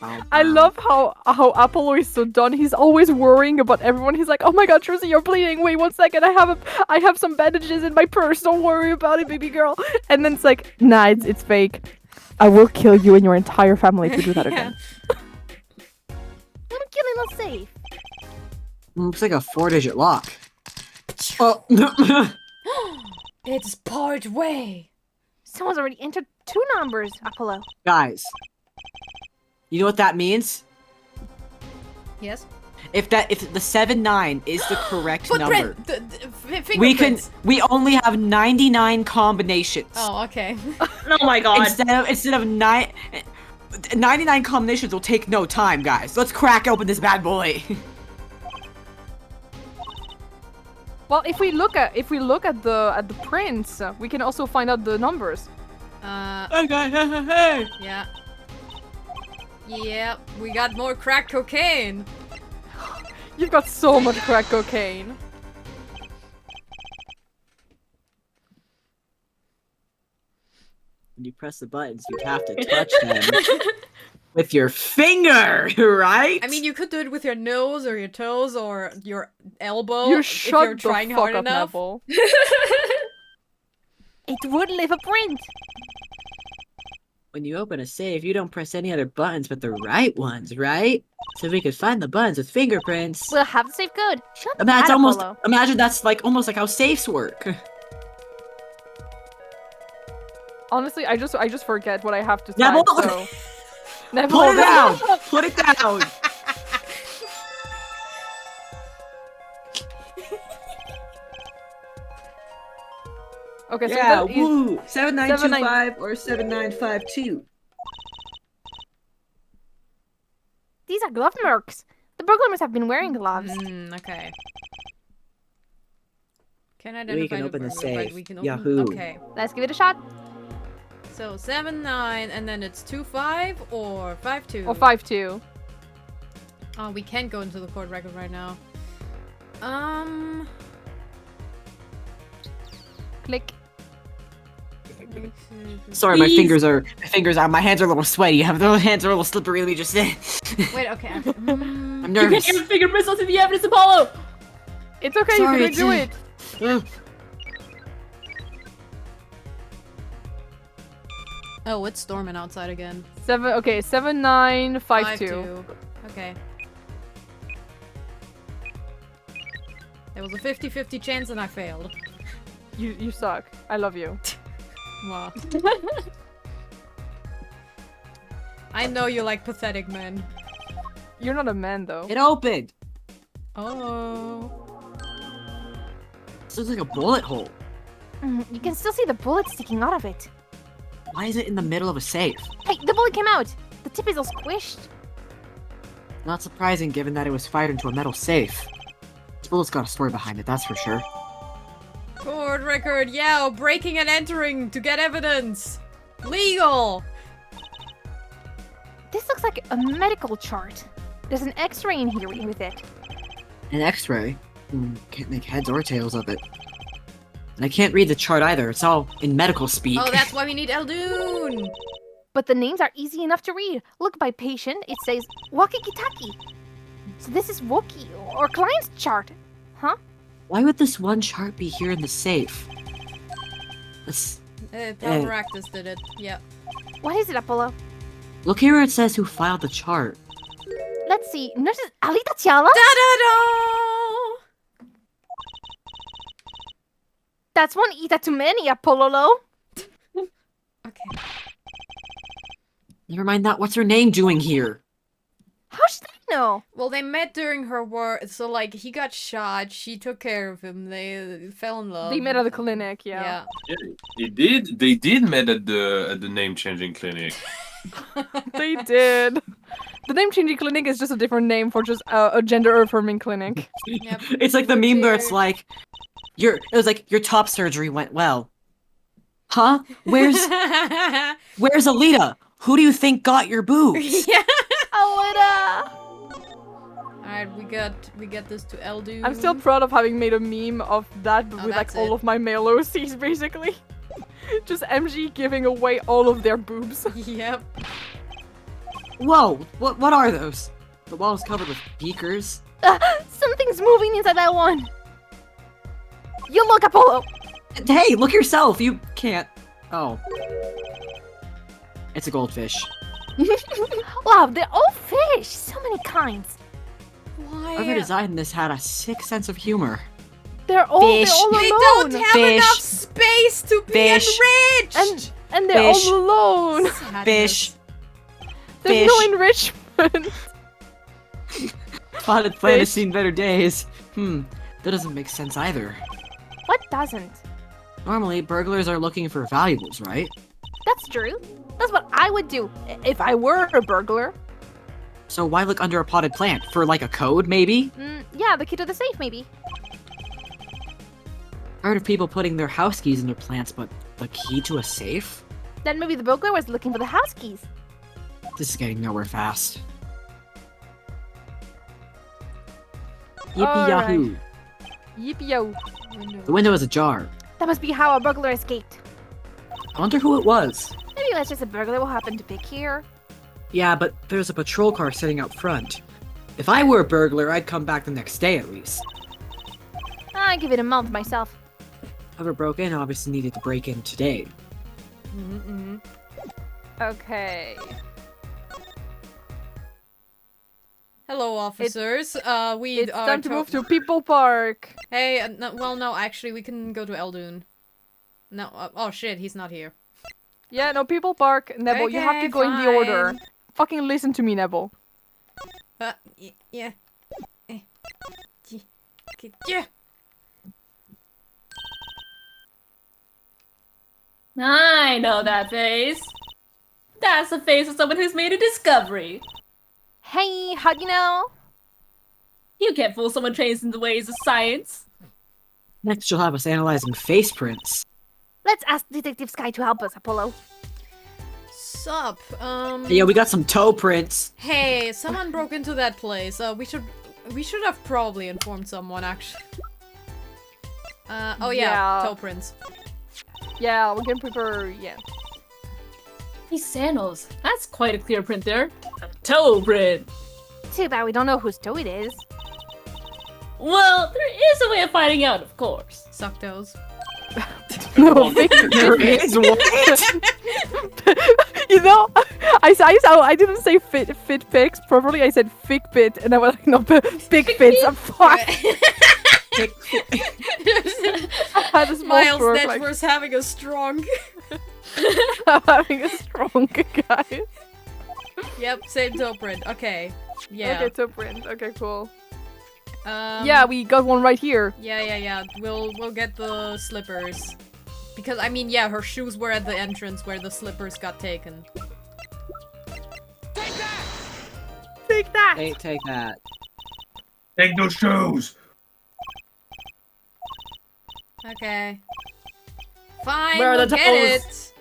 Oh, I wow. love how Apollo is so done. He's always worrying about everyone. He's like, "Oh my God, Trucy, you're bleeding. Wait 1 second. I have some bandages in my purse. Don't worry about it, baby girl." And then it's like, "Nah, it's fake. I will kill you and your entire family if you do that again." I'm killing us safe. Looks like a 4-digit lock. Oh. It's part way. Someone's already entered 2 numbers, Apollo. Guys. You know what that means? Yes? If the 7-9 is the correct number, Fingerprints. we only have 99 combinations. Oh, okay. Oh my god. Instead of 99 combinations will take no time, guys. Let's crack open this bad boy. Well, if we look at the prints, we can also find out the numbers. Okay, hey. Yeah. Yep, we got more crack cocaine. You've got so much crack cocaine. When you press the buttons, you have to touch them with your finger, right? I mean, you could do it with your nose or your toes or your elbow You if shut you're trying the hard fuck up, enough. Nebel. It would leave a print. When you open a safe, you don't press any other buttons but the right ones, right? So we could find the buttons with fingerprints. We'll have the safe good. Shut the That's almost. Apollo. Imagine that's almost like how safes work. Honestly, I just forget what I have to Nebel, type, so... Nebel, put it down. Put it down. Okay, so Yeah, that is... woo! 7925 or 7952. These are glove marks. The burglars have been wearing gloves. Okay. Can I We identify can the open the burglar, safe. but we can open... Yahoo. Okay. Let's give it a shot. So 7-9 and then it's 2-5 or 5-2? Or 5-2. Oh, we can't go into the court record right now. Click. Sorry, my hands are a little sweaty. My hands are a little slippery. Let me just say. Wait, okay. I'm You can nervous. give fingerprints onto the evidence, Apollo! It's okay, Sorry, you can do it. Oh, it's storming outside again. 7952. 5-2. Okay. There was a 50-50 chance and I failed. You suck. I love you. Wow. I know you like pathetic men. You're not a man though. It opened. Oh. This looks like a bullet hole. You can still see the bullet sticking out of it. Why is it in the middle of a safe? Hey, the bullet came out. The tip is all squished. Not surprising, given that it was fired into a metal safe. This bullet's got a story behind it, that's for sure. Court record, yeah, breaking and entering to get evidence. Legal. This looks like a medical chart. There's an x-ray in here with it. An x-ray? Can't make heads or tails of it. And I can't read the chart either, it's all in medical speak. Oh, that's why we need Eldoon. But the names are easy enough to read. Look, by patient, it says Wakikitaki. So this is Wookie or client's chart. Huh? Why would this one chart be here in the safe? Let's... Practice did it, yeah. What is it, Apollo? Look here where it says who filed the chart. Let's see. Nurses Alita Tiala? Da-da-da! That's one Ita too many, Apollo. Okay. Never mind that, what's her name doing here? How should I know? Well, they met during her war, so like he got shot, she took care of him, they fell in love. They met at the clinic, yeah. They did met at the name changing clinic. They did. The name changing clinic is just a different name for just a gender affirming clinic. Yep. It's like the meme where it's like, it was like, your top surgery went well. Huh? Where's Alita? Who do you think got your boobs? Yeah. Alita! Alright, we get this to Eldu. I'm still proud of having made a meme of that, but Oh, with like that's all it. of my male OCs, basically. Just MG giving away all of their boobs. Yep. Whoa, what are those? The wall's covered with beakers. Something's moving inside that one. You look, Apollo. Hey, look yourself. You can't. Oh. It's a goldfish. Wow, they're all fish. So many kinds. Whoever Why? designed this had a sick sense of humor. They're all Fish. alone. They don't have Fish. enough space to be Fish. enriched! And they're Fish. all alone. Sadness. Fish. There's no Fish. enrichment. Spotted Plant has Fish. seen better days. That doesn't make sense either. What doesn't? Normally, burglars are looking for valuables, right? That's true. That's what I would do if I were a burglar. So why look under a potted plant? For like a code, maybe? Yeah, the key to the safe, maybe. Heard of people putting their house keys in their plants, but the key to a safe? Then maybe the burglar was looking for the house keys. This is getting nowhere fast. Yippee yahoo! Yippee yo. The window is ajar. That must be how a burglar escaped. I wonder who it was. Maybe that's just a burglar will happen to pick here. Yeah, but there's a patrol car sitting out front. If I were a burglar, I'd come back the next day at least. I give it a month myself. Whoever broke in obviously needed to break in today. Okay. Hello, officers. We It's are time to move to People Park. Hey, no, actually, we can go to Eldun. No, oh shit, he's not here. Yeah, no, People Park. Nebel, you have to Okay, go in the order. fine. Fucking listen to me, Nebel. Yeah. Yeah. I know that face. That's the face of someone who's made a discovery. Hey, how do you know? You can't fool someone trained in the ways of science. Next, you'll have us analyzing face prints. Let's ask Detective Sky to help us, Apollo. Sup? Yeah, we got some toe prints. Hey, someone broke into that place. We should have probably informed someone actually. Oh yeah, Yeah. toe prints. Yeah, we can prepare. Yeah. These sandals. That's quite a clear print there. A toe print. Too bad we don't know whose toe it is. Well, there is a way of finding out, of course. Suck toes. No, big, There is what? you know, I didn't say fit pics properly. I said fig pit, and I was like, no, big pits. I'm fuck. I had a small Miles stroke, like, Networth's having a strong. I'm having a strong guy. Yep, same toe print. Okay. Yeah. Okay, toe print. Okay, cool. Yeah. We got one right here. Yeah. We'll get the slippers. Because I mean, yeah, her shoes were at the entrance where the slippers got taken. Take that. Hey, take that. Take those shoes! Okay. Fine, Where are we'll the get toes? it.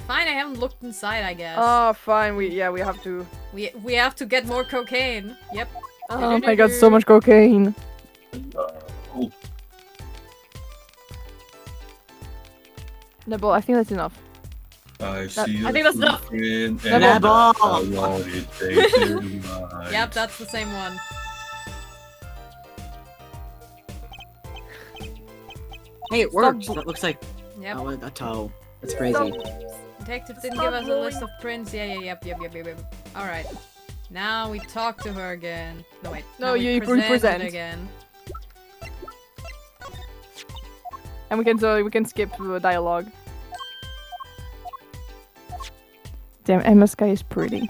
Fine, I haven't looked inside, I guess. Oh, fine. We have to. We have to get more cocaine. Yep. Oh my god, so much cocaine. Nebel, I think that's enough. I see I think that's enough. And Nebel! how long it takes to mind. Yep, that's the same one. Hey, it works. That looks like Yep. a toe. That's crazy. Detective didn't Stop give us a blowing list of prints. Yep. Alright. Now we talk to her again. No, wait. No, now we you present present. it again. And we can skip the dialogue. Damn, Emma Sky is pretty.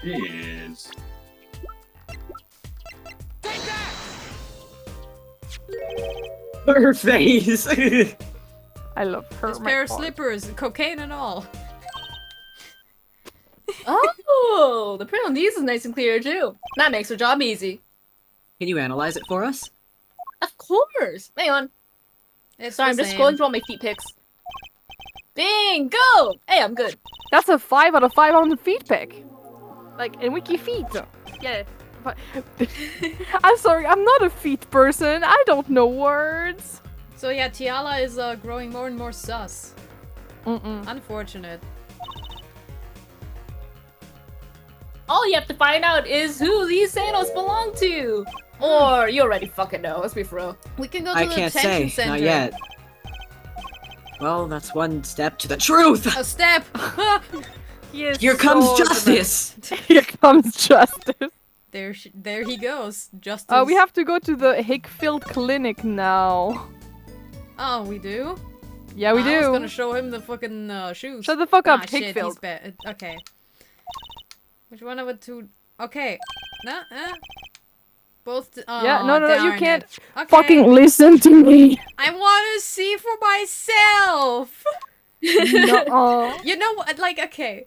Yes. Her face. I love her. This my pair of god. slippers, cocaine and all. Oh, the print on these is nice and clear too. That makes her job easy. Can you analyze it for us? Of course. Hang on. It's Sorry, I'm the just same. scrolling through all my feet pics. Bingo! Hey, I'm good. That's a 5 out of 5 on the feet pick. Like, in Wiki Feet. Yeah. But I'm sorry, I'm not a feet person. I don't know words. So yeah, Tiala is growing more and more sus. Unfortunate. All you have to find out is who these Thanos belong to. Or you already fucking know. Let's be for real. We can go to I the can't detention say, center. not yet. Well, that's one step to the truth! A step! Here comes justice! Here comes justice. There he goes. Justice. We have to go to the Hickfield Clinic now. Oh, we do? Yeah, we I was do. gonna show him the fucking shoes. Shut the fuck up, Shit, he's Hickfield. bad. Okay. Which one of the two? Okay. Nah, both. Yeah, no, you darn can't it. Okay. fucking listen to me. I want to see for myself. No. You know what? Like, okay.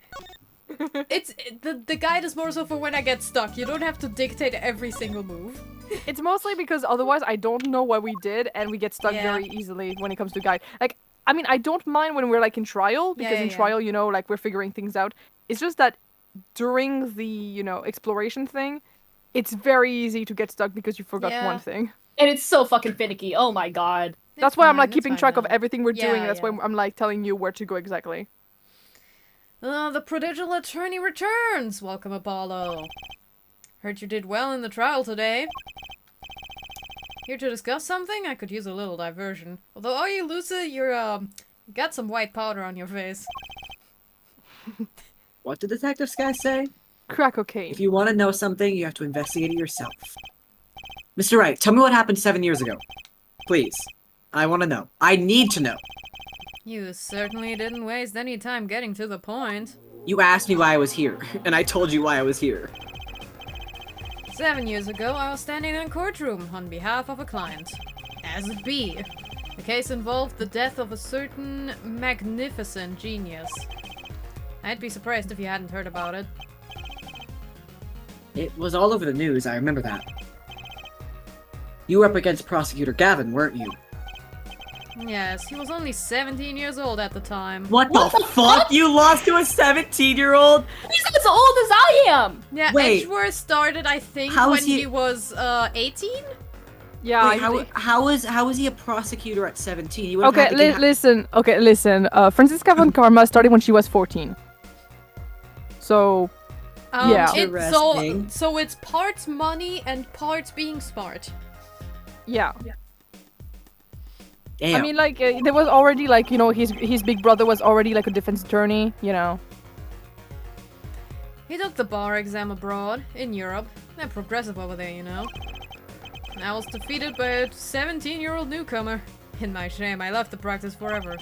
It's the guide is more so for when I get stuck. You don't have to dictate every single move. It's mostly because otherwise I don't know what we did and we get stuck Yeah. very easily when it comes to guide. Like, I mean, I don't mind when we're like in trial because in trial, you know, like we're figuring things out. It's just that during the, you know, exploration thing, it's very easy to get stuck because you forgot Yeah. one thing. And it's so fucking finicky. Oh my god. That's why I'm like keeping track of everything we're doing. Yeah, That's yeah. why I'm like telling you where to go exactly. The prodigal attorney returns. Welcome, Apollo. Heard you did well in the trial today. Here to discuss something? I could use a little diversion. Although, are you lucid? You're, got some white powder on your face. What did Detective Sky say? Crack cocaine. If you want to know something, you have to investigate it yourself. Mr. Wright, tell me what happened 7 years ago. Please. I want to know. I need to know. You certainly didn't waste any time getting to the point. You asked me why I was here, and I told you why I was here. 7 years ago, I was standing in a courtroom on behalf of a client. As it be. The case involved the death of a certain magnificent genius. I'd be surprised if you hadn't heard about it. It was all over the news, I remember that. You were up against Prosecutor Gavin, weren't you? Yes, he was only 17 years old at the time. What the fuck? You lost to a 17-year-old? He's as old as I am! Yeah, Wait. Edgeworth started, I think, How when is he- he was 18? Yeah. Wait, how is he a prosecutor at 17? He would've Okay, had to get- listen. Okay, listen. Franziska von Karma started when she was 14. So, Yeah. Interesting. So it's parts money and parts being smart. yeah. Damn. I mean, like, there was already, like, you know, his big brother was already, like, a defense attorney, you know. He took the bar exam abroad, in Europe. They're progressive over there, you know. And I was defeated by a 17-year-old newcomer. In my shame, I left the practice forever.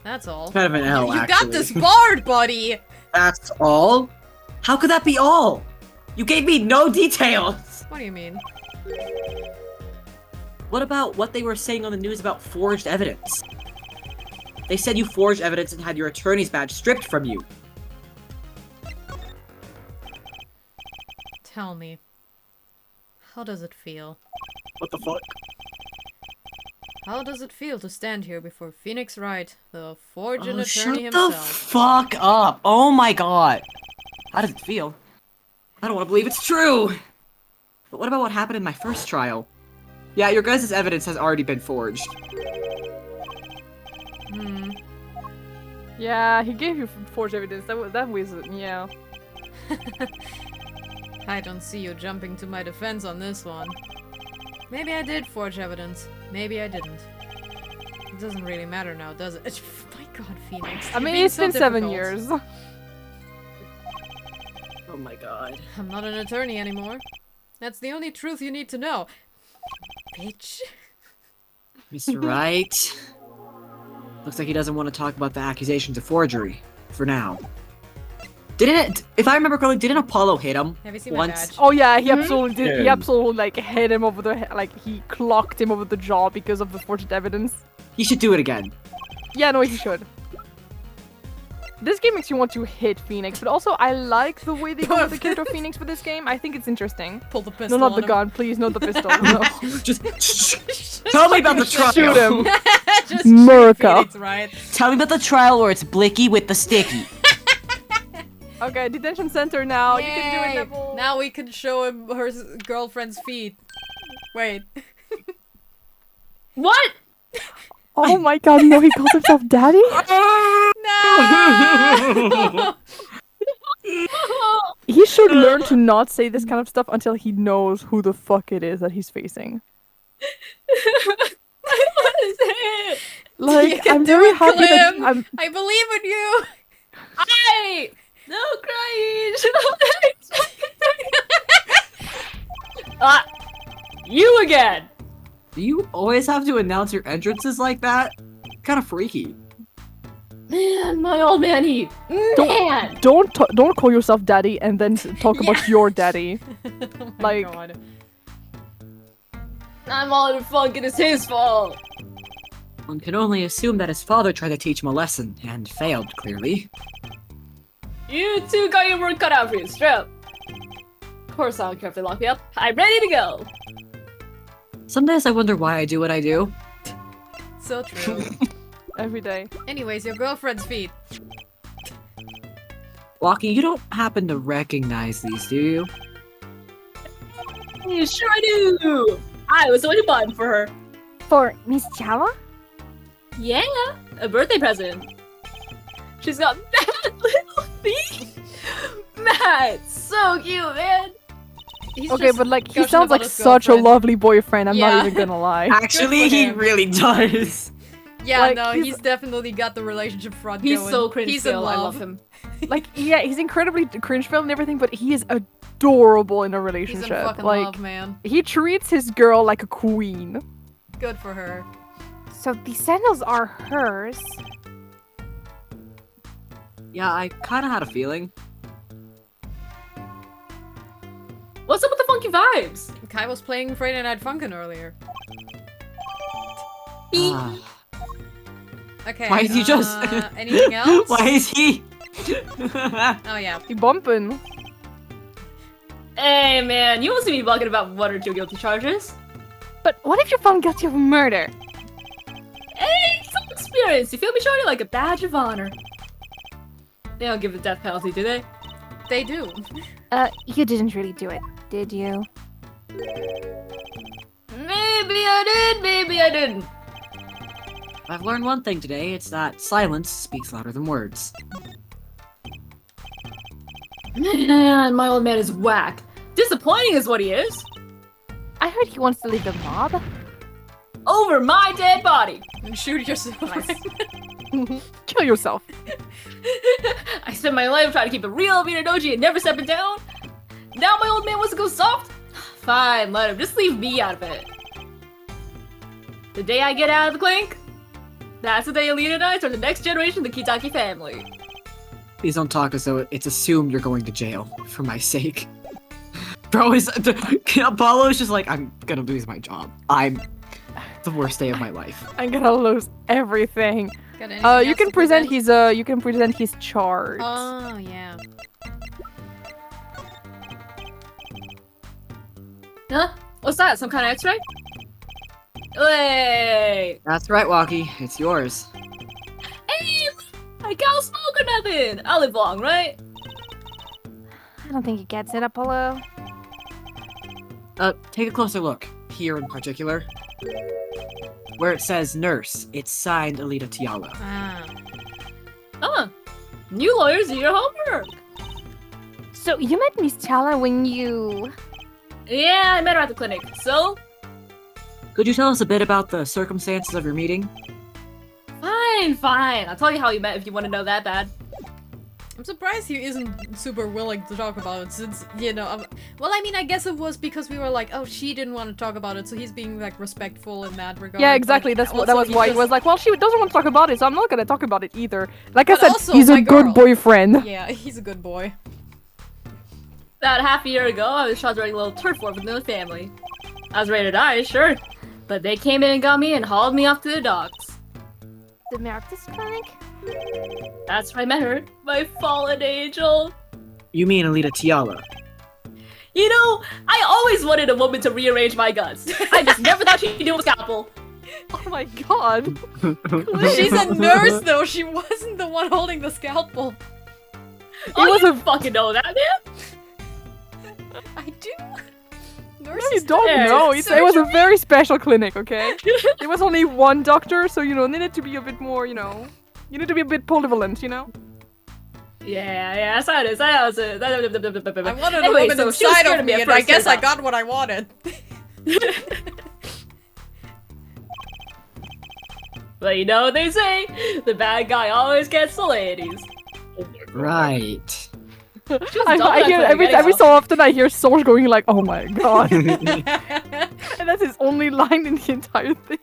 That's all. kind of an L, You actually. got this barred, buddy! That's all? How could that be all? You gave me no details! What do you mean? What about what they were saying on the news about forged evidence? They said you forged evidence and had your attorney's badge stripped from you. Tell me. How does it feel? What the fuck? How does it feel to stand here before Phoenix Wright, the fortune Oh, attorney shut the himself? fuck up! Oh my god! How does it feel? I don't want to believe it's true! But what about what happened in my first trial? Yeah, your guys' evidence has already been forged. Hmm. Yeah, he gave you forged evidence. That was, yeah. I don't see you jumping to my defense on this one. Maybe I did forge evidence. Maybe I didn't. It doesn't really matter now, does it? My god, Phoenix. I you're mean, being it's so been 7 difficult. years. Oh my god. I'm not an attorney anymore. That's the only truth you need to know. Bitch. Mr. Wright. Looks like he doesn't want to talk about the accusations of forgery. For now. If I remember correctly, didn't Apollo hit him Have you seen my once? badge? Oh yeah, he absolutely did. He Yeah. absolutely like hit him over the head, like he clocked him over the jaw because of the forged evidence. He should do it again. Yeah, no, he should. This game makes you want to hit Phoenix, but also I like the way they go with the character Phoenix for this game. I think it's interesting. Pull the pistol No, not on the him. gun, please, not the pistol. No. Just tell me about the trial. Shoot him. Just Murka. Phoenix, right? Tell me about the trial where it's Blicky with the sticky. Okay, detention center now. You can do it, Yay! Nebel. Now we can show him her girlfriend's feet. Wait. What? Oh my god, no, he calls himself daddy? No! He should learn to not say this kind of stuff until he knows who the fuck it is that he's facing. What is it? You Like, can I'm do very it, happy that Klim. I believe in you! No crying! You again! Do you always have to announce your entrances like that? Kind of freaky. Man, my old man, man! don't call yourself daddy and then talk about your daddy. Oh my Like- God. I'm all in the funk and it's his fault. One can only assume that his father tried to teach him a lesson, and failed, clearly. You two got your work cut out for you, strap. Of course I don't care if they lock me up. I'm ready to go. Some days I wonder why I do what I do. So true. Every day. Anyways, your girlfriend's feet. Walkie, you don't happen to recognize these, do you? Yeah, sure I do. I was the one who bought them for her. For Miss Chala? Yeah, a birthday present. She's got mad little feet. Mad, so cute, man. He's Okay, just but like, he gushing sounds about like his such a girlfriend. lovely boyfriend, I'm Yeah. not even gonna lie. Actually, he him. really does. Yeah, Like, no, he's- he's definitely got the relationship front He's going. so cringe He's in still. I love. love him. Like, yeah, he's incredibly cringe-filled and everything, but he is adorable in a He's in relationship. fucking Like, love, man. he treats his girl like a queen. Good for her. So these sandals are hers. Yeah, I kind of had a feeling. What's up with the funky vibes? Kai was playing Friday Night Funkin' earlier. Ah, Okay. Why is he just- anything else? why is he? Oh yeah. He bumping. Hey, man, you must be bugging about one or two guilty charges. But what if you're found guilty of murder? Hey, some experience. You feel me, shorty? Like a badge of honor. They don't give the death penalty, do they? They do. You didn't really do it, did you? Maybe I did, maybe I didn't. I've learned one thing today, it's that silence speaks louder than words. Man, my old man is whack. Disappointing is what he is. I heard he wants to leave the mob. Over my dead body. And shoot yourself. Kill yourself. I spent my life trying to keep it real, being a doji, and never stepping down. Now my old man wants to go soft? Fine, let him. Just leave me out of it. The day I get out of the clink, that's the day Alina and I start the next generation of the Kitaki family. Please don't talk as though it's assumed you're going to jail, for my sake. Bro, Apollo's just like, I'm gonna lose my job. I'm the worst day of my life. I'm gonna lose everything. Got anything You else can to present his chart. Oh yeah. Huh? What's that? Some kind of x-ray? Wait. That's right, Walkie. It's yours. Hey, I can't smoke or nothing. I'll live long, right? I don't think he gets it, Apollo. Take a closer look. Here in particular. Where it says nurse, it's signed Alita Tiala. Ah. Huh. New lawyers do your homework. So you met Miss Chala when you... Yeah, I met her at the clinic. So? Could you tell us a bit about the circumstances of your meeting? Fine. I'll tell you how we met if you want to know that bad. I'm surprised he isn't super willing to talk about it since, you know, well, I mean, I guess it was because we were like, oh, she didn't want to talk about it, so he's being, like, respectful in that regard. Yeah, exactly. but That was also why he just- was like, well, she doesn't want to talk about it, so I'm not gonna talk about it either. Like I But said, also, he's my a good girl. boyfriend. Yeah, he's a good boy. About half a year ago, I was shot during a little turf war with another family. I was ready to die, sure. But they came in and got me and hauled me off to the docks. The Marcus clinic? That's where I met her, my fallen angel. You mean Alita Tiala? You know, I always wanted a woman to rearrange my guts. I just never thought she'd do a scalpel. Oh my god. She's a nurse, though. She wasn't the one holding the scalpel. Oh, was you a- fucking know that, man? I do. No, you don't Yeah, know. it's It was a very special clinic, okay? There was only one doctor, so needed to be a bit more, you need to be a bit polyvalent, Yeah, that's how it is. That's how it is. I wanted a Anyway, woman so she was inside scared of of me me, at and I first, guess I turns out. got what I wanted. But you know what they say? The bad guy always gets the ladies. Right. I hear every so often I hear Songe going like, "Oh my god," and that's his only line in the entire thing.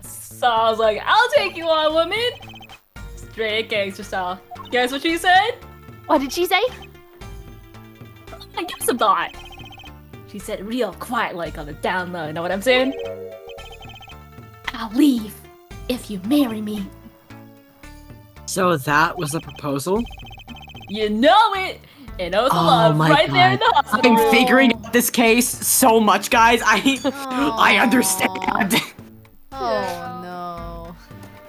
So I was like, I'll take you on, woman. Straight gangster style. Guess what she said? What did she say? I guess I'm not. She said real quiet like on the down low, you know what I'm saying? I'll leave if you marry me. So that was the proposal? You know it! And oath of Oh love my right there in the God. hospital I'm room. figuring out this case so much, guys. I Aw. understand. Oh no.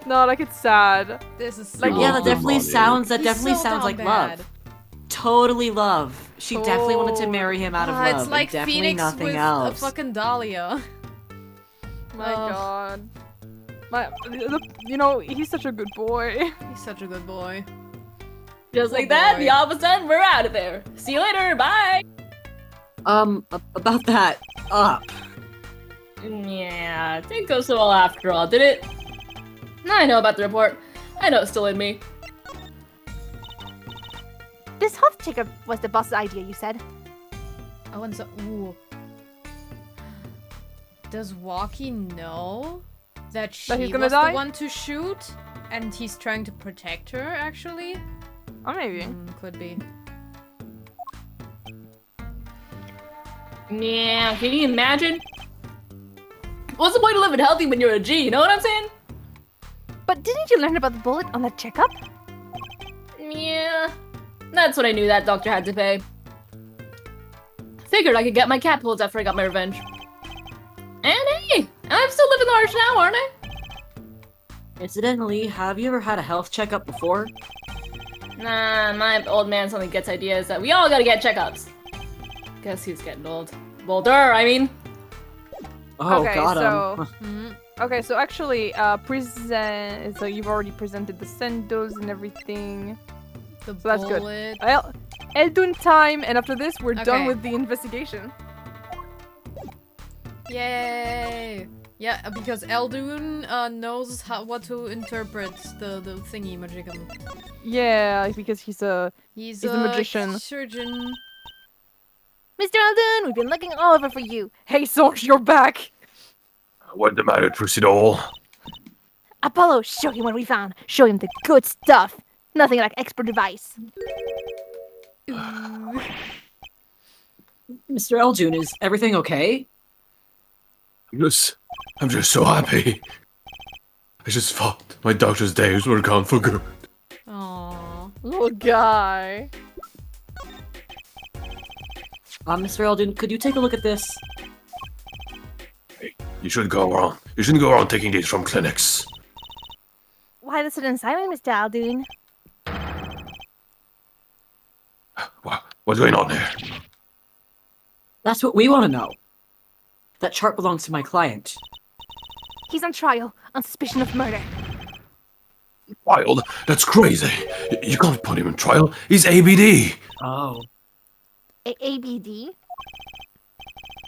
No, like it's sad. This is Like, so yeah, that definitely Money. sounds. That He's definitely so sounds like down bad. love. Totally love. She definitely wanted to marry him out of love. It's like and definitely Phoenix nothing with else. a fucking Dahlia. My Oh. god. He's such a good boy. He's such a good boy. Just like Oh, that, boy. the all of a sudden, we're out of there. See you later, bye! About that up. Yeah, didn't go so well after all, did it? Now I know about the report. I know it's still in me. This health checkup was the boss's idea, you said. I want to. Ooh. Does Walkie know that she That he's gonna was die? the one to shoot, and he's trying to protect her? Actually, Oh, maybe. could be. Yeah, can you imagine? What's the point of living healthy when you're a G, you know what I'm saying? But didn't you learn about the bullet on that checkup? Yeah, that's what I knew that doctor had to pay. Figured I could get my cat pulled after I got my revenge. And hey, I'm still living large now, aren't I? Incidentally, have you ever had a health checkup before? Nah, my old man suddenly gets ideas that we all gotta get checkups. Guess he's getting old. Older, I mean. Oh, Okay, got so- him. Okay, so actually, present. So you've already presented the sendos and everything. The So that's good. bullet. Well, Eldun time, and after this, we're done Okay. with the investigation. Yay! Yeah, because Eldun knows what to interpret the thingy magicum. Yeah, because he's a. He's He's a magician. surgeon. Mr. Alden, we've been looking all over for you. Hey, Songe, you're back. What's the matter, Trucidol? Apollo, show him what we found. Show him the good stuff. Nothing like expert advice. Mr. Eljun, is everything okay? I'm just so happy. I just thought my doctor's days were gone for good. Aww. Little guy. Mr. Eljun, could you take a look at this? You shouldn't go around taking these from clinics. Why the sudden silence, Mr. Alden? What's going on there? That's what we want to know. That chart belongs to my client. He's on trial on suspicion of murder. Wild? That's crazy. You can't put him in trial. He's ABD. Oh. ABD?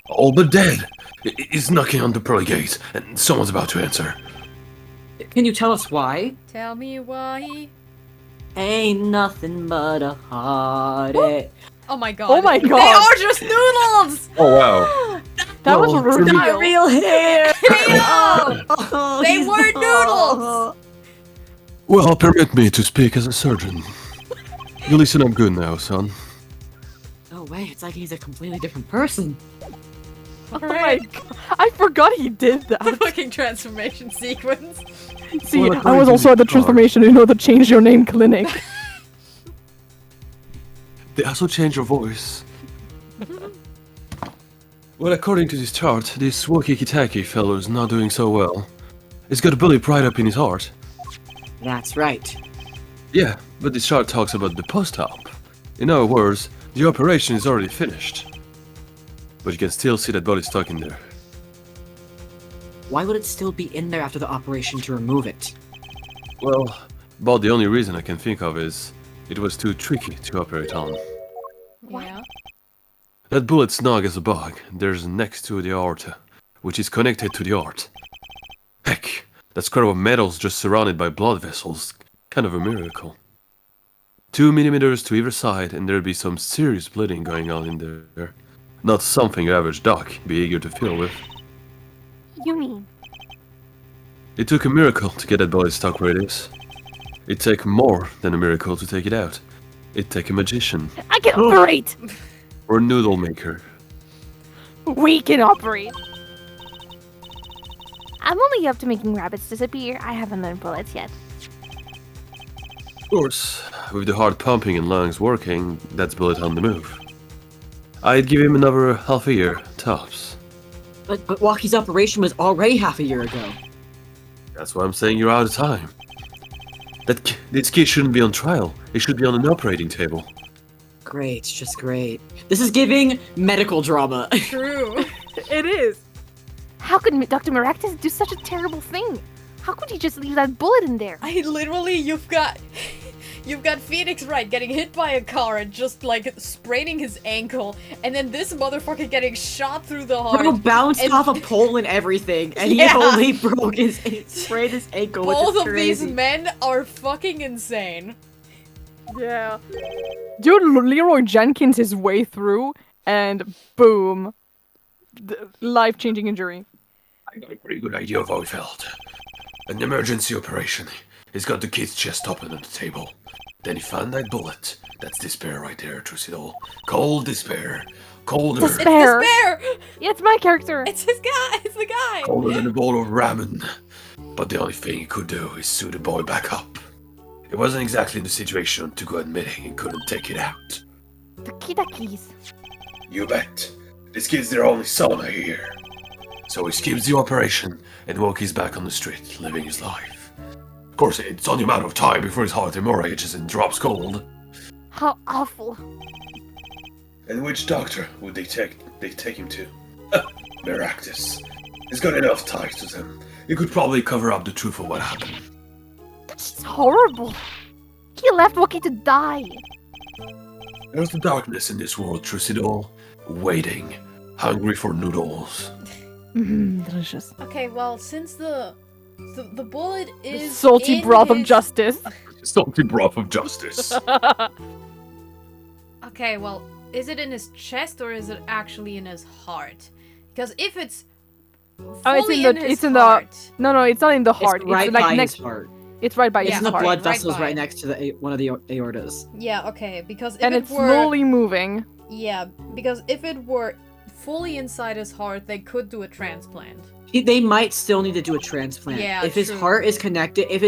All but dead. He's knocking on the pearly gate, and someone's about to answer. Can you tell us why? Tell me why. Ain't nothing but a heartache. Oh my god. Oh my They God. are just noodles! Oh wow. That was Oh, a reveal. not real hair. Oh, They he's- were noodles! Well, permit me to speak as a surgeon. You listen, I'm good now, son. No way, it's like he's a completely different person. Oh my god. I forgot he did The that. fucking transformation sequence. See, Well, I according was to also the at the chart- transformation, the change your name clinic. They also change your voice. Well, according to this chart, this Wakikitaki fellow's not doing so well. He's got a bully pride up in his heart. That's right. Yeah, but this chart talks about the post-op. In other words, the operation is already finished. But you can still see that body stuck in there. Why would it still be in there after the operation to remove it? Well, about the only reason I can think of is it was too tricky to operate on. Yeah. That bullet snug as a bug. There's next to the aorta, which is connected to the heart. Heck, that square of metal's just surrounded by blood vessels. Kind of a miracle. 2 millimeters to either side, and there'd be some serious bleeding going on in there. Not something your average doc be eager to fiddle with. You mean? It took a miracle to get that body stuck where it is. It'd take more than a miracle to take it out. It'd take a magician, I can operate! or a noodle maker. We can operate! I'm only up to making rabbits disappear. I haven't learned bullets yet. Of course, with the heart pumping and lungs working, that's bullet on the move. I'd give him another half a year, tops. But Waki's operation was already half a year ago. That's why I'm saying you're out of time. This kid shouldn't be on trial. He should be on an operating table. Great, just great. This is giving medical drama. True. It is. How could Dr. Maractus do such a terrible thing? How could he just leave that bullet in there? I literally, you've got Phoenix Wright getting hit by a car and just like spraining his ankle, and then this motherfucker getting shot through the heart. Bro bounced and off a pole and everything, and Yeah. he only sprained his ankle, which Both is of crazy. these men are fucking insane. Yeah. Dude, Leroy Jenkins his way through, and boom. Life-changing injury. I got a pretty good idea of how he felt. An emergency operation. He's got the kid's chest open on the table. Then he found that bullet. That's despair right there, Trucidol. Cold despair. Colder. Despair. Despair! Yeah, it's my character. It's his guy! It's the guy! Colder than a bowl of ramen. But the only thing he could do is sew the boy back up. He wasn't exactly in the situation to go admitting he couldn't take it out. The Kitakis. You bet. This kid's their only son, I hear. So he skips the operation and Wookie's back on the street, living his life. Of course, it's only a matter of time before his heart hemorrhages and drops cold. How awful. And which doctor would they take him to? Maractus. He's got enough ties to them. He could probably cover up the truth of what happened. That's horrible. He left Wookie to die. There's the darkness in this world, Trucidol. Waiting. Hungry for noodles. Delicious. Okay, well, since the bullet is Salty in broth of his- justice. Salty broth of justice. Okay, well, is it in his chest or is it actually in his heart? Because if it's fully it's in the- his it's in the- heart, No, it's not in the heart. It's right like by next. his heart. It's right by It's his in the heart. blood right vessels by. right next to the one of the aortas. yeah, okay, because if And it it's were slowly moving. yeah, because if it were fully inside his heart, they could do a transplant. They might still need to do a transplant. Yeah, if his true. heart is connected, if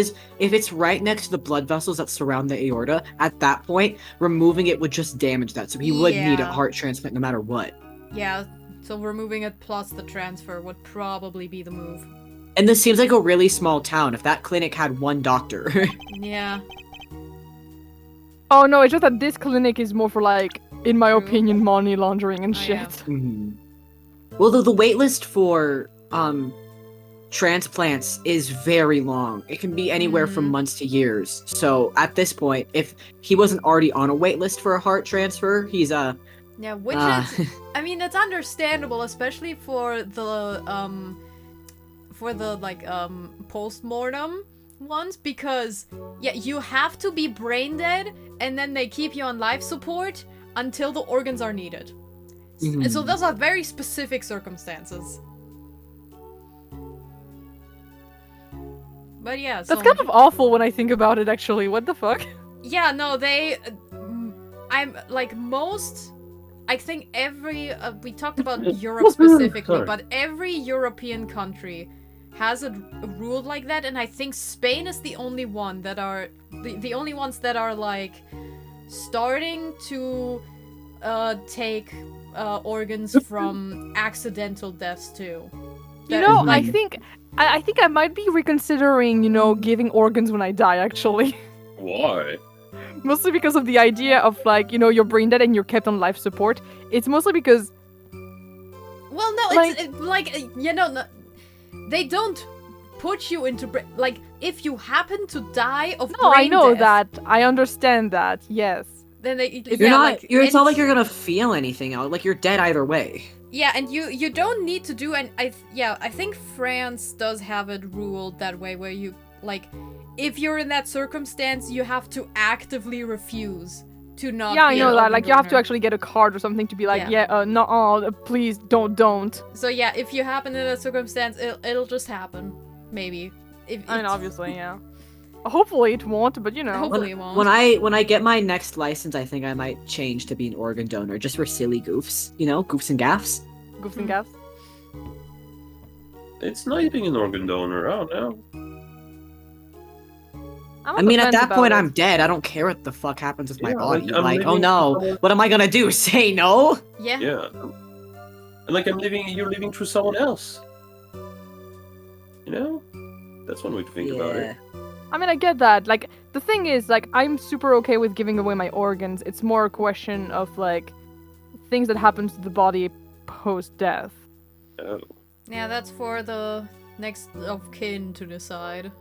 it's right next to the blood vessels that surround the aorta, at that point, removing it would just damage that. So he would need a Yeah. heart transplant no matter what. Yeah, so removing it plus the transfer would probably be the move. And this seems like a really small town. If that clinic had one doctor. Yeah. Oh no, it's just that this clinic is more for like, in my True. opinion, money laundering and Oh, shit. yeah. Mhm. Well, the wait list for transplants is very long. It can be anywhere from Mhm. months to years. So at this point, if he wasn't already on a wait list for a heart transfer, he's Yeah, which uh, is I mean, that's understandable, especially for the post-mortem ones, because yeah, you have to be brain dead and then they keep you on life support until the organs are needed. And so Mhm. those are very specific circumstances. But yeah, That's so kind of awful when I think about it, actually. What the fuck? yeah, no, they I'm like most I think every we talked about Europe specifically, Sorry. but every European country has a rule like that, and I think Spain is the only one that are the only ones that are like starting to take organs from accidental deaths too. You That- know, like, I think I might be reconsidering, giving organs when I die, actually. Why? Mostly because of the idea of like, you're brain dead and you're kept on life support. It's mostly because Well, no, no, they don't put you into like if you happen to die of no, I brain know death, that. I understand that. Yes. then they You're not. It's not like you're gonna feel anything else. Like you're dead either way. Yeah, and you don't need to do I think France does have it ruled that way where you like if you're in that circumstance you have to actively refuse to not Yeah, I be know an that. organ Like you have to donor. actually get a card or something to be like, Yeah. no, please don't. So yeah, if you happen in that circumstance it'll just happen. Maybe. I mean, obviously, yeah. Hopefully it won't, but Hopefully it won't. When I get my next license, I think I might change to be an organ donor just for silly goofs. Goofs and gaffs. Goofs and gaffs. It's nice being an organ donor. Oh no. I'm I on the mean, at fence that about point, it. I'm dead. I don't care what the fuck happens with my Yeah, body. like, I'm Like, oh living- no, what am I gonna do? Say no? Yeah. Yeah. And like you're living through someone else. That's one way to think about it. I mean, I get that. Like, the thing is, like, I'm super okay with giving away my organs. It's more a question of, like, things that happen to the body post-death. Oh. Yeah, that's for the next of kin to decide.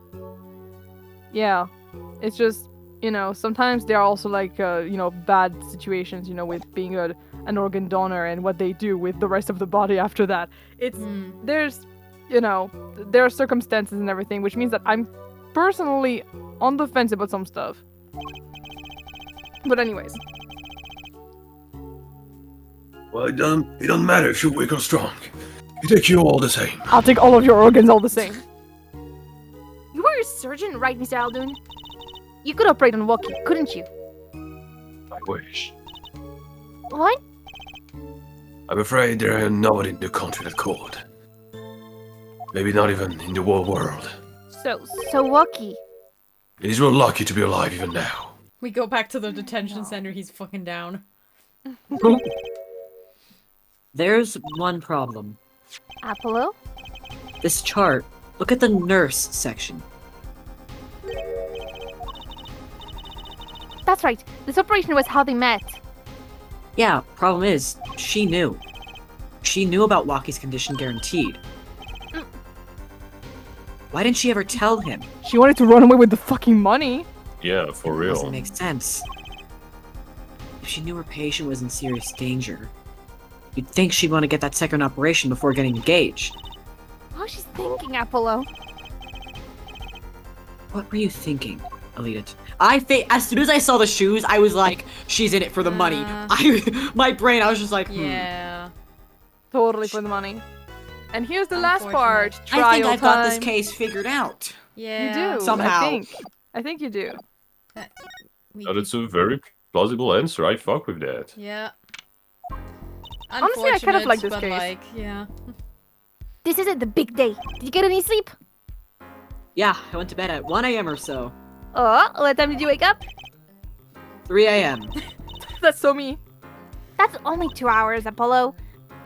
Yeah. It's just, sometimes there are also, like, bad situations, with being an organ donor and what they do with the rest of the body after that. It's, there's, there are circumstances and everything, which means that I'm personally on the fence about some stuff. But anyways. Well, it doesn't matter if you're weak or strong. You take you all the same. I'll take all of your organs all the same. You were a surgeon, right, Mr. Aldun? You could operate on Wookie, couldn't you? I wish. What? I'm afraid there ain't nobody in the country that could. Maybe not even in the whole world. So Wookie. It is real lucky to be alive even now. We go back to the detention center, he's fucking down. There's one problem. Apollo? This chart. Look at the nurse section. That's right. This operation was how they met. Yeah, problem is, she knew. She knew about Loki's condition guaranteed. Why didn't she ever tell him? She wanted to run away with the fucking money. Yeah, for Doesn't make sense. If she knew her patient was in serious danger, you'd think she'd want to get that second operation before getting engaged. Oh, she's thinking, Apollo. What were you thinking, Alita? As soon as I saw the shoes, I was like, she's in it for the money. My brain, I was just like, Yeah. Totally for the money. And here's the last part. I Trial think I've got this time. case figured out. Yeah. You do. Somehow. I think you do. That's a very plausible answer. I fuck with that. Yeah. Honestly, I kind of like this but case. like, yeah. This isn't the big day. Did you get any sleep? Yeah, I went to bed at 1 a.m. or so. Oh, what time did you wake up? 3 a.m. That's so me. That's only 2 hours, Apollo.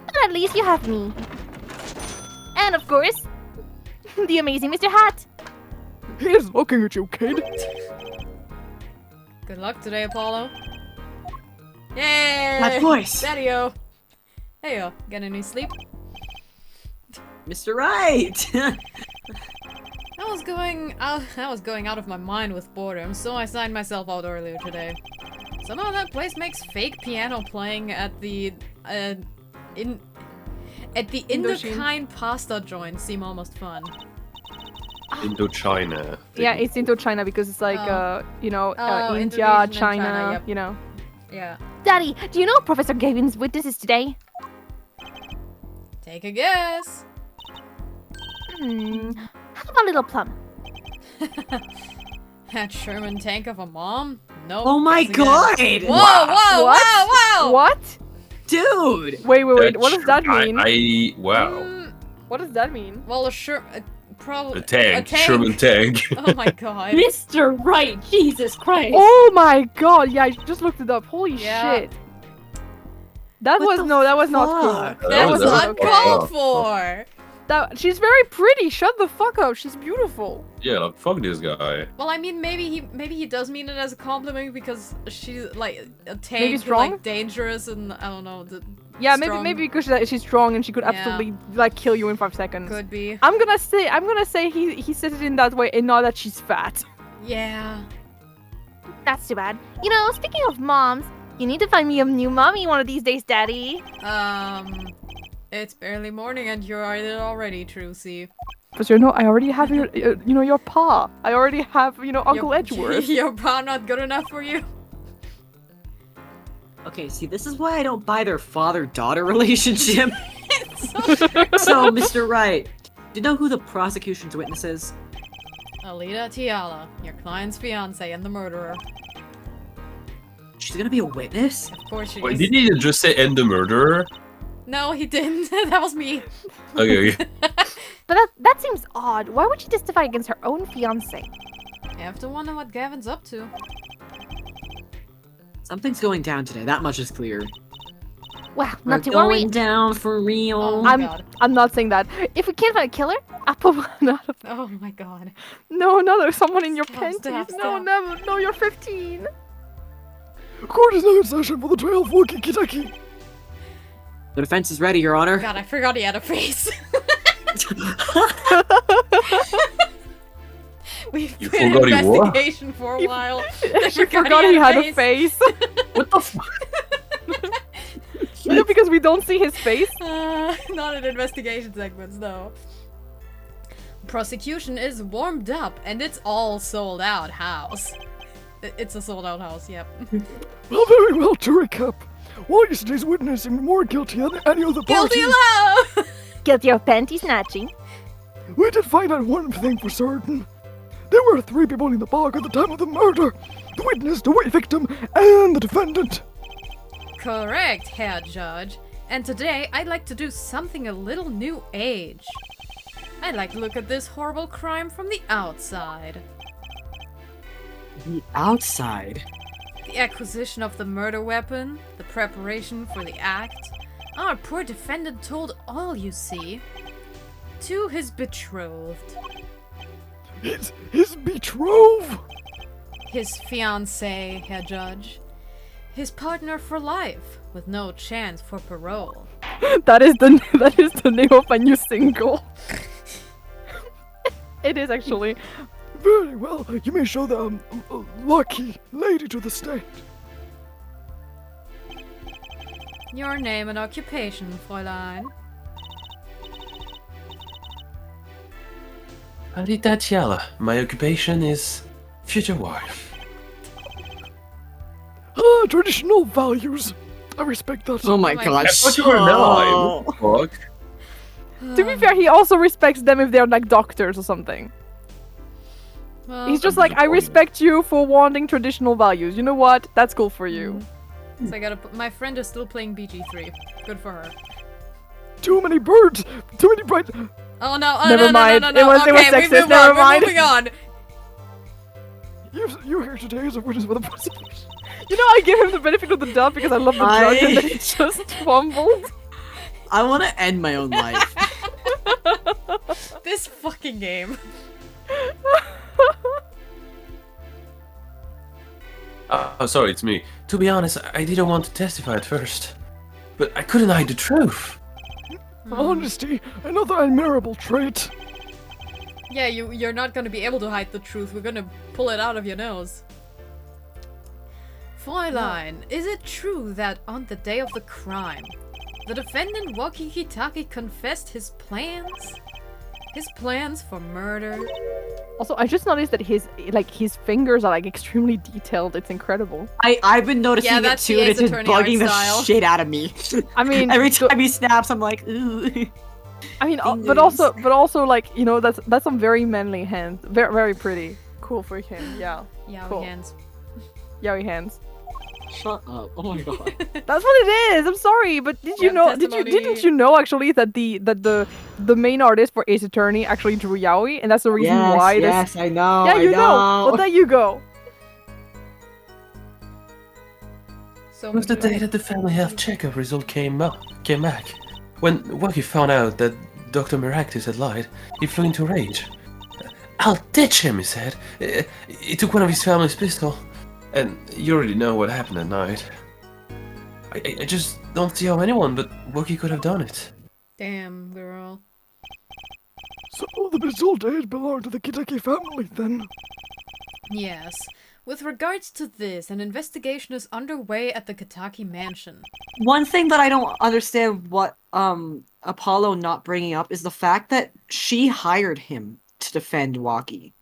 But at least you have me. And of course, the amazing Mr. Hat. He's looking at you, kid. Good luck today, Apollo. Yay! My voice! Daddy-o. Hey-o, get any sleep? Mr. Right! I was going out of my mind with boredom, so I signed myself out earlier today. Somehow that place makes fake piano playing at the Indochine pasta joint seem almost fun. Indochina. Yeah, it's Indochina because it's like, India, Indonesian and China, China, yep. Yeah. Daddy, do you know Professor Gavin's witnesses today? Take a guess. How about Little Plum? That Sherman tank of a mom? Nope. Oh my guess again. god! Whoa, whoa, What? whoa, whoa! What? Dude! Wait, what does that mean? Wow. What does that mean? Well, probably A tank. Sherman tank. Oh my god. Mr. Right, Jesus Christ. Oh my god, yeah, I just looked it up. Holy Yeah. shit. That was not cool. That was was uncalled uncalled for. She's very pretty. Shut the fuck up. She's beautiful. Yeah, like, fuck this guy. Well, I mean, maybe he does mean it as a compliment because she's like a tank, Maybe strong? like dangerous, and I don't know. Yeah, strong. maybe because she's strong and she could Yeah. absolutely like kill you in 5 seconds. Could be. I'm gonna say he said it in that way and not that she's fat. Yeah. That's too bad. You know, speaking of moms, you need to find me a new mommy one of these days, Daddy. It's barely morning and you're already, Trucy. But you know, I already have your pa. I already have, Uncle Edgeworth. Your pa not good enough for you? Okay, see, this is why I don't buy their father-daughter relationship. So, Mr. Wright, do you know who the prosecution's witness is? Alita Tiala, your client's fiance and the murderer. She's gonna be a witness? Of course she Wait, is. did he just say end the murderer? No, he didn't. That was me. Okay. But that seems odd. Why would she testify against her own fiance? I have to wonder what Gavin's up to. Something's going down today, that much is clear. Well, We're not to worry. going down for real. Oh my god. I'm not saying that. If we can't find a killer, I'll put one out of... Oh my god. No, there's someone in your Stop, panties. stop, No, stop. never. No, you're 15. Court is now in session for the trial of Wookie Kitaki. The defense is ready, Your Honor. God, I forgot he had a face. We've You been forgot he what? investigation for a while. She forgot he had a face. What the fuck? Because we don't see his face. Not in investigation segments, no. Prosecution is warmed up, and it's all sold out house. It's a sold out house, yep. Well, very well, to recap. While yesterday's witness seemed more guilty than any other party, Guilty alone! Guilty of panty snatching. we did find out one thing for certain. There were 3 people in the park at the time of the murder. The witness, the victim, and the defendant. Correct, Herr Judge. And today, I'd like to do something a little new age. I'd like to look at this horrible crime from the outside. The outside. The acquisition of the murder weapon, the preparation for the act. Our poor defendant told all you see. To his betrothed. His betrothed? His fiancée, Herr Judge. His partner for life, with no chance for parole. That is the name of my new single. It is actually. Very well, you may show the lucky lady to the state. Your name and occupation, Fräulein. Alita Tiala. My occupation is future wife. Traditional values. I respect that. Oh my my gosh. I thought you were nine. What the fuck? To be fair, he also respects them if they're like doctors or something. Well, He's just like, I respect you for wanting traditional values. You know what? That's cool for you. so I gotta my friend is still playing BG3. Good for her. Too many birds. Too many bright. Oh no, oh, Never no, mind. no, no, It no, was okay, sexist. we move Never on, mind. we're moving on. You're here today as a witness for the prosecution. You know, I give him the benefit of the doubt because I love the judge and then he just fumbled. I want to end my own life. This fucking game. Oh, sorry, it's me. To be honest, I didn't want to testify at first. But I couldn't hide the truth. Honesty, another admirable trait. Yeah, you're not gonna be able to hide the truth. We're gonna pull it out of your nose. Fräulein, is it true that on the day of the crime, the defendant Waki Kitaki confessed his plans? His plans for murder? Also, I just noticed that his fingers are like extremely detailed. It's incredible. I've been noticing Yeah, it that's too, the and it's Ace just Attorney art bugging the style. shit out of me. I mean, Every time he snaps, I'm like, ooh. I mean, but Fingers. also, like, you know, that's some very manly hands. Very, very pretty. Cool for him. Yeah. Yeah, Cool. hands. Yowie hands. Shut up. Oh my god. That's what it is. I'm sorry, but did you Yeah, know? testimony. Didn't you know actually that the main artist for Ace Attorney actually drew Yowie, and that's the reason yes, why. yes, I know. Yeah, I you know. Well, there you go. So It was the day that the family health checkup result came back. When Waki found out that Dr. Miractus had lied, he flew into a rage. I'll ditch him, he said. He took one of his family's pistol. And you already know what happened that night. I just don't see how anyone but Wookie could have done it. Damn, girl. So the pistol did belong to the Kitaki family, then? Yes. With regards to this, an investigation is underway at the Kitaki mansion. One thing that I don't understand what Apollo not bringing up is the fact that she hired him to defend Waki.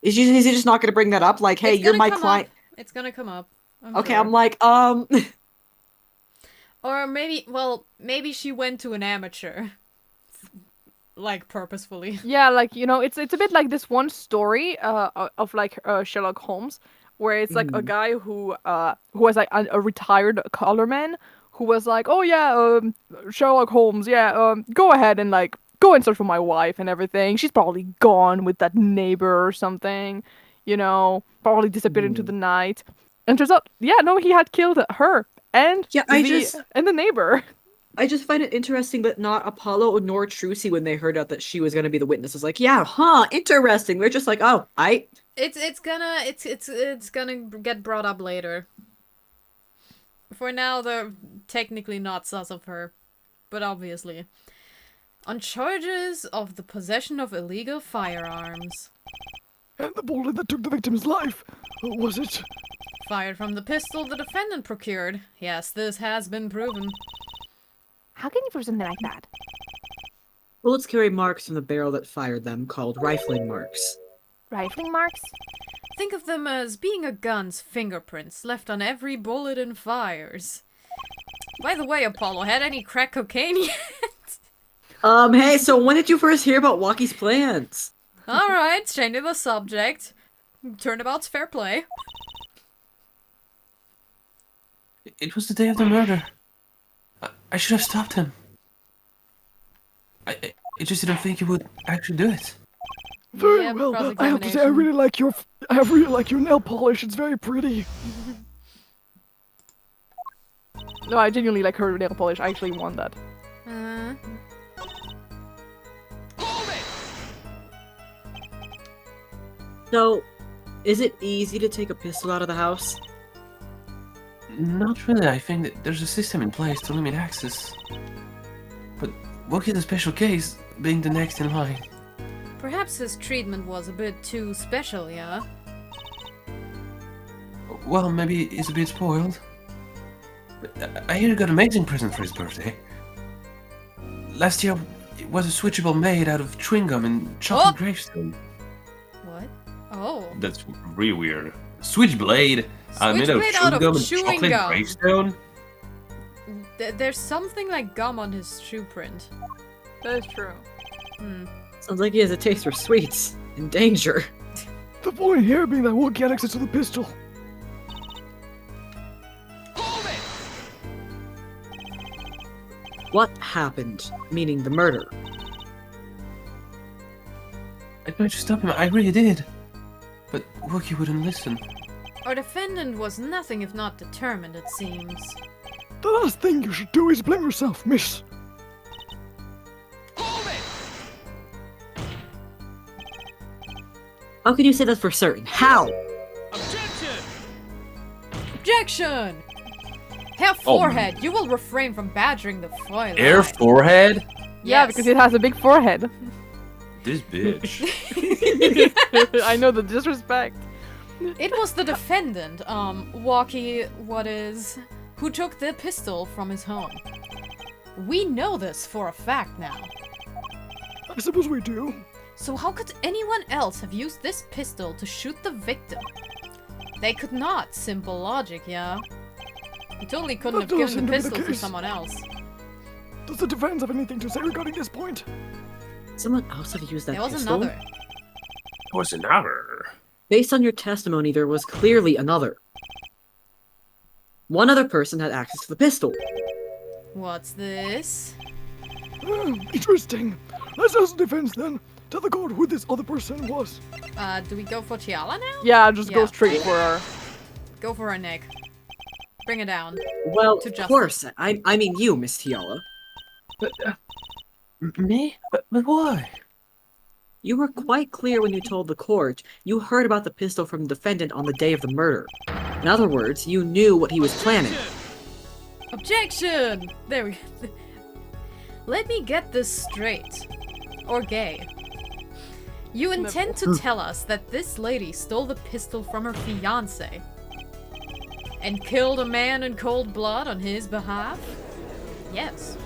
Is he just not going to bring that up? Like, hey, It's you're gonna my come client. up. It's gonna come up. Okay, sure. I'm like, Or maybe she went to an amateur. Like, purposefully. Yeah, like, you know, it's a bit like this one story of like Sherlock Holmes, where it's like a guy who was like a retired colorman who was like, oh yeah, Sherlock Holmes, yeah, go ahead and like go and search for my wife and everything. She's probably gone with that neighbor or something, you know, probably disappeared into the night. And turns out, yeah, no, he had killed her and and the neighbor. I just find it interesting that not Apollo nor Trucy, when they heard out that she was going to be the witness, was like, yeah, interesting. We're just like, oh, It's gonna get brought up later. For now, they're technically not sus of her, but obviously. On charges of the possession of illegal firearms. And the bullet that took the victim's life, was it? Fired from the pistol the defendant procured. Yes, this has been proven. How can you prove something like that? bullets carry marks from the barrel that fired them, called rifling marks. Rifling marks? Think of them as being a gun's fingerprints left on every bullet it fires. By the way, Apollo, had any crack cocaine yet? Hey, so when did you first hear about Waki's plans? Alright, changing the subject. Turnabout's fair play. It was the day of the murder. I should have stopped him. I just didn't think he would actually do it. Very Yeah, well. cross I have to say, I really like your nail polish. It's very pretty. No, I genuinely like her nail polish. I actually want that. So, is it easy to take a pistol out of the house? Not really. I think that there's a system in place to limit access. But Wookie's a special case, being the next in line. Perhaps his treatment was a bit too special, yeah? Well, maybe he's a bit spoiled. But I hear he got an amazing present for his birthday. Last year, it was a switchable made out of chewing gum and chocolate gravestone. What? Oh. That's really weird. Switchblade made out of chewing gum and chocolate gravestone? There's something like gum on his shoe print. That is true. Sounds like he has a taste for sweets. In danger. The point here being that Wookie had access to the pistol. What happened? Meaning the murder. I tried to stop him, I really did. But Wookie wouldn't listen. Our defendant was nothing if not determined, it seems. The last thing you should do is blame yourself, miss. How can you say that for certain? How? Objection! Herr Forehead, you will refrain from badgering the Fräulein. Air forehead? Yeah, because it has a big forehead. This bitch. I know the disrespect. It was the defendant, Waki, who took the pistol from his home. We know this for a fact now. I suppose we do. So how could anyone else have used this pistol to shoot the victim? They could not. Simple logic, yeah? He totally couldn't have given the pistol to someone else. Does the defense have anything to say regarding this point? Someone else have used that There was pistol? another. Was another. Based on your testimony, there was clearly another. One other person had access to the pistol. What's this? Interesting. Let's ask the defense then. Tell the court who this other person was. Do we go for Tiala now? Yeah, just go Yeah. straight for her. Go for her neck. Bring it down. Well, To of justice. course. I mean you, Miss Tiala. But Me? But why? You were quite clear when you told the court you heard about the pistol from the defendant on the day of the murder. In other words, you knew what he was planning. Objection! There we go. Let me get this straight. Or gay. You intend to tell us that this lady stole the pistol from her fiancé and killed a man in cold blood on his behalf? Yes.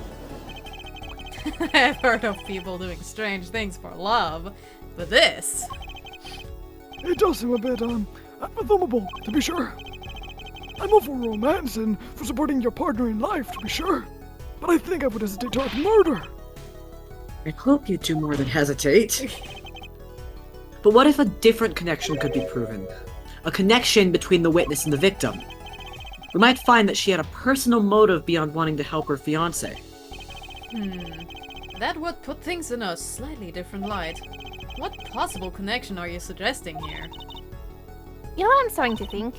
I've heard of people doing strange things for love, but this... It does seem a bit, unfathomable, to be sure. I'm all for romance and for supporting your partner in life, to be sure. But I think I would hesitate toward murder. I hope you do more than hesitate. But what if a different connection could be proven? A connection between the witness and the victim. We might find that she had a personal motive beyond wanting to help her fiancé. That would put things in a slightly different light. What possible connection are you suggesting here? You know what I'm starting to think?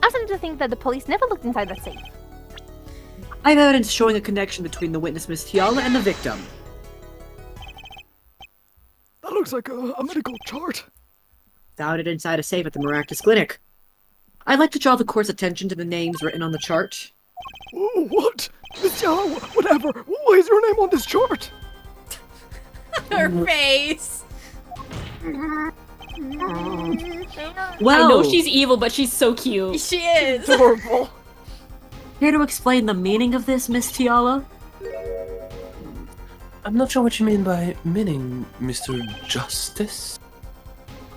I'm starting to think that the police never looked inside that safe. I have evidence showing a connection between the witness, Miss Tiala, and the victim. That looks like a medical chart. Found it inside a safe at the Maractus Clinic. I'd like to draw the court's attention to the names written on the chart. Oh, what? Miss Tiala, whatever. Why is your name on this chart? Her face! Well, I know she's evil, but she's so cute. She is! Adorable. Care to explain the meaning of this, Miss Tiala? I'm not sure what you mean by meaning, Mr. Justice.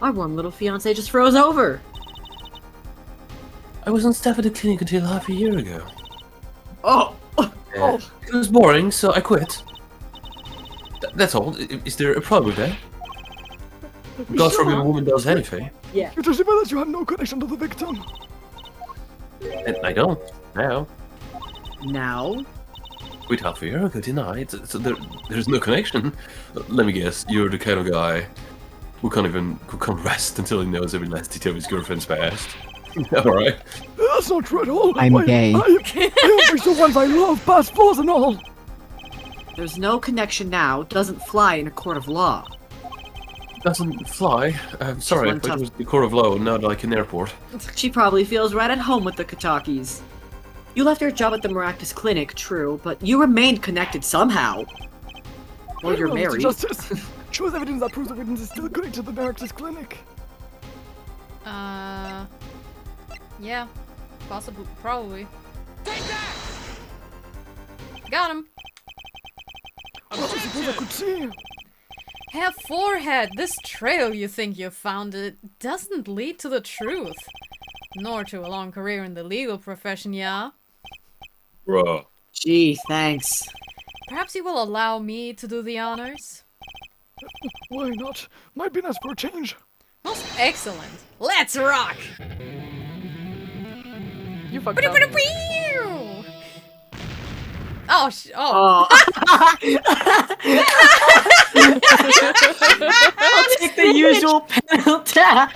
Our warm little fiancé just froze over. I was on staff at the clinic until half a year ago. Oh! It was boring, so I quit. That's all. Is there a problem with that? God forbid a woman does anything. Yeah. You just realize you have no connection to the victim. And I don't, now. Now? Quit half a year ago, didn't I? There's no connection. Let me guess, you're the kind of guy who can't rest until he knows every last detail of his girlfriend's past. Alright. That's not true at all. I'm gay. I always the ones I love, past flaws and all. There's no connection now, doesn't fly in a court of law. Doesn't fly. I'm sorry, one but tough- it was the court of law, not like an airport. She probably feels right at home with the Katakis. You left your job at the Maractus Clinic, true, but you remained connected somehow. Well, you're Mr. married. Justice, shows evidence that proves the witness is still connected to the Maractus Clinic. Yeah. Possibly. Probably. Got him! Well, I suppose I could see. Have forehead! This trail you think you found it doesn't lead to the truth. Nor to a long career in the legal profession, yeah? Bruh. Gee, thanks. Perhaps you will allow me to do the honors? Why not? Might be nice for a change. Most excellent! Let's rock! You fucked up. Oh, Oh. I'll take the usual panel tap.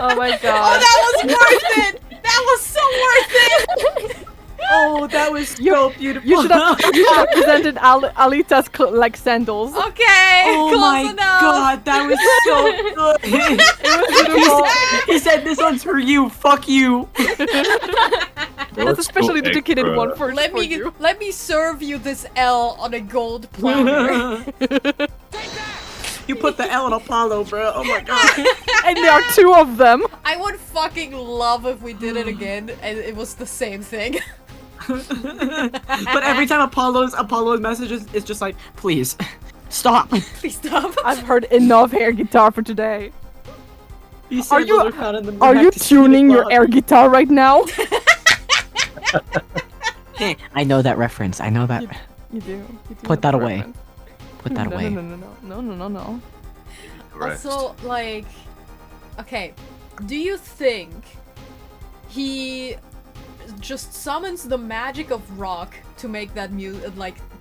Oh my Oh, god. that was worth it! That was so worth it! Oh, that was so beautiful. You should have presented Alita's like sandals. Okay, Oh close my enough. god, that was so good. he said, "This one's for you. Fuck you." That's a specially dedicated one for Let me you. let me serve you this L on a gold platter. You put the L in Apollo, bro. Oh my god. And there are two of them. I would fucking love if we did it again and it was the same thing. But every time Apollo's messages is just like, please stop. Please stop. I've heard enough air guitar for today. These Are you- samples found in the Are you Maractus tuning your Clinic air guitar right now? log. I know that reference. I know that. You do. You do Put have that a away. reference. Put that away. No. Also, like, okay, do you think he just summons the magic of rock to make that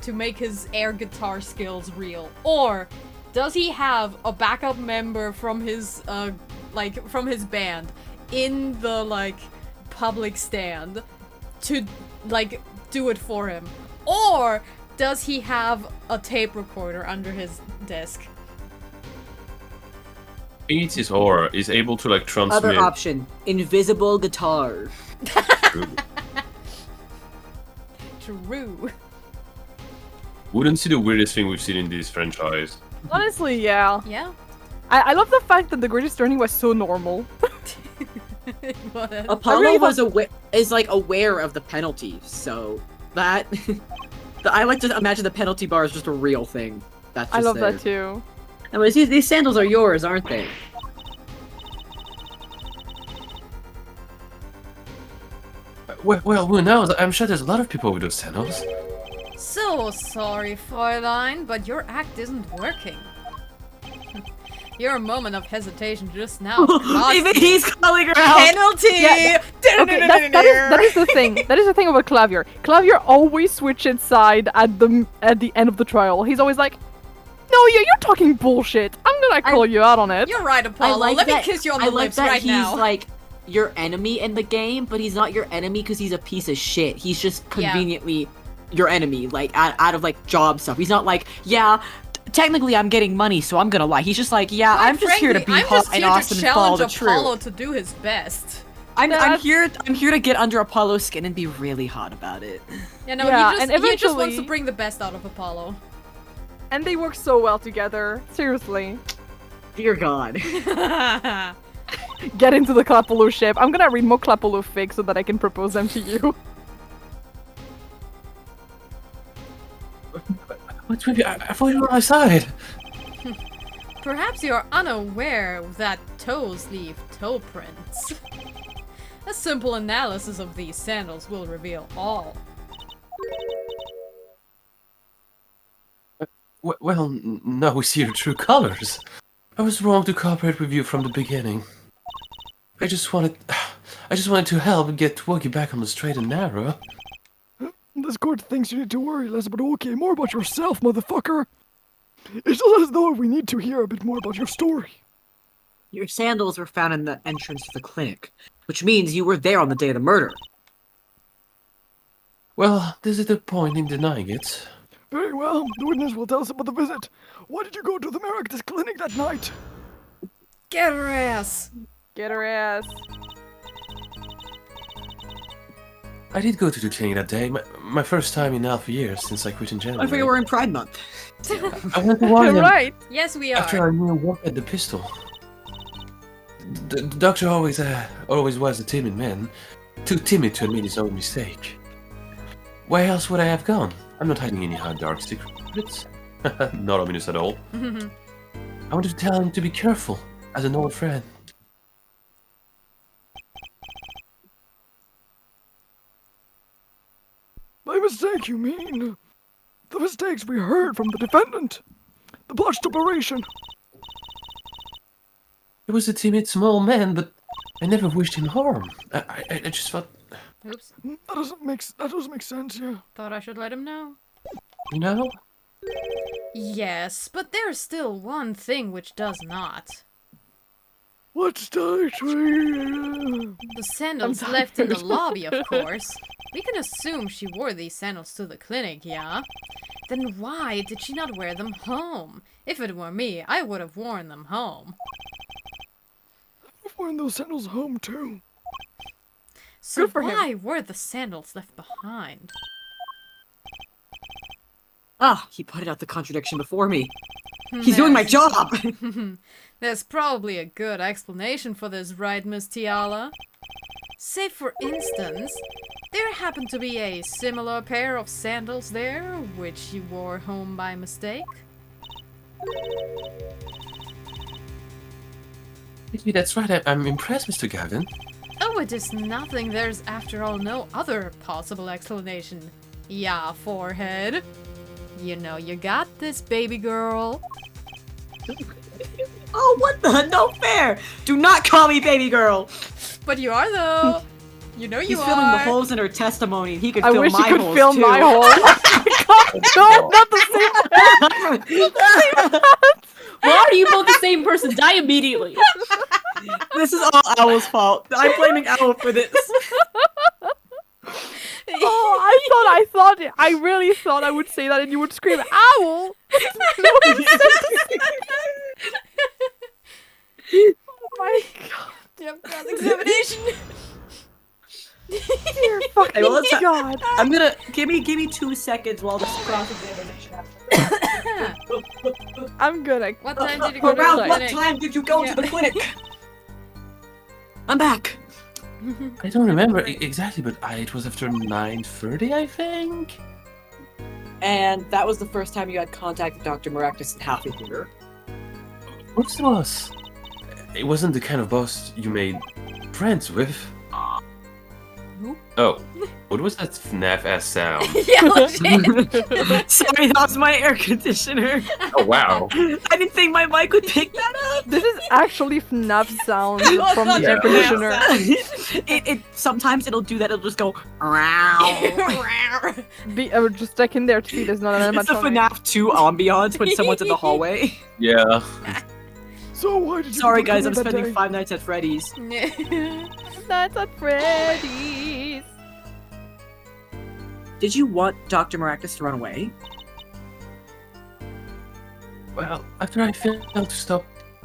to make his air guitar skills real? Or does he have a backup member from his, from his band in the, public stand to, do it for him? Or does he have a tape recorder under his desk? Eats his aura, is able to like transmit. Other option: invisible guitar. True. Wouldn't see the weirdest thing we've seen in this franchise. Honestly, yeah. Yeah. I love the fact that the greatest journey was so normal. What? Apollo is like aware of the penalty, so that I like to imagine the penalty bar is just a real thing. That's just I love there. that too. Anyways, these sandals are yours, aren't they? Well, who knows? I'm sure there's a lot of people with those sandals. So sorry, Fräulein, but your act isn't working. Your moment of hesitation just now. Even he's calling her out. Penalty! Yeah, Okay, that is the thing. That is the thing about Clavier. Clavier always switches side at the end of the trial. He's always like, "No, you're talking bullshit. I'm gonna call you out on it." You're right, Apollo. Let me kiss you on the lips right now. He's like your enemy in the game, but he's not your enemy because he's a piece of shit. He's just conveniently your enemy, like out of like job stuff. He's not like, yeah, technically I'm getting money, so I'm gonna lie. He's just like, yeah, Quite I'm just here to be hot and awesome and follow the truth. Apollo to do his best. I'm here to get under Apollo's skin and be really hot about it. Yeah, no, Yeah, he just and wants to eventually- bring the best out of Apollo. And they work so well together. Seriously. Dear God. Get into the Clapolo ship. I'm gonna read more Clapolo fics so that I can propose them to you. What's maybe? I thought you were on my side. Perhaps you're unaware that toes leave toe prints. A simple analysis of these sandals will reveal all. Well, now we see your true colors. I was wrong to cooperate with you from the beginning. I just wanted to help get Wookie back on the straight and narrow. This court thinks you need to worry less about okay, more about yourself, motherfucker. It's just as though we need to hear a bit more about your story. Your sandals were found in the entrance to the clinic, which means you were there on the day of the murder. Well, this is the point in denying it. Very well, the witness will tell us about the visit. Why did you go to the Meractus clinic that night? Get her ass! Get her ass. I did go to the clinic that day, my first time in half a year since I quit in January. I forget we're in Pride Month. I went to warn them Right. Yes, we are. after I knew what had the pistol. The doctor always was a timid man, too timid to admit his own mistake. Why else would I have gone? I'm not hiding any hard dark secrets. Not ominous at all. I wanted to tell him to be careful, as an old friend. By mistake, you mean? The mistakes we heard from the defendant. The botched operation. He was a timid small man, but I never wished him harm. I just thought, Oops. That doesn't make sense, yeah. Thought I should let him know. you know? Yes, but there's still one thing which does not. What's that? The sandals left in the lobby, of course. We can assume she wore these sandals to the clinic, yeah? Then why did she not wear them home? If it were me, I would have worn them home. I've worn those sandals home too. So Good for him. why were the sandals left behind? Ah, he pointed out the contradiction before me. He's doing my job! There's probably a good explanation for this, right, Miss Tiala? Say, for instance, there happened to be a similar pair of sandals there, which you wore home by mistake? Maybe that's right. I'm impressed, Mr. Gavin. Oh, it is nothing. There's, after all, no other possible explanation. Yeah, forehead. You know you got this, baby girl. Oh, what the? No fair! Do not call me baby girl! But you are, though. You know you He's are. filling the holes in her testimony. He could I fill wish my you could holes fill too. my hole. No, not the same. Why are you both the same person? Die immediately. This is all Owl's fault. I'm blaming Owl for this. Oh, I I really thought I would say that and you would scream, owl! Oh my god. Yep, cross-examination. Dear fucking Hey, well, let's- god. I'm gonna give me 2 seconds while this cross-examination happens. I'm gonna. What time did you go to the Around what clinic? time did you go Yeah. to the clinic? I'm back. I don't remember exactly, but it was after 9:30, I think. And that was the first time you had contact with Dr. Maractus in half a year. Of course it was. It wasn't the kind of boss you made friends with. Who? Oh, what was that FNAF-ass sound? Yeah, legit. Sorry, that was my air conditioner. Oh wow. I didn't think my mic would pick that up. This is actually FNAF sound was from not the air Yeah. conditioner. it sometimes it'll do that. It'll just go. Meow. Just check in there to see there's not an It's the animatronic. FNAF 2 ambiance when someone's in the hallway. Yeah. So why did you Sorry, go to guys, I'm the clinic spending that 5 nights at Freddy's. That's at Freddy's. Did you want Dr. Maractus to run away? Well, after I failed to stop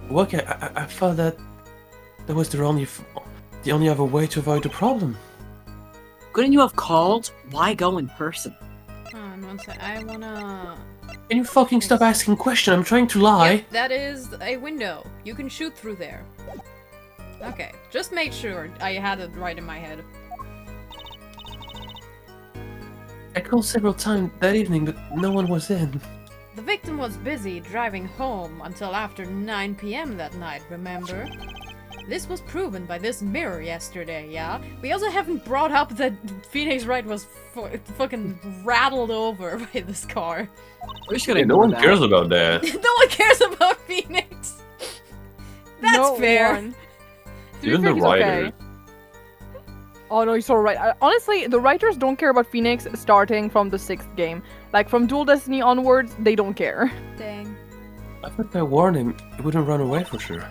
working, I felt that was the only other way to avoid the problem. Couldn't you have called? Why go in person? One sec. I wanna. Can you fucking stop asking questions? I'm trying to lie. Yep, that is a window. You can shoot through there. Okay, just make sure I had it right in my head. I called several times that evening, but no one was in. The victim was busy driving home until after 9 p.m. that night, remember? This was proven by this mirror yesterday, yeah? We also haven't brought up that Phoenix Wright was fucking rattled over by this car. We're just gonna Hey, no ignore one that. cares about that. No one cares about Phoenix! That's No fair. one. To be Even fair, the he's okay. writers. Oh no, you're so right. Honestly, the writers don't care about Phoenix starting from the 6th game. Like, from Dual Destiny onwards, they don't care. Dang. I thought I warned him he wouldn't run away for sure.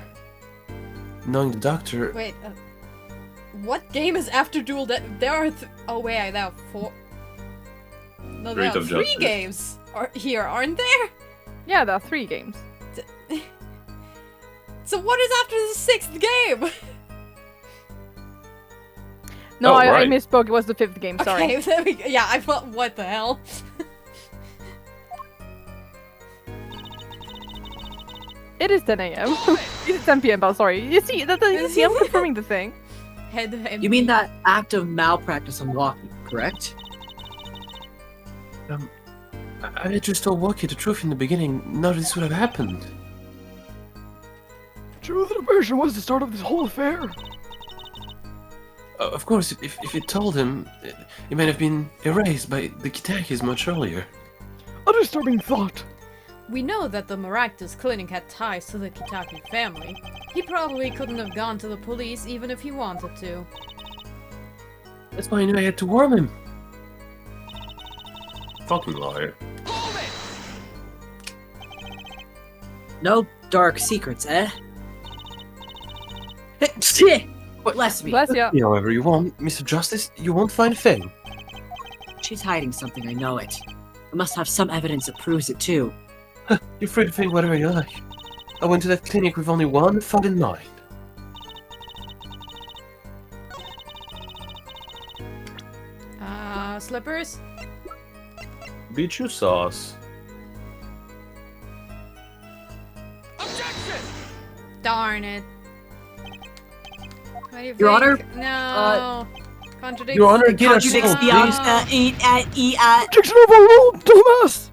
Knowing the doctor, Wait, what game is after Dual There are oh wait, there are 4... No, there Street are of 3 Justice. games here, aren't there? Yeah, there are 3 games. So what is after the 6th game? No, Oh, I right. misspoke. It was the 5th game. Sorry. Okay, there we go. Yeah, I thought, what the hell? It is 10 a.m. It's 10 p.m. But sorry. You see, I'm confirming the thing. Head You mean that act of malpractice on walking, correct? I had just told Waki the truth in the beginning. None of this would have happened. Truth and aversion was the start of this whole affair. Of course, if you told him, it might have been erased by the Kitakis much earlier. A disturbing thought. We know that the Maractus clinic had ties to the Kitaki family. He probably couldn't have gone to the police even if he wanted to. That's why I knew I had to warn him. Fucking liar. No dark secrets, eh? Bless me. Bless ya. However you want, Mr. Justice, you won't find a thing. She's hiding something, I know it. I must have some evidence that proves it too. You're free to think whatever you like. I went to that clinic with only one thought in mind. Slippers? Beat you sauce. Darn it. What do you Your Honor, think? No. Contradicts. Your Honor, get us Contradicts home, the please. Objection overruled, dumbass!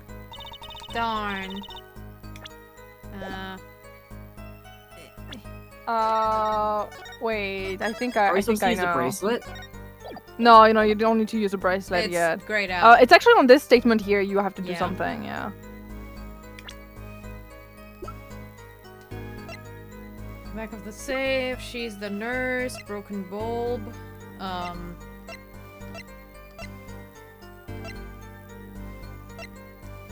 Darn. Wait. I think I Are we think supposed to I use a know. bracelet? No, you don't need to use a bracelet It's yet. grayed out. It's actually on this statement here. You have to do Yeah. something. Yeah. Back of the safe. She's the nurse. Broken bulb.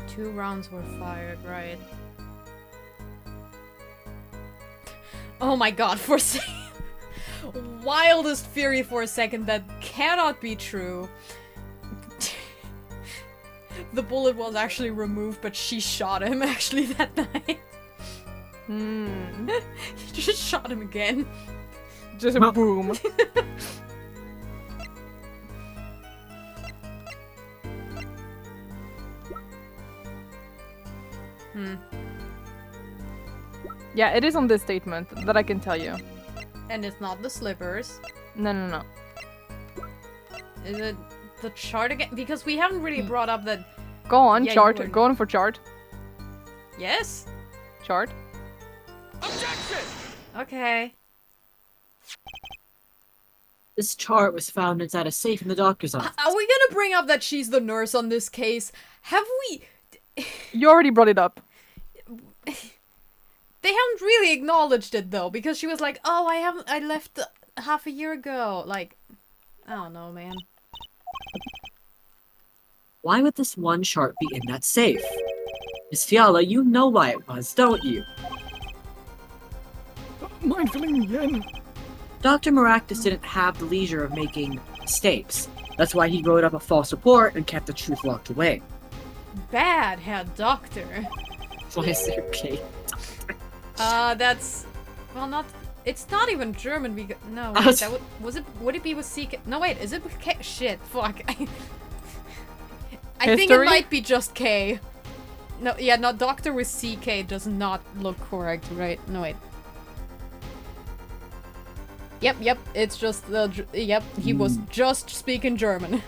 2 rounds were fired, right? Oh my god, for a second. Wildest fury for a second, that cannot be true. the bullet was actually removed, but she shot him actually that night. She just shot him again. Just a boom. Yeah, it is on this statement that I can tell you. And it's not the slippers. No. Is it the chart again? Because we haven't really brought up that. Go on, Yeah, you chart. were- Go on for chart. Yes? Chart. Okay. This chart was found inside a safe in the doctor's office. Are we gonna bring up that she's the nurse on this case? Have we. You already brought it up. They haven't really acknowledged it though, because she was like, "Oh, I left half a year ago." Like, I don't know, man. Why would this one chart be in that safe? Miss Fiala, you know why it was, don't you? Mind filling me in? Dr. Maractus didn't have the leisure of making mistakes. That's why he wrote up a false report and kept the truth locked away. Bad head doctor. Why is there K? That's. Well, not. It's not even German because. No, I wait, was- that was it. Would it be with CK? No, wait, is it with K? Shit, fuck. I think it History? might be just K. No, yeah, no, doctor with CK does not look correct, right? No, wait. Yep, it's just the. Yep, he was just speaking German.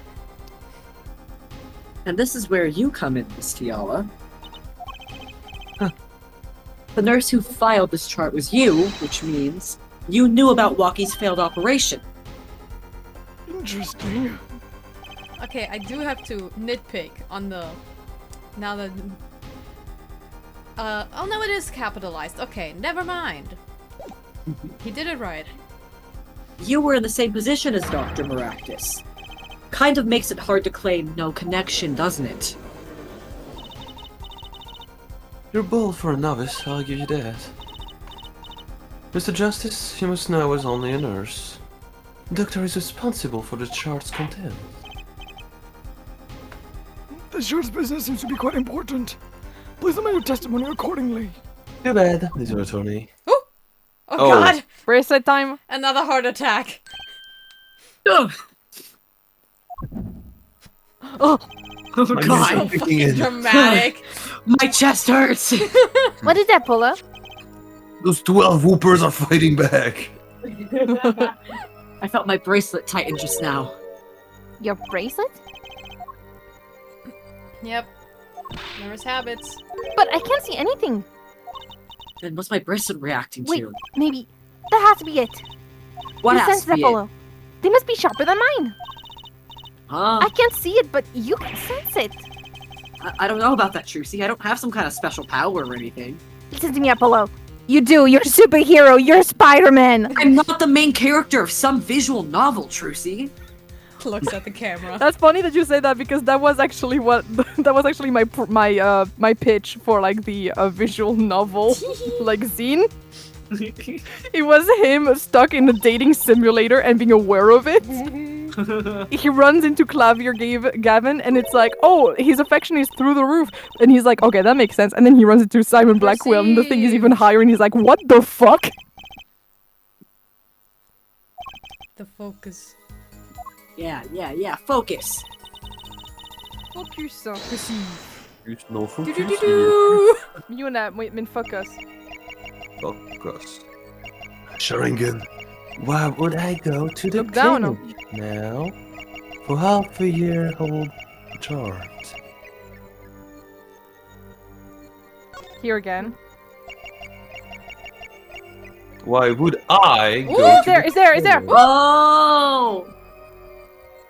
And this is where you come in, Miss Fiala. The nurse who filed this chart was you, which means you knew about Walkie's failed operation. Interesting. Okay, I do have to nitpick on the. Now that. Oh no, it is capitalized. Okay, never mind. He did it right. You were in the same position as Dr. Maractus. Kind of makes it hard to claim no connection, doesn't it? You're bold for a novice, I'll give you that. Mr. Justice, you must know I was only a nurse. The doctor is responsible for the chart's content. The shirt's business seems to be quite important. Please amend your testimony accordingly. Too bad, Mr. Attorney. Oh Oh. god! Bracelet time. Another heart attack. Ugh. Oh, Oh I'm god! thinking it. Dramatic. My chest hurts! What is that, Polo? Those 12 whoopers are fighting back. I felt my bracelet tighten just now. Your bracelet? Yep. Nurse habits. But I can't see anything. Then what's my bracelet reacting Wait, to? maybe that has to be it. What you has sense to that, be it? Polo. They must be sharper than mine. Huh? I can't see it, but you can sense it. I don't know about that, Trucy. I don't have some kind of special power or anything. Listen to me, Apollo. You do. You're a superhero. You're Spider-Man. I'm not the main character of some visual novel, Trucy. Looks at the camera. that's funny that you say that because that was actually what that was actually my pitch for like the visual novel like zine. It was him stuck in a dating simulator and being aware of it. He runs into Clavier Gavin and it's like, oh, his affection is through the roof. And he's like, okay, that makes sense. And then he runs into Simon Blackwell and the thing is even higher and he's like, what the fuck? The focus. Yeah. Focus. Focus. You know, focus. Do-do-do-do. You and that, min focus. Focus. Sharingan. Why would I go to the Look down. clinic now for half a year old chart? Here again. Why would I Ooh, go Is there, is there, is there? Oh!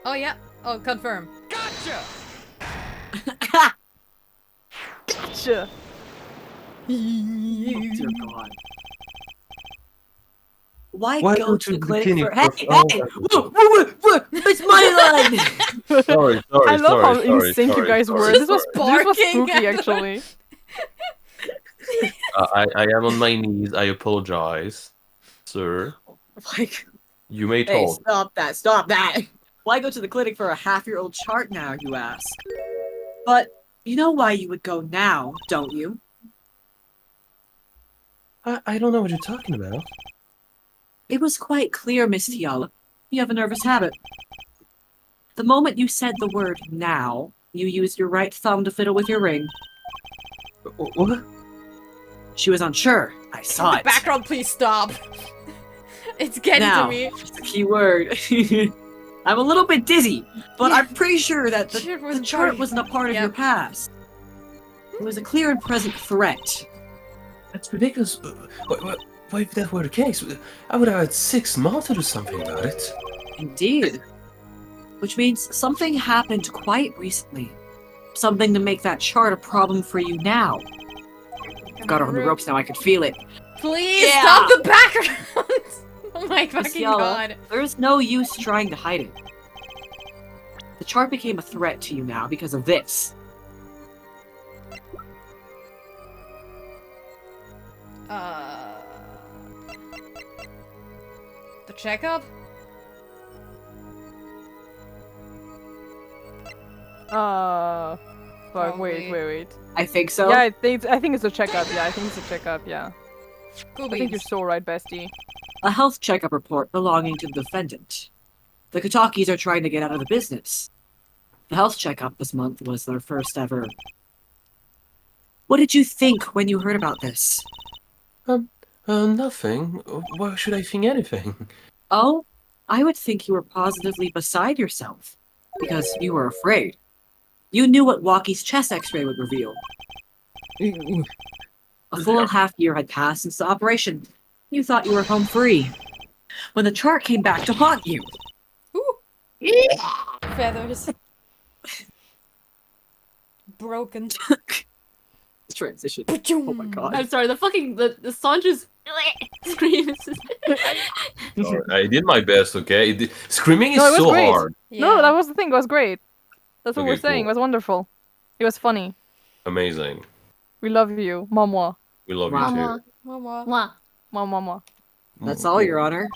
Oh yeah. Oh, confirm. Gotcha. Dear God. Why Why go to the clinic for... Hey, for- hey! Whoa, it's my line! Sorry, I love how in sync you guys were. This was Barking spooky, at the- actually. I am on my knees. I apologize, sir. Like, You may hey, talk. stop that. Why go to the clinic for a half-year-old chart now, you ask? But You know why you would go now, don't you? I don't know what you're talking about. It was quite clear, Miss Tiala. You have a nervous habit. The moment you said the word now, you used your right thumb to fiddle with your ring. What? She was unsure. I saw it. Background, please stop. It's getting Now, to me. just a key word. I'm a little bit dizzy, but I'm pretty sure that the chart wasn't a part of your past. It was a clear and present threat. That's ridiculous. Why, if that were the case, I would have had 6 months to do something about it. Indeed. Which means something happened quite recently. Something to make that chart a problem for you now. I've got her on the ropes now, I can feel it. Please stop the background! Oh my Miss fucking Tiala, god. there's no use trying to hide it. The chart became a threat to you now because of this. The checkup? Fuck, Probably. wait. I think so. Yeah, I think it's a checkup. Yeah, I think it's a checkup. Yeah. Cool I think you're beans. so right, bestie. A health checkup report belonging to the defendant. The Katakis are trying to get out of the business. The health checkup this month was their first ever. What did you think when you heard about this? Nothing. Why should I think anything? Oh, I would think you were positively beside yourself. Because you were afraid. You knew what Walkie's chest x-ray would reveal. A full half-year had passed since the operation. You thought you were home free. When the chart came back to haunt you. Ooh. Feathers. Broken. Transition. Oh my god. I'm sorry, the Songe's scream is just... I did my best, okay? Screaming is No, it was so great. hard. No, that was the thing. It was great. That's what Okay, we're saying. cool. It was wonderful. It was funny. Amazing. We love you, Mama. We love Wow. you Mwah. Mama. Mwah. Mama. too. That's all, Your Honor.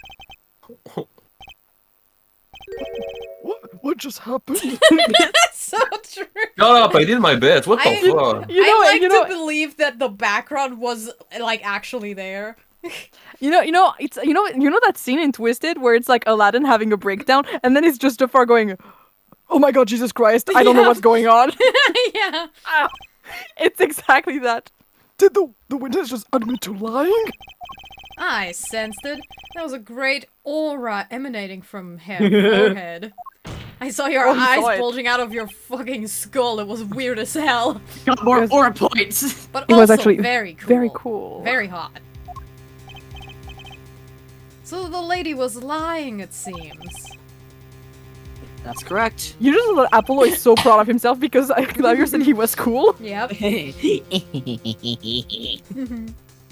What just happened? That's so true. Shut up! I did my best. What the I- fuck? I like to believe that the background was like actually there. You know that scene in Twisted where it's like Aladdin having a breakdown, and then it's just Jafar going, "Oh my God, Jesus Christ! I don't know what's going on." Yeah. It's exactly that. Did the witness just admit to lying? I sensed it. That was a great aura emanating from her forehead. I saw your Oh, you eyes saw it. bulging out of your fucking skull. It was weird as hell. Got more aura points. But It also was actually very cool. very cool. Very hot. So the lady was lying, it seems. That's correct. You just know that Apollo is so proud of himself because Xavier said he was cool. Yep.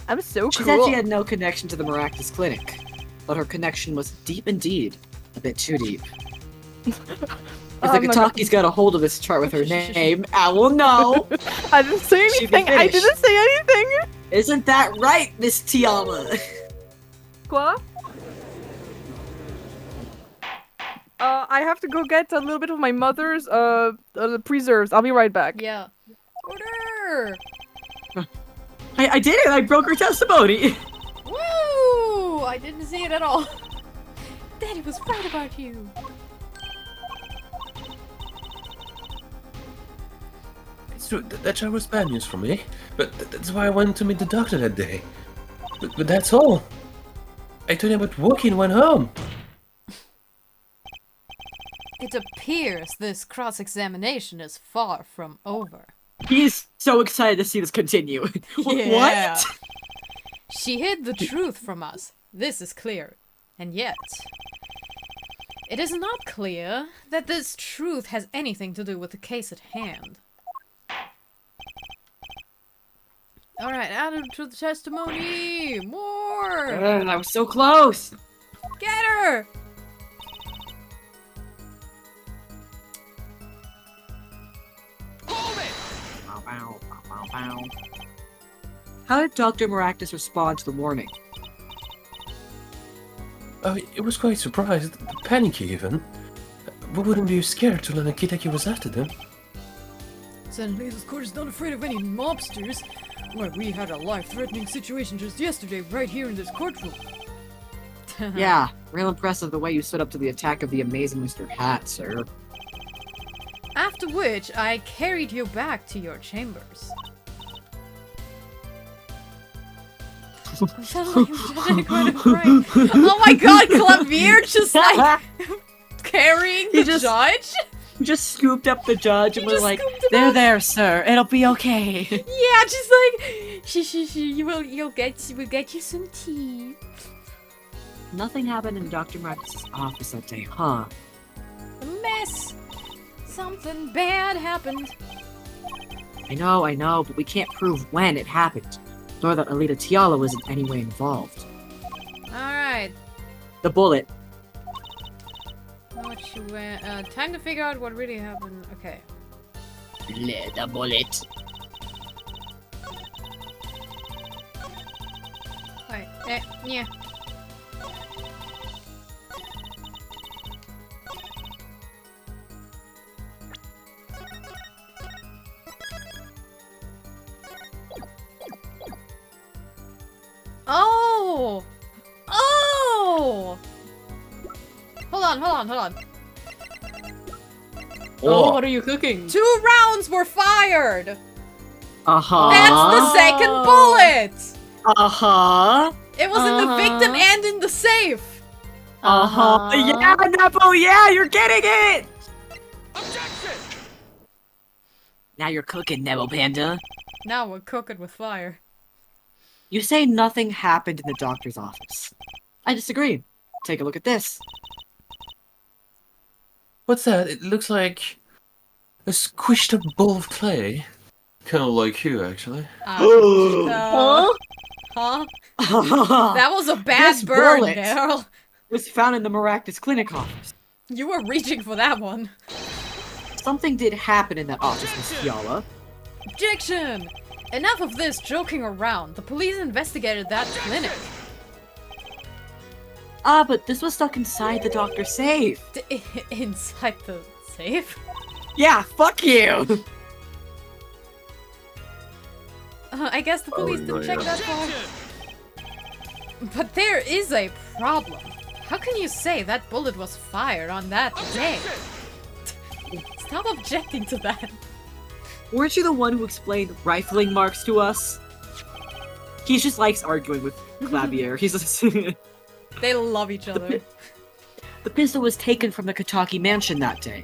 I'm so She cool. said she had no connection to the Maractus Clinic, but her connection was deep indeed. A bit too deep. If the Oh my God. Kataki's got a hold of this chart with her name, I will know. I didn't say She be anything. I finished. didn't say anything. Isn't that right, Miss Tiala? Quoi? I have to go get a little bit of my mother's preserves. I'll be right back. Yeah. Order! I did it! I broke her testimony! Woo! I didn't see it at all. Daddy was right about you. It's true. That child was bad news for me. But that's why I went to meet the doctor that day. But that's all. I told him about walking and went home. It appears this cross-examination is far from over. He's so excited to see this continue. Yeah. What? She hid the truth from us. This is clear. And yet, it is not clear that this truth has anything to do with the case at hand. Alright, added to the testimony! More! I was so close! Get her! Bow, bow, bow, bow, bow. How did Dr. Maractus respond to the warning? It was quite surprised, panicky even. But wouldn't be scared to learn that Kitaki was after them. San Blaze's court is not afraid of any mobsters. Why, we had a life-threatening situation just yesterday right here in this courtroom. Yeah, real impressive the way you stood up to the attack of the amazing Mr. Hat, sir. After which, I carried you back to your chambers. Oh my god, Clavier just like carrying the judge? He just scooped up the judge and was like, there, sir. It'll be okay. Yeah, just like, we'll get you some tea. Nothing happened in Dr. Marcus's office that day, huh? A mess. Something bad happened. I know, but we can't prove when it happened. Nor that Alita Tiala was in any way involved. Alright. The bullet. What you went, time to figure out what really happened. Okay. The bullet. Alright, yeah. Oh! Oh! Hold on. Oh. What are you cooking? 2 rounds were fired! Uh-huh. That's the second bullet! Uh-huh. It was in the victim and in the safe! Uh-huh. Yeah, Nebel, yeah, you're getting it! Now you're cooking, Nebel Panda. Now we're cooking with fire. You say nothing happened in the doctor's office. I disagree. Take a look at this. What's that? It looks like a squished up ball of clay. Kind of like you, actually. Huh? That was a bad This burn, bullet Daryl. was found in the Maractus Clinic office. You were reaching for that one. Something did happen in that office, Miss Fiala. Objection! Enough of this joking around. The police investigated that clinic. But this was stuck inside the doctor's safe. Inside the safe? Yeah, fuck you! I guess the police didn't check that far. But there is a problem. How can you say that bullet was fired on that day? Stop objecting to that. Weren't you the one who explained rifling marks to us? He just likes arguing with Clavier. He's just... They love each other. The pistol was taken from the Kataki mansion that day.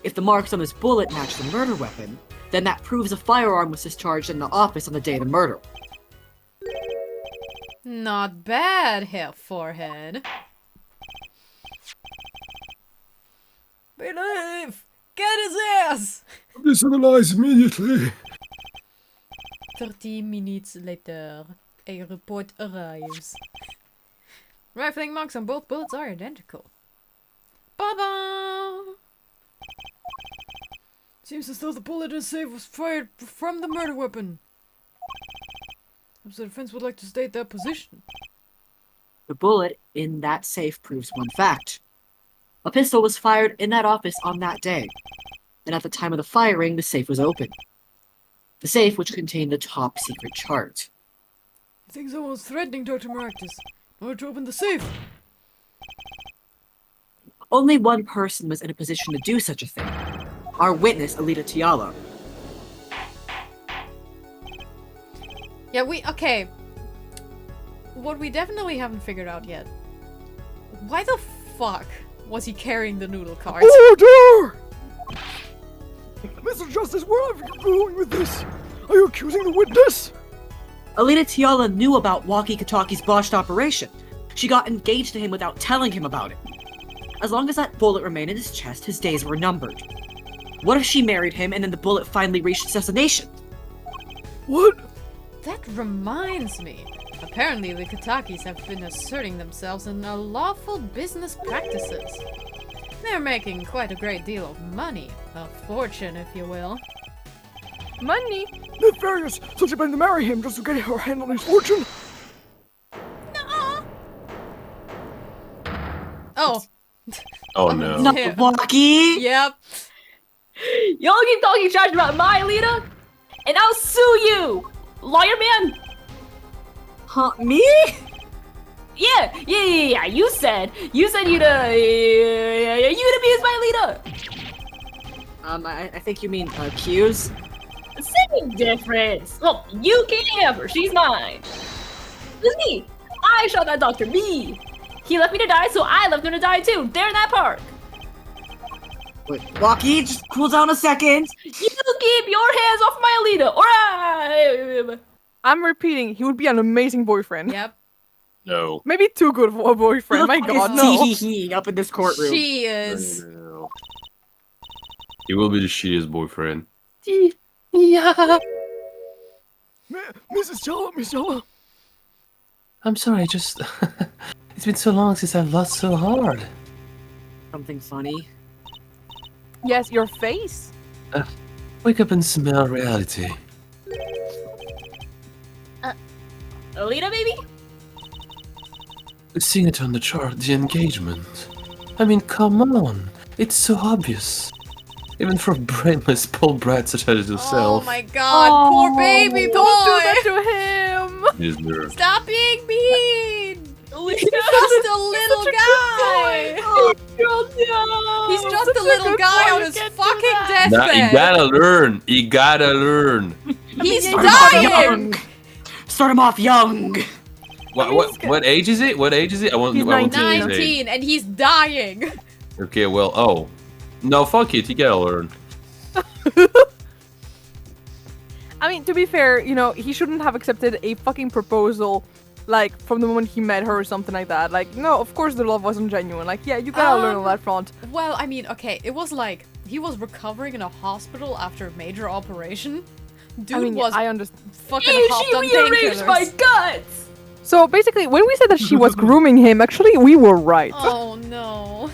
If the marks on this bullet match the murder weapon, then that proves a firearm was discharged in the office on the day of the murder. Not bad, Herr Forehead. Believe! Get his ass! Decentralize immediately. 30 minutes later, a report arrives. Rifling marks on both bullets are identical. Ba-ba! Seems as though the bullet in the safe was fired from the murder weapon. Perhaps the defense would like to state that position. The bullet in that safe proves one fact. A pistol was fired in that office on that day, and at the time of the firing, the safe was open. The safe which contained the top secret chart. I think someone was threatening Dr. Maractus in order to open the safe. Only one person was in a position to do such a thing. Our witness, Alita Tiala. Yeah, okay. What we definitely haven't figured out yet. Why the fuck was he carrying the noodle cart? Order! Mr. Justice, where are you going with this? Are you accusing the witness? Alita Tiala knew about Walkie Kataki's botched operation. She got engaged to him without telling him about it. As long as that bullet remained in his chest, his days were numbered. What if she married him and then the bullet finally reached its destination? What? That reminds me. Apparently the Katakis have been asserting themselves in unlawful business practices. They're making quite a great deal of money. A fortune, if you will. Money? Nefarious! So she planned to marry him just to get her hand on his fortune? Oh. Oh no. Not Walkie! Yep. Y'all keep talking trash about my Alita, and I'll sue you, lawyer man. Huh? Me? Yeah. You said you'd abuse my Alita. I think you mean accuse. Same difference. Well, you can't have her. She's mine. It's me. I shot that doctor. Me. He left me to die, so I left him to die too. There in that park. Wait, Walkie, just cool down a second. You keep your hands off my Alita, or I. I'm repeating, he would be an amazing boyfriend. Yep. No. Maybe too good of a boyfriend. My God, no. Tee up in this courtroom. She is. No. He will be the shittiest boyfriend. Yeah. Mrs. Stella, Miss Stella. I'm sorry, just... it's been so long since I've laughed so hard. Something funny. Yes, your face. Wake up and smell reality. Alita, baby? Seeing it on the chart, the engagement. I mean, come on. It's so obvious. Even for a brainless Paul Brat such as Oh yourself. my god, poor baby boy! Don't do that to him. His nerve. Stop being mean! Alita. He's just a little guy! Oh, He's just a little guy on his fucking Nah, deathbed! you gotta learn. You gotta learn. He's Start him off dying! young. Start him off young. What age is it? What age is it? I want He's to know his 19 and he's dying! age. Okay, well, oh. No, fuck it. You gotta learn. I mean, to be fair, you know, he shouldn't have accepted a fucking proposal, like, from the moment he met her or something like that. Like, no, of course the love wasn't genuine. Like, yeah, you gotta learn on that front. Well, I mean, okay, it was like, he was recovering in a hospital after a major operation. Dude I mean, was I understand. fucking Ew, hopped she on rearranged my painkillers. guts! So basically, when we said that she was grooming him, actually, we were right. Oh no.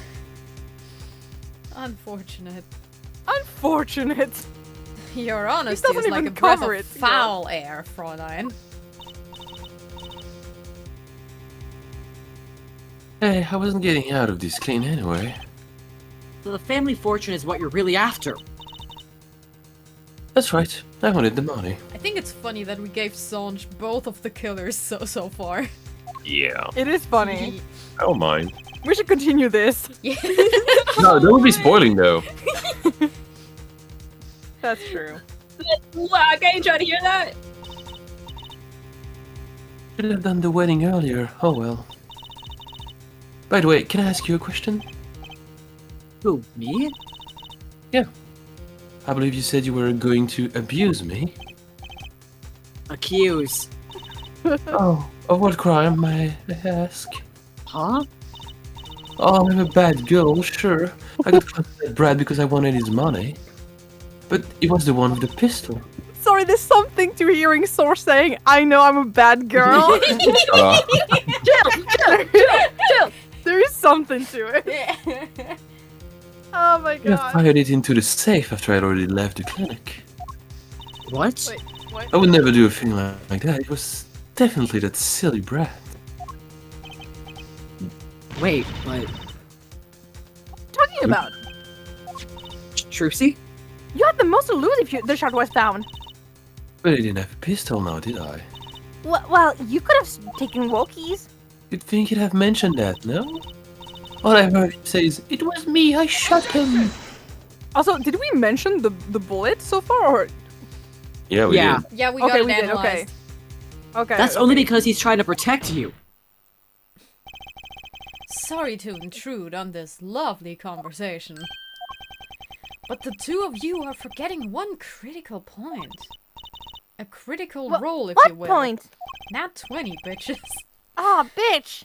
Unfortunate. Unfortunate. Your honesty doesn't is like even a breath cover of it, you know. foul air, Fräulein. Hey, I wasn't getting out of this clean anyway. So the family fortune is what you're really after. That's right. I wanted the money. I think it's funny that we gave Songe both of the killers so far. Yeah. It is funny. I don't mind. We should continue this. Yeah. No, that would be spoiling though. That's true. Whack, I ain't trying to hear that. Should have done the wedding earlier. Oh well. By the way, can I ask you a question? Who, me? I believe you said you were going to abuse me. Accuse. Oh, of what crime, may I ask? Huh? Oh, I'm a bad girl, sure. I got caught with Brad because I wanted his money. But it was the one with the pistol. Sorry, there's something to hearing Source saying, I know I'm a bad girl. Chill. There is something to it. Oh my I god. fired it into the safe after I'd already left the clinic. What? Wait, what? I would never do a thing like that. It was definitely that silly Brad. Wait, but... Talking about? Trucy? You had the most to lose if the shot was down. But I didn't have a pistol now, did I? Well, you could have taken Wokies. You'd think he'd have mentioned that, no? All I heard him say is, "It was me, I shot him." Also, did we mention the bullet so far? Or... Yeah, we Yeah. did. Yeah, we Okay, got it we did, okay. analyzed. Okay. That's only because he's trying to protect you. Sorry to intrude on this lovely conversation. But the two of you are forgetting one critical point. A critical role, if you What will. point? Not 20, bitches. Ah, bitch.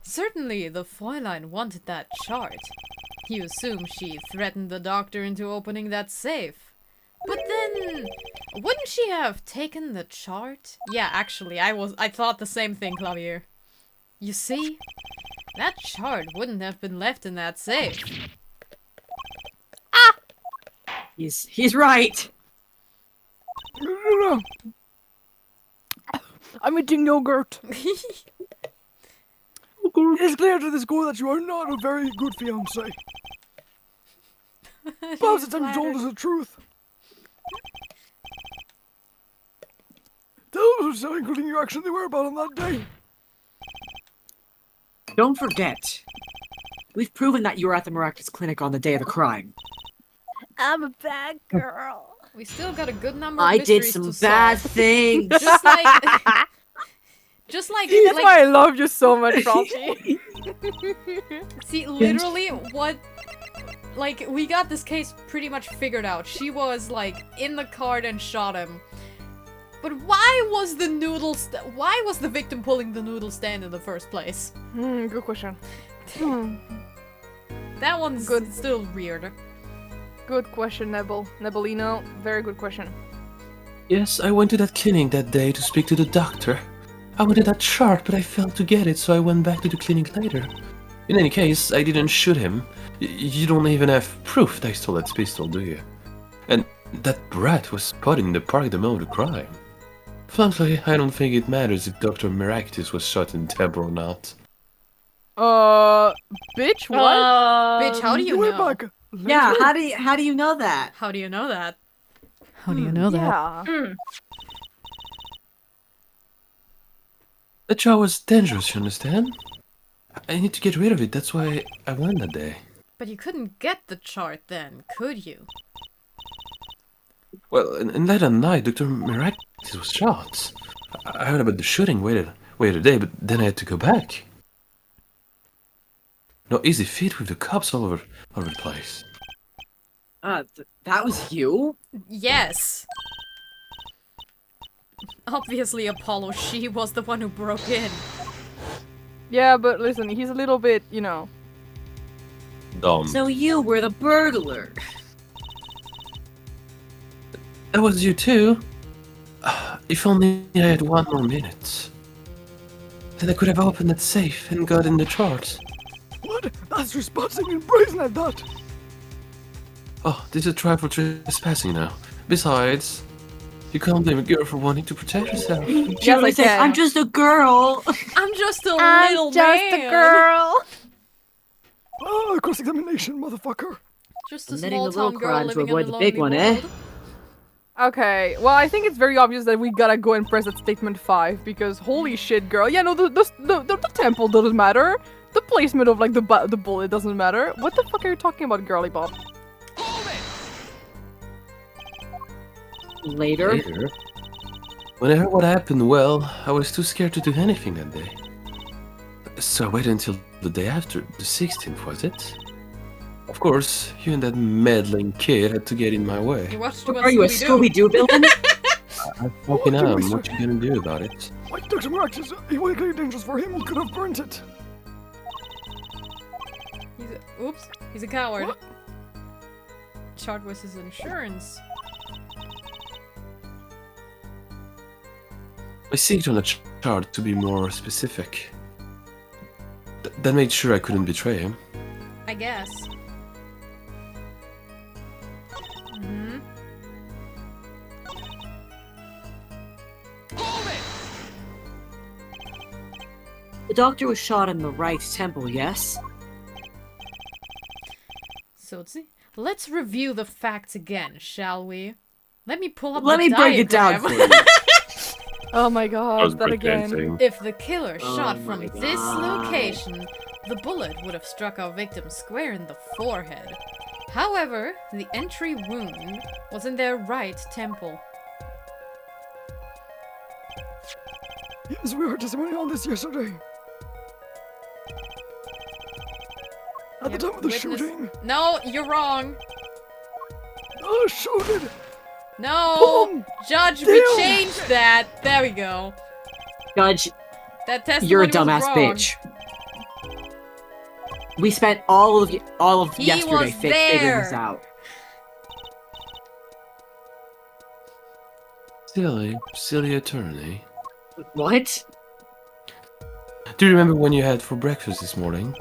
Certainly, the Fräulein wanted that chart. You assume she threatened the doctor into opening that safe. But then, wouldn't she have taken the chart? Yeah, actually, I thought the same thing, Clavier. You see, that chart wouldn't have been left in that safe. He's right. I'm eating yogurt. It's clear to this girl that you are not a very good fiancé. Perhaps it's time you told us the truth. Tell us how including you actually were about on that day. Don't forget, we've proven that you were at the Miraculous Clinic on the day of the crime. I'm a bad girl. We still got a good number of I did mysteries some to bad solve. things. Just like... Just like... That's why I love you so much, Frosty. See, literally, what... Like, we got this case pretty much figured out. She was, like, in the cart and shot him. But why was the why was the victim pulling the noodle stand in the first place? Good question. That one's Good. still weird. Good question, Nebel. Nebelino, very good question. Yes, I went to that clinic that day to speak to the doctor. I wanted that chart, but I failed to get it, so I went back to the clinic later. In any case, I didn't shoot him. You don't even have proof that I stole that pistol, do you? And that brat was spotted in the park the moment of the crime. Frankly, I don't think it matters if Dr. Miraculous was shot in the temple or not. Bitch, what? Bitch, how do you went know? back. Yeah, how do you know that? How do you know that? How do you know that? Yeah. That jar was dangerous, you understand? I need to get rid of it, that's why I went that day. But you couldn't get the chart then, could you? Well, in that night, Dr. Miraculous was shot. I heard about the shooting, waited a day, but then I had to go back. No easy feat with the cops all over the place. That was you? Yes. Obviously, Apollo, she was the one who broke in. Yeah, but listen, he's a little bit, you know. Dumb. So you were the burglar. That was you too. If only I had one more minute. Then I could have opened that safe and gotten the chart. What? That's trespassing and brazen at that. Oh, this is a trial for trespassing now. Besides, you can't blame a girl for wanting to protect herself. She only said, can. I'm just a girl. I'm just a little I'm just man. a girl. Ah, cross-examination, motherfucker. Just a Admitting small the little town girl crimes to living in avoid the the big lonely one, eh? world. Okay, well, I think it's very obvious that we gotta go and press that statement 5 because holy shit, girl. Yeah, no, the temple doesn't matter. The placement of like the bullet doesn't matter. What the fuck are you talking about, girly bob? Later. When I heard what happened, well, I was too scared to do anything that day. So I waited until the day after, the 16th, was it? Of course, you and that meddling kid had to get in my way. You watched too much Are you a Scooby-Doo. Scooby-Doo villain? I fucking am. What you gonna do about it? Why, Dr. Miraculous, it was clearly dangerous for him. He could have burnt it. Oops, he's a coward. Chart was his insurance. I seeked on the chart to be more specific. That made sure I couldn't betray him. I guess. The doctor was shot in the right temple, yes? So let's review the facts again, shall we? Let me pull up Let the me break it down for diagram. you. Oh my god, that again. If the killer Oh shot my from this God. location, the bullet would have struck our victim square in the forehead. However, the entry wound was in their right temple. Yes, we heard testimony on this yesterday. At the time of the Witness- shooting. No, you're wrong. Oh, shoot it! No, Boom! Judge, we Damn! changed that. There we go. Judge, That testimony you're a was dumbass wrong. bitch. We spent all of He yesterday was figuring there. this out. Silly attorney. What? Do you remember when you had for breakfast this morning?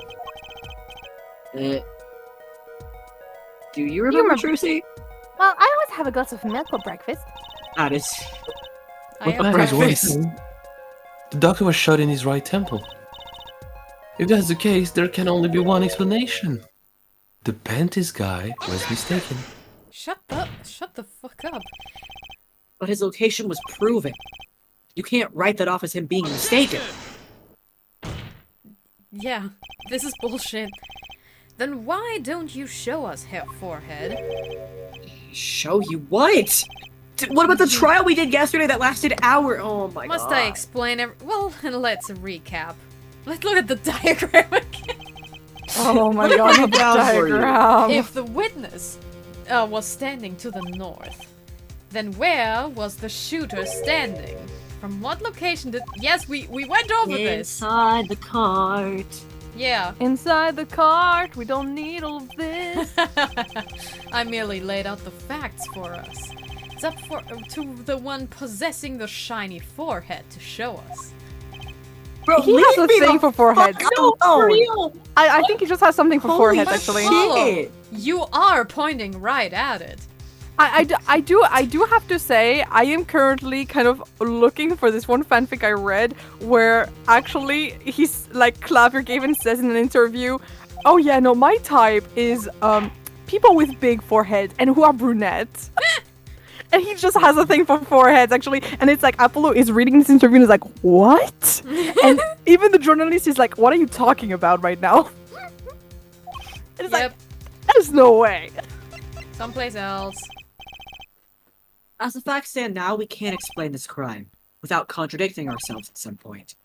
Do you remember, Trucy? Well, I always have a glass of milk for breakfast. That is. I What have the That is one breakfast? thing. The doctor was shot in his right temple. If that's the case, there can only be one explanation. The panties guy was mistaken. Shut the fuck up. But his location was proven. You can't write that off as him being mistaken. Yeah, this is bullshit. Then why don't you show us, Forehead? Show you what? What about the trial we did yesterday that lasted an hour? Oh my god. Must I explain well, let's recap. Let's look at the diagram again. Oh my What god, did I the down for you? diagram. If the witness was standing to the north, then where was the shooter standing? From what location did... Yes, we went over this. Inside the cart. Yeah. Inside the cart, we don't need all of this. I merely laid out the facts for us. It's up to the one possessing the shiny forehead to show us. Bro, He has a leave me thing the for foreheads. fuck No, for alone. real. I think he just has something for Holy foreheads, actually. shit. Follow. You are pointing right at it. I do have to say, I am currently kind of looking for this one fanfic I read where actually he's like Clavergaven says in an interview, oh yeah, no, my type is people with big foreheads and who are brunettes. And he just has a thing for foreheads, actually. And it's like, Apollo is reading this interview and is like, what? And even the journalist is like, what are you talking about right now? And it's like, there's no way. Someplace else. As the facts stand now, we can't explain this crime without contradicting ourselves at some point.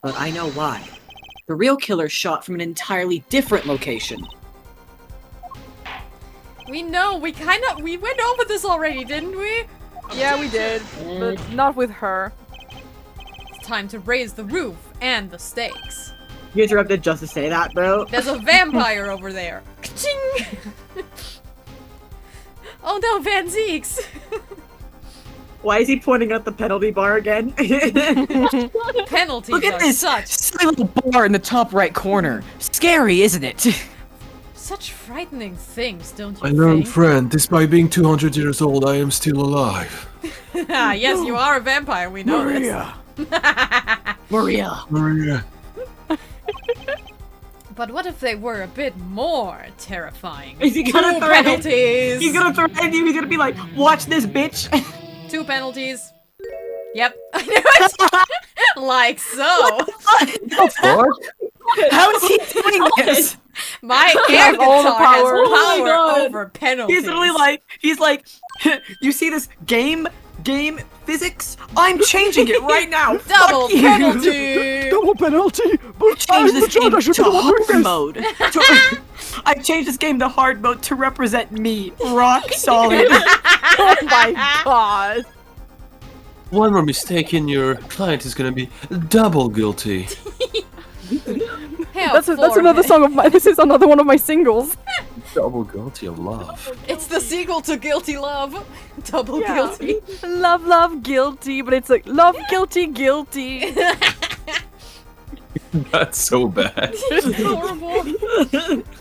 But I know why. The real killer shot from an entirely different location. We know, we went over this already, didn't we? Yeah, we did, but not with her. It's time to raise the roof and the stakes. You interrupted just to say that, bro. There's a vampire over there. Ka-ching! Oh no, Van Zeeks! Why is he pointing at the penalty bar again? Penalties Look at are this silly little bar in the top right corner. Scary, isn't it? such frightening things, don't you I learned, think? friend, despite being 200 years old, I am still alive. Yes, you are a vampire, we know Maria. Maria. Maria. But what if they were a bit more terrifying? Is he gonna Two threaten? penalties! He's gonna threaten you. He's gonna be like, "Watch this, bitch." 2 penalties. Yep, I knew it! Like so. How is he doing this? My air all the guitar has power. power Oh my God. over penalties. He's literally like, you see this game physics? I'm changing it right now. double Fuck you. penalty. Double penalty! But Change I'm the this game judge, I should to be the one doing hard this! mode. I changed this game to hard mode to represent me, rock solid. Oh my god. One more mistake and your client is gonna be double guilty. Hell, That's another forehead. song of my. This is another one of my singles. Double guilty of love. It's the sequel to Guilty Love. Double Yeah. guilty. Love, love, guilty, but it's like love, guilty, guilty. That's so bad. It's horrible.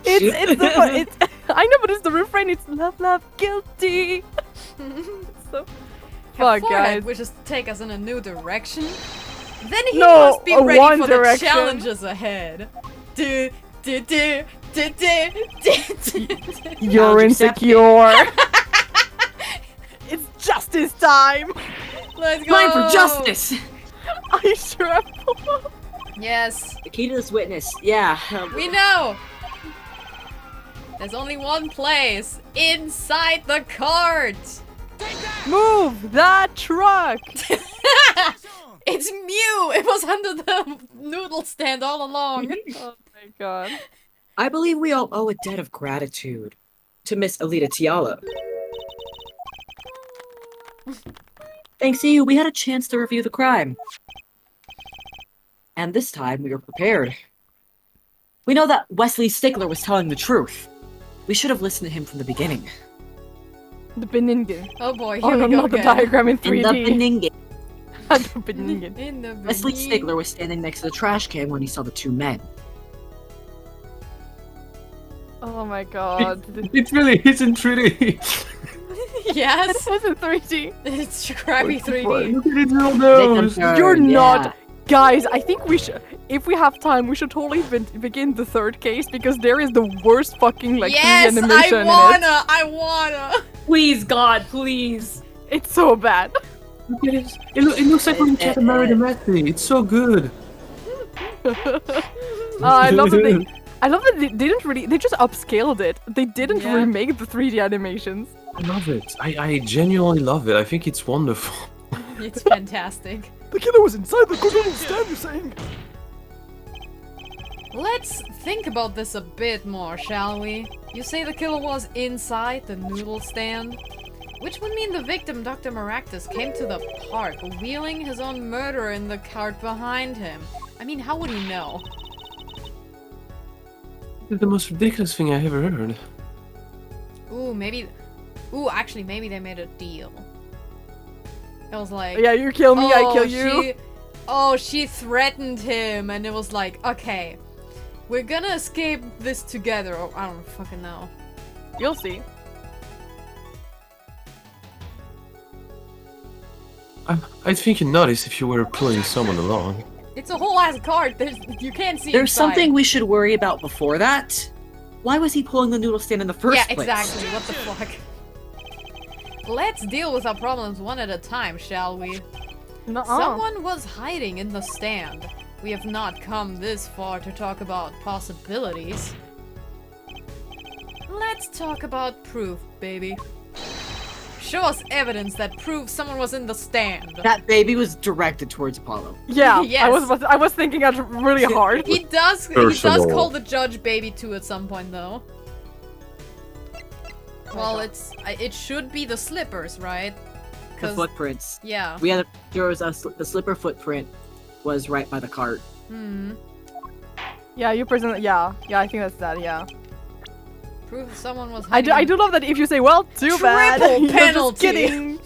It's I know, but it's the refrain. It's love, love, guilty. So, fuck, Forehead guys. wishes to take us in a new direction. Then he No, must be a ready one for direction. the challenges ahead. Do, do, do, do, do, do, do. You're Challenge accepted. insecure. It's justice time. Let's go. Time for justice. I sure am. Yes, The key to this witness, yeah. we know. There's only one place inside the cart. Move that truck. It's Mew. It was under the noodle stand all along. Oh my god. I believe we all owe a debt of gratitude to Miss Alita Tiala. Thanks to you, we had a chance to review the crime. And this time, we were prepared. We know that Wesley Stickler was telling the truth. We should have listened to him from the beginning. The Beningen. Oh boy, here Oh no, we go not the again. diagram in In the 3D. beginning, The Beningen. In the Wesley beginning. Stickler was standing next to the trash can when he saw the two men. Oh my god. It's in 3D. Yes, This isn't 3D. it's Krabby 3D. Look at his little They nose. compared, You're not yeah. Guys, I think we should, if we have time, we should totally begin the third case because there is the worst fucking like 3D Yes, animation I wanna. Please, God, please. It's so bad. Look at it. It looks like when Cat married a Messi. It's so good. I love that they didn't really, they just upscaled it. They didn't remake the 3D animations. I love it. I genuinely love it. I think it's wonderful. It's fantastic. The killer was inside the good little stand, you're saying? Let's think about this a bit more, shall we? You say the killer was inside the noodle stand? Which would mean the victim, Dr. Maractus, came to the park, wheeling his own murderer in the cart behind him. I mean, how would he know? It's the most ridiculous thing I ever heard. Ooh, maybe... Ooh, actually, maybe they made a deal. It was like... Yeah, you kill me, I kill you. She threatened him, and it was like, okay, we're gonna escape this together. Oh, I don't fucking know. You'll see. I think you'd notice if you were pulling someone along. It's a whole ass cart. You can't see There's inside. something we should worry about before that. Why was he pulling the noodle stand in the first place? Yeah, exactly. What the fuck? Let's deal with our problems one at a time, shall we? Nuh-uh. Someone was hiding in the stand. We have not come this far to talk about possibilities. Let's talk about proof, baby. Show us evidence that proves someone was in the stand. That baby was directed towards Apollo. Yeah, Yes. I was thinking that really hard. He does First of all- call the judge baby too at some point though. Well, it should be the slippers, right? The footprints. Yeah. The slipper footprint was right by the cart. Yeah, you present. Yeah, I think that's that. Yeah. Proof someone was I hiding. do love that if you say, well, too bad. Triple You're just penalty. kidding.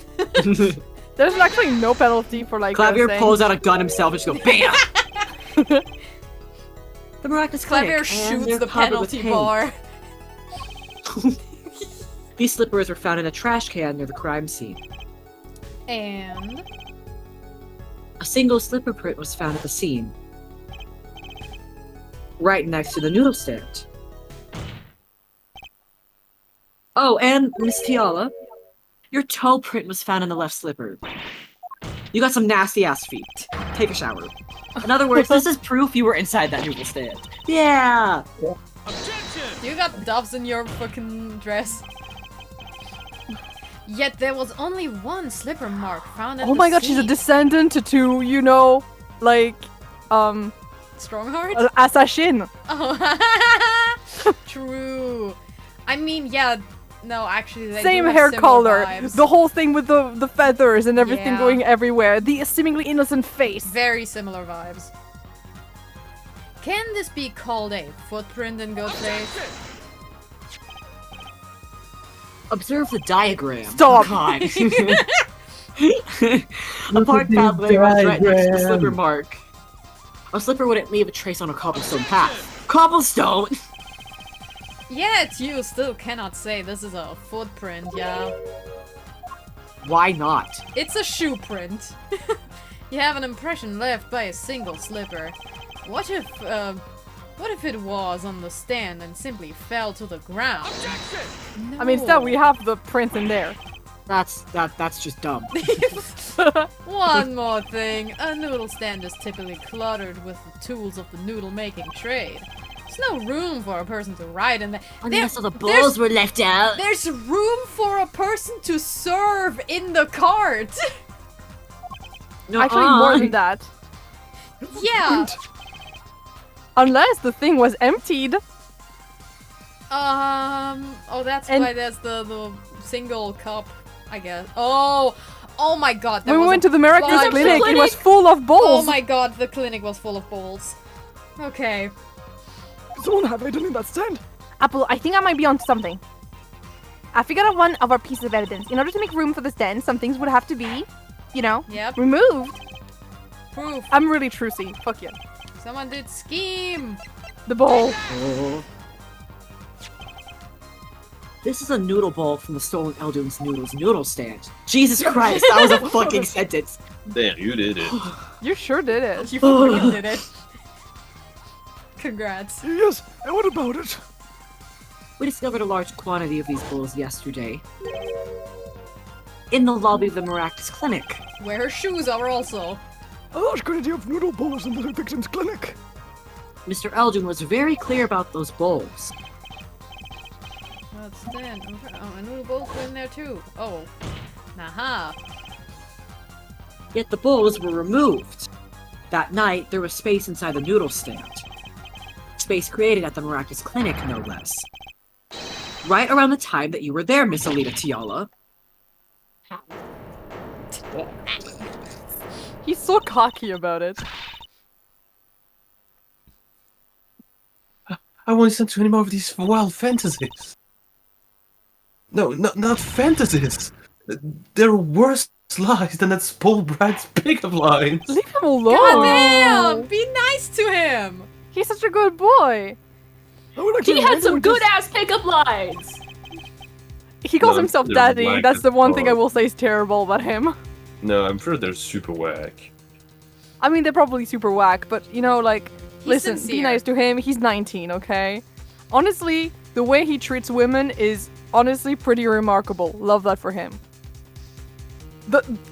There's actually no penalty for like. Clavier saying- pulls out a gun himself and just goes BAM! The miraculous Clavier clinic, and shoots they're the covered with penalty paint. bar. These slippers were found in a trash can near the crime scene. And A single slipper print was found at the scene. Right next to the noodle stand. Oh, and Miss Tiala, your toe print was found in the left slipper. You got some nasty ass feet. Take a shower. In other words, this is proof you were inside that noodle stand. Yeah! you got doves in your fucking dress. Yet there was only one slipper mark found at Oh the my god, she's a scene. descendant to, you know, like, Strongheart? assassin. Oh, true. I mean, yeah. No, actually, they Same do have hair similar color. vibes. The whole thing with the feathers and everything Yeah. going everywhere. The seemingly innocent face. Very similar vibes. Can this be called a footprint in good faith? Observe the diagram. Stop. God. A park pathway runs right next to the slipper mark. A slipper wouldn't leave a trace on a cobblestone path. Cobblestone! Yet you still cannot say this is a footprint, yeah. Why not? It's a shoe print. You have an impression left by a single slipper. What if it was on the stand and simply fell to the ground? I mean, still, we have the print in there. That's just dumb. One more thing. A noodle stand is typically cluttered with the tools of the noodle making trade. There's no room for a person to ride in there. Unless all the balls were left out. There's room for a person to serve in the cart. Actually, more than that. Yeah. Unless the thing was emptied. Oh, that's And- why there's the single cup, I guess. Oh my god. When we went to the miraculous bunch of clinic, it was clinic- full of balls. Oh my god, the clinic was full of balls. Okay. Someone have hidden in that stand. Apple, I think I might be onto something. I figured out one of our pieces of evidence. In order to make room for the stand, some things would have to be, you know, Yep. removed. Proof. I'm really trucy. Fuck yeah. Someone did scheme. The bowl. Oh. This is a noodle bowl from the stolen Eldoon's Noodles noodle stand. Jesus Christ, that was a fucking sentence. Damn, you did it. You sure did it. You fucking did it. Congrats. Yes, and what about it? We discovered a large quantity of these bowls yesterday. In the lobby of the Maractus Clinic. Where her shoes are also. A large quantity of noodle bowls in the victim's clinic. Mr. Eldrin was very clear about those bowls. What's that? Oh, a noodle bowls were in there too. Oh. Aha. Yet the bowls were removed. That night, there was space inside the noodle stand. Space created at the Maractus Clinic, no less. Right around the time that you were there, Miss Alita Tiala. He's so cocky about it. I won't listen to any more of these wild fantasies. No, not fantasies. They're worse lies than that spoiled brat's pickup lines. Leave him alone. God damn! Be nice to him! He's such a good boy. I would He actually had like some to good just- ass pickup lines! He calls No, himself they're daddy. whack That's as the one thing I fuck. will say is terrible about him. No, I'm sure they're super whack. I mean, they're probably super whack, but you know, like, listen, be sincere. nice to him. He's 19, okay? Honestly, the way he treats women is honestly pretty remarkable. Love that for him.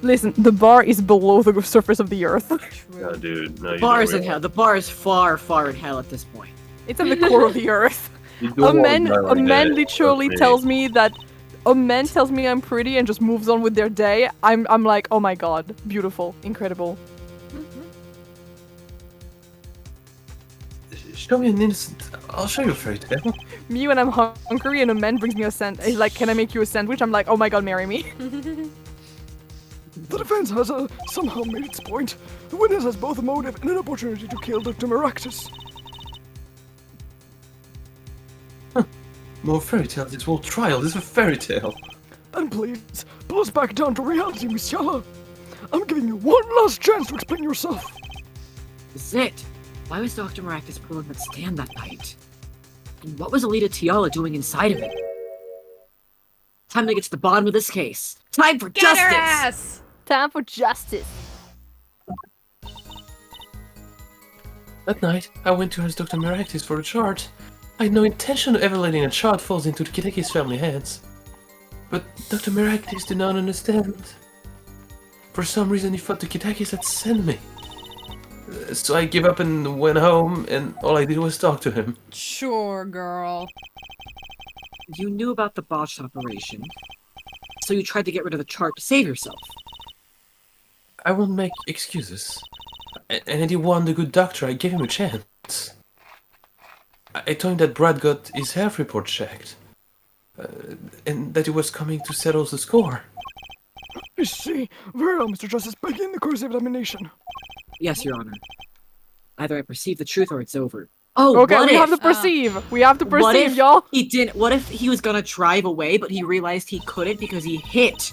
Listen, the bar is below the surface of the earth. No, dude. No, you Bar don't is in realize. hell. The bar is far, far in hell at this point. It's at the core of the earth. You A don't man, want a like man that, literally trust me. tells me that a man tells me I'm pretty and just moves on with their day. I'm like, oh my god, beautiful, incredible. Show me an innocent. I'll show you a fairy tale. Me when I'm hungry and a man brings me a sandwich, he's like, can I make you a sandwich? I'm like, oh my god, marry me. The defense has somehow made its point. The witness has both a motive and an opportunity to kill Dr. Maractus. More fairy tales. It's whole trial. This is a fairy tale. And please, pull us back down to reality, Miss Yala. I'm giving you one last chance to explain yourself. This is it. Why was Dr. Maractus pulling that stand that night? And what was Alita Tiala doing inside of it? Time to get to the bottom of this case. Time for Get justice! her ass! Time for justice. That night, I went to ask Dr. Maractus for a chart. I had no intention of ever letting a chart fall into the Kitaki's family hands. But Dr. Maractus did not understand. For some reason, he thought the Kitakis had sent me. So I gave up and went home, and all I did was talk to him. Sure, girl. You knew about the botched operation, so you tried to get rid of the chart to save yourself. I won't make excuses. And he wanted a good doctor. I gave him a chance. I told him that Brad got his health report checked. And that he was coming to settle the score. I see. Very well, Mr. Justice. Begin the course of examination. Yes, Your Honor. Either I perceive the truth or it's over. Oh, Okay, what we if? have to perceive. We have to What perceive, if y'all. he didn't? What if he was gonna drive away, but he realized he couldn't because he hit,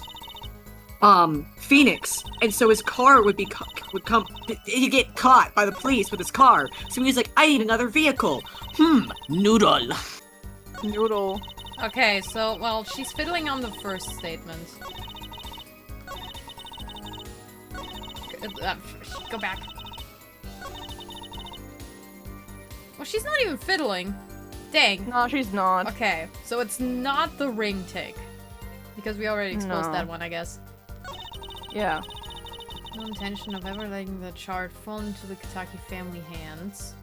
Phoenix, and so his car would come. He'd get caught by the police with his car. So he was like, I need another vehicle. Noodle. Noodle. Okay, so, well, she's fiddling on the first statement. Go back. Well, she's not even fiddling. Dang. No, she's not. Okay, so it's not the ring tick. Because we already exposed No. that one, I guess. Yeah. No intention of ever letting the chart fall into the Kitaki family hands.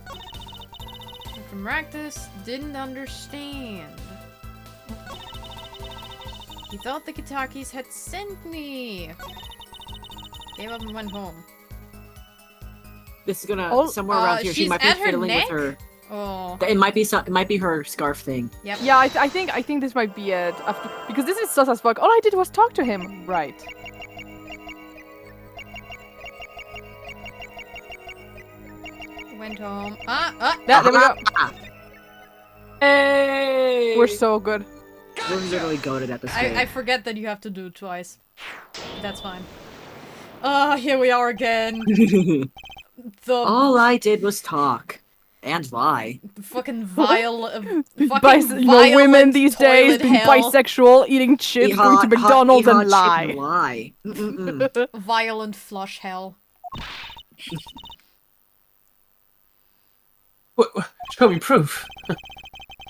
Dr. Maractus didn't understand. He thought the Kitakis had sent me. Gave up and went home. This is gonna Oh, somewhere around here. She she's might be at her fiddling neck? with her. Oh. It might be it might be her scarf thing. Yep. Yeah, I think this might be it. Because this is sus as fuck. All I did was talk to him. Right. Went home. Yeah, there we go. Hey! We're so good. We're literally goated at this game. I forget that you have to do it twice. That's fine. Here we are again. The All I did was talk. And lie. Fucking vile, women these days being hell. bisexual, eating chips, going to McDonald's and lie. Lie. Violent flush hell. What? Show me proof.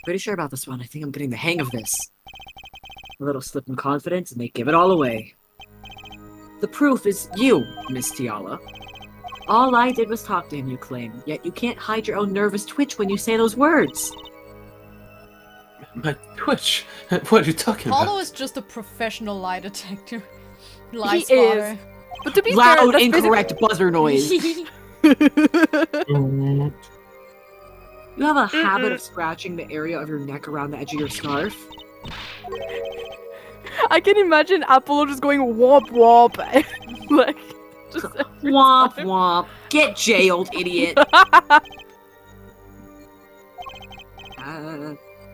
Pretty sure about this one. I think I'm getting the hang of this. A little slip in confidence and they give it all away. The proof is you, Miss Tiala. All I did was talk to him, you claim, yet you can't hide your own nervous twitch when you say those words. My Twitch? What are you talking Paulo about? is just a professional lie detector. Lie He spotter. is. But to be Loud, fair, that's incorrect buzzer noise. Mm, You have a habit of scratching the area of your neck around the edge of your scarf. I can imagine Apollo just going womp womp. Like, just every Womp time. womp. Get jailed, idiot.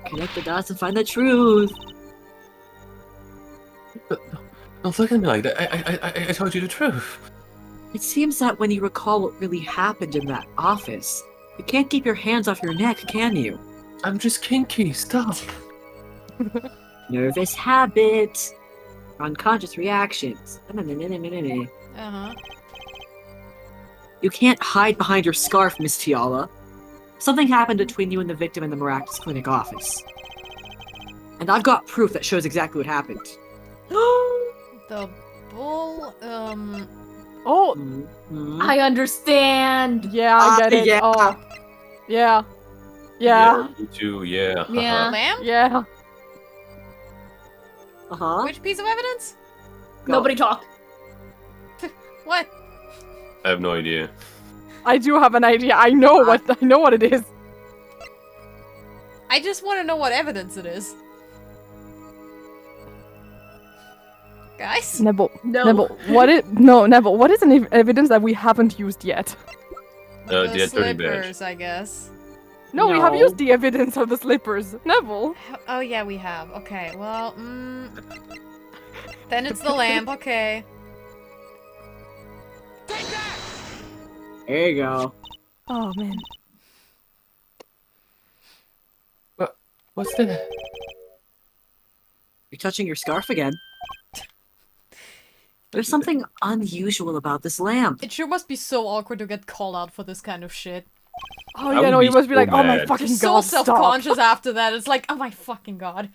Connect the dots and find the truth. Don't look at me like that. I told you the truth. It seems that when you recall what really happened in that office, you can't keep your hands off your neck, can you? I'm just kinky. Stop. Nervous habit. Unconscious reactions. Uh-huh. You can't hide behind your scarf, Miss Tiala. Something happened between you and the victim in the Miraculous Clinic office. And I've got proof that shows exactly what happened. The bull, Oh, Mhm. I understand. yeah, I get it. yeah. Oh, yeah. Yeah. Me too. Yeah. Yeah. lamb? Yeah. Uh-huh. Which piece of evidence? Go. Nobody talk. What? I have no idea. I do have an idea. I know what it is. I just want to know what evidence it is. Guys? Nebel. No. Nebel, Nebel, what is an evidence that we haven't used yet? The The attorney badge. slippers, I guess. No, we have No. used the evidence of the slippers. Neville. Oh yeah, we have. Okay, well, then it's the lamp, okay. There you go. Oh man. What's that? You're touching your scarf again. There's something unusual about this lamp. It sure must be so awkward to get called out for this kind of shit. Oh I yeah, would no, be you must be so like, oh my mad. fucking So god, stop. self-conscious after that. It's like, oh my fucking god.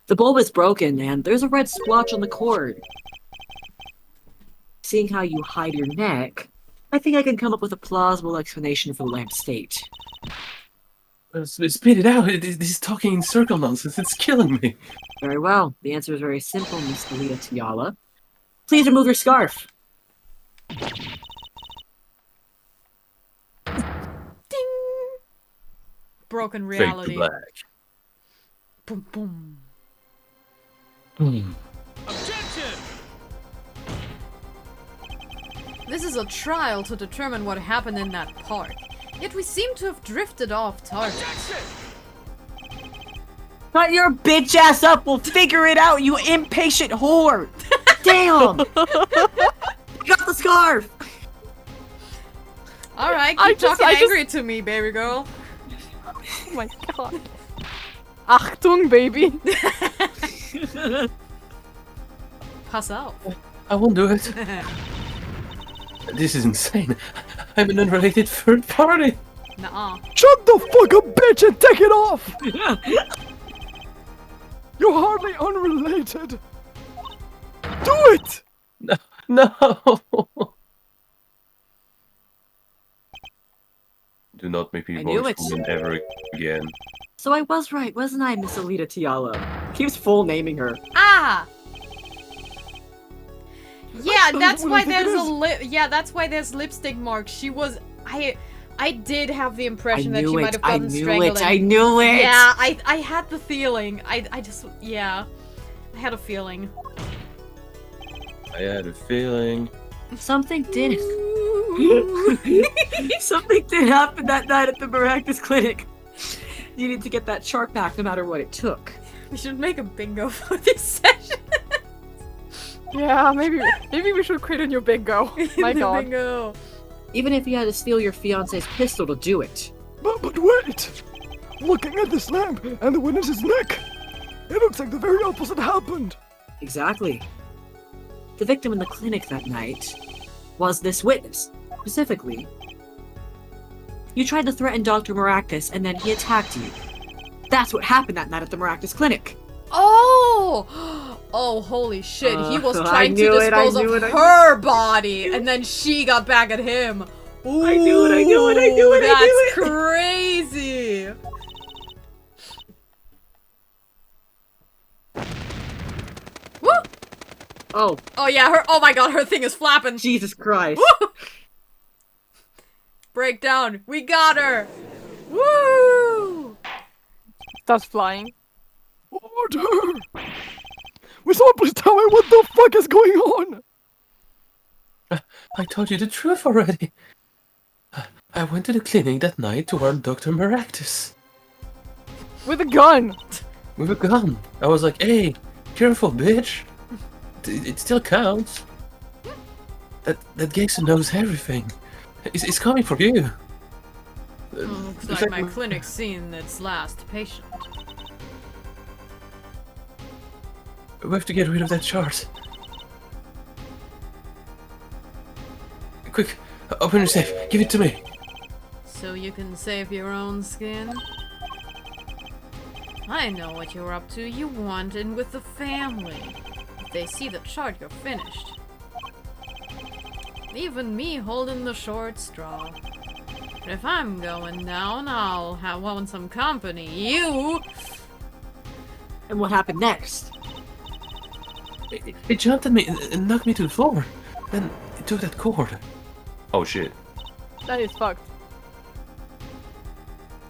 The bulb is broken, and there's a red splotch on the cord. Seeing how you hide your neck, I think I can come up with a plausible explanation for the lamp's state. Spit it out. This is talking in circle nonsense. It's killing me. Very well. The answer is very simple, Miss Alita Tiala. Please remove your scarf. Ding! Broken Fade to reality. black. Boom, boom. Hmm. This is a trial to determine what happened in that park. Yet we seem to have drifted off target. Shut your bitch ass up. We'll figure it out, you impatient whore. Damn. Got the scarf. Alright, I keep just- talking I just- angry to me, baby girl. Oh my god. Achtung, baby. Pass out. I won't do it. This is insane. I'm an unrelated third party. Nuh-uh. Shut the fuck up, bitch, and take it off! You're hardly unrelated. Do it! No. Do not make me I knew voice it. woman ever again. So I was right, wasn't I, Miss Alita Tiala? Keeps full naming her. Ah! Yeah, That's that's what I why think there's it a is. that's why there's lipstick marks. She was I did have the I impression that she knew might it. have I gotten knew strangled. it. I knew it. Yeah, I had the feeling. I just yeah. I had a feeling. I had a feeling. Something did. Something did happen that night at the Miraculous Clinic. Needed to get that chart back no matter what it took. We should make a bingo for this session. Yeah, maybe we should create a new bingo. My The god. bingo. Even if he had to steal your fiance's pistol to do it. But wait! Looking at this lamp and the witness's neck, it looks like the very opposite happened. Exactly. The victim in the clinic that night was this witness. Specifically, you tried to threaten Dr. Maractus and then he attacked you. That's what happened that night at the Maractus clinic. Oh! Oh, holy shit. He was I trying to knew it, I dispose knew of it, I her body, and then she got back at him. Ooh, I knew it, I knew it, I knew it, I that's knew it. crazy. Woo! Oh, Oh yeah, oh my god, her thing is flapping. Jesus Christ. Woo! Breakdown. We got her. Woo! Starts flying. Order! Will someone please tell me what the fuck is going on? I told you the truth already. I went to the clinic that night to warn Dr. Maractus. With a gun! With a gun. I was like, hey, careful, bitch. It still counts. That gangster knows everything. It's coming for you. Looks It's like my clinic's seen its last patient. We have to get rid of that chart. Quick, open your safe. Give it to me. So you can save your own skin? I know what you're up to. You want in with the family. If they see the chart, you're finished. Even me holding the short straw. But if I'm going down, I'll want some company. You! And what happened next? It jumped at me and knocked me to the floor. Then it took that cord. Oh shit. That is fucked.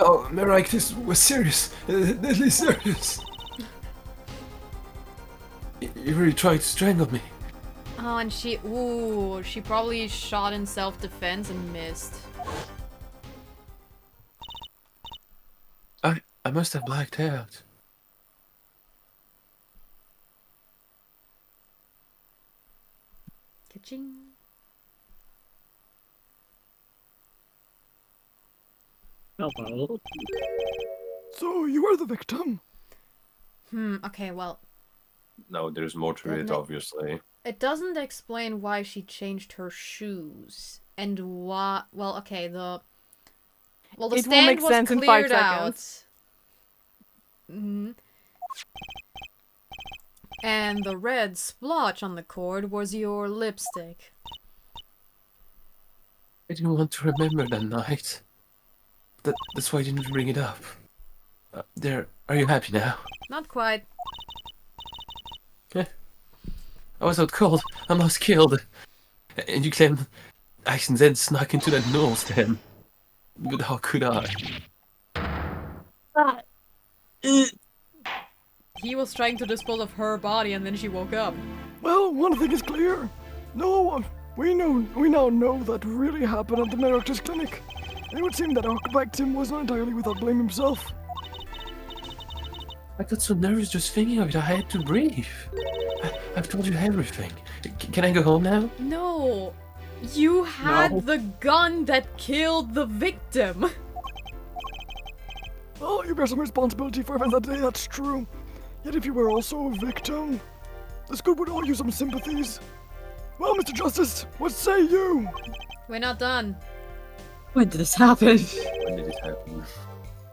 Oh, Maractus was serious. Deadly serious. He really tried to strangle me. Oh, and she probably shot in self-defense and missed. I must have blacked out. Ka-ching. Hello. So you are the victim? Okay, well, No, there's more to it, obviously. it doesn't explain why she changed her shoes. And why, well, okay, the It will stand make was sense in 5 cleared out. seconds. Mhm. And the red splotch on the cord was your lipstick. I didn't want to remember that night. That's why I didn't bring it up. There, are you happy now? Not quite. I was out cold, almost killed. And you claimed I then snuck into that nose then. But how could I? He was trying to dispose of her body and then she woke up. Well, one thing is clear. No, we now know that really happened at the Maractus clinic. It would seem that our victim was not entirely without blame himself. I got so nervous just thinking of it, I had to breathe. I've told you everything. Can I go home now? No! You had No. the gun that killed the victim! Well, you bear some responsibility for events that day, that's true. Yet if you were also a victim, this group would all use some sympathies. Well, Mr. Justice, what say you? We're not done. When did this happen? When did it happen?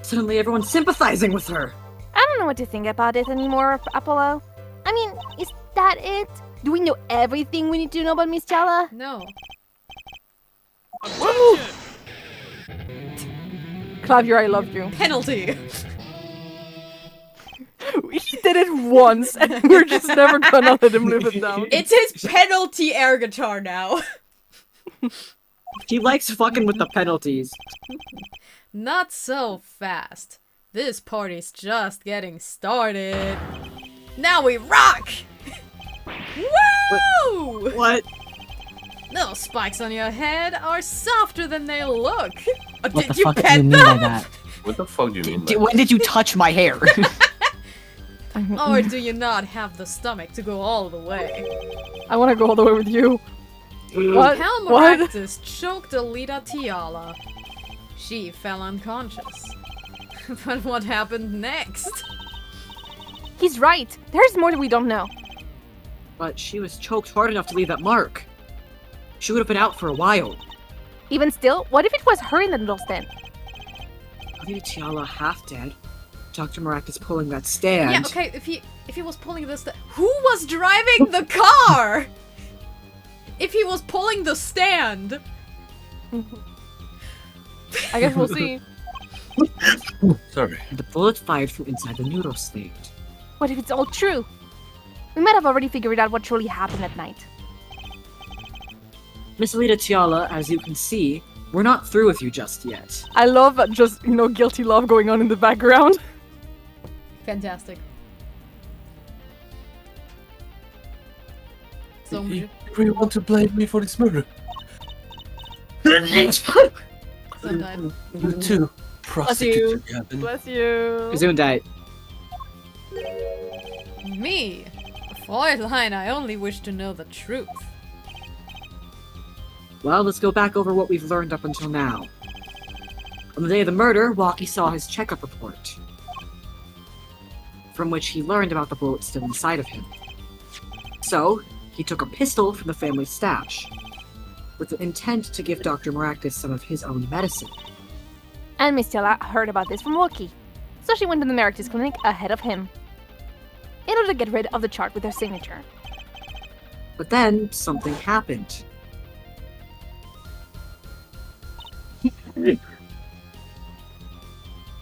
Suddenly everyone's sympathizing with her. I don't know what to think about it anymore, Apollo. I mean, is that it? Do we know everything we need to know about Miss Jella? No. Well, Clavier, I love you. Penalty! He did it once, and we're just never gonna let him live it down. It's his penalty air guitar now! He likes fucking with the penalties. Not so fast. This party's just getting started. Now we rock! Woo! What? Those spikes on your head are softer than they look. What Did the you fuck do pet you mean them? by that? What the fuck do you mean by When did you touch my hair? Or do you not have the stomach to go all the way? I want to go all the way with you. What? Helmaractus choked Alita Tiala. She fell unconscious. But what happened next? He's right. There's more that we don't know. But she was choked hard enough to leave that mark. She would have been out for a while. Even still, what if it was her in the noodle stand? Alita Tiala half dead. Dr. Maractus pulling that stand. Yeah, okay, if he was pulling this, who was driving the car? If he was pulling the stand. I guess we'll see. Sorry. The bullet fired from inside the noodle stand. What if it's all true? We might have already figured out what truly happened that night. Miss Alita Tiala, as you can see, we're not through with you just yet. I love just, guilty love going on in the background. Fantastic. Songe. You really want to blame me for this murder? Sometime. You too. Prostitute Gavin. Bless you. Gesundheit. Me? Fräulein, I only wish to know the truth. Well, let's go back over what we've learned up until now. On the day of the murder, Walkie saw his checkup report, from which he learned about the bullet still inside of him. So, he took a pistol from the family stash, with the intent to give Dr. Maractus some of his own medicine. And Miss Tiala heard about this from Walkie, so she went to the Maractus clinic ahead of him, in order to get rid of the chart with her signature. But then, something happened.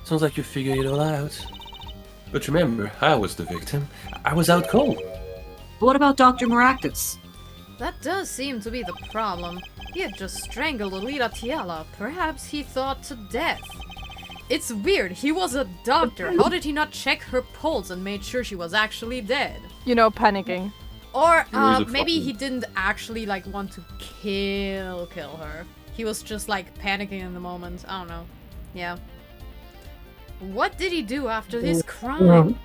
Sounds like you figured it all out. But remember, I was the victim. I was out cold. But what about Dr. Maractus? That does seem to be the problem. He had just strangled Alita Tiala. Perhaps he thought to death. It's weird, he was a doctor. How did he not check her pulse and made sure she was actually dead? Panicking. Or a maybe fucking- he didn't actually want to kill her. He was just panicking in the moment. I don't know. Yeah. What did he do after his crime?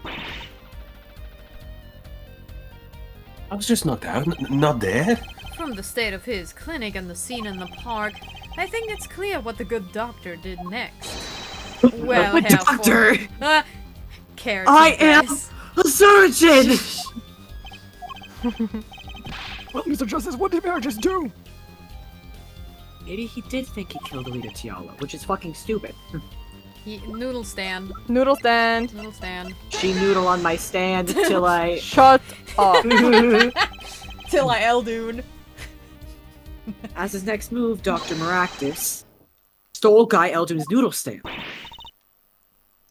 I was just knocked out, not dead. From the state of his clinic and the scene in the park, I think it's clear what the good doctor did next. Well, Good have doctor! fun. Care to I am guess? a surgeon! Well, Mr. Justice, what did Maractus do? Maybe he did think he killed Alita Tiala, which is fucking stupid. Noodle stand. Noodle stand. Noodle stand. She noodle on my stand till I... Shut up. Till I Eldoon. As his next move, Dr. Maractus stole Guy Eldoon's noodle stand.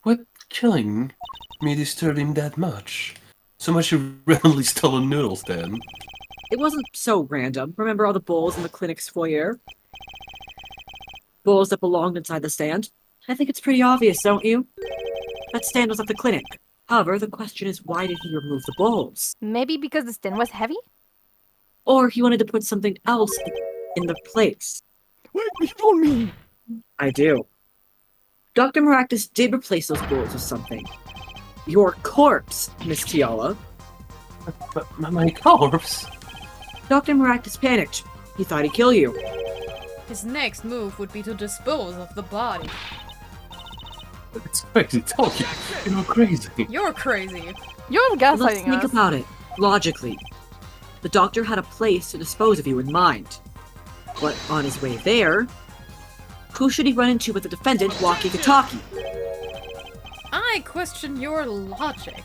What killing me disturbed him that much? So much he randomly stole a noodle stand. It wasn't so random. Remember all the bowls in the clinic's foyer? Bowls that belonged inside the stand? I think it's pretty obvious, don't you? That stand was at the clinic. However, the question is, why did he remove the bowls? Maybe because the stand was heavy? Or he wanted to put something else in the place. Wait, you don't mean... I do. Dr. Maractus did replace those bowls with something. Your corpse, Miss Tiala. But my corpse? Dr. Maractus panicked. He thought he'd kill you. His next move would be to dispose of the body. It's crazy talking. You're crazy. You're crazy. You're Let's gaslighting think us. about it, logically. The doctor had a place to dispose of you in mind. But on his way there, who should he run into but the defendant, Walkie Kataki? I question your logic.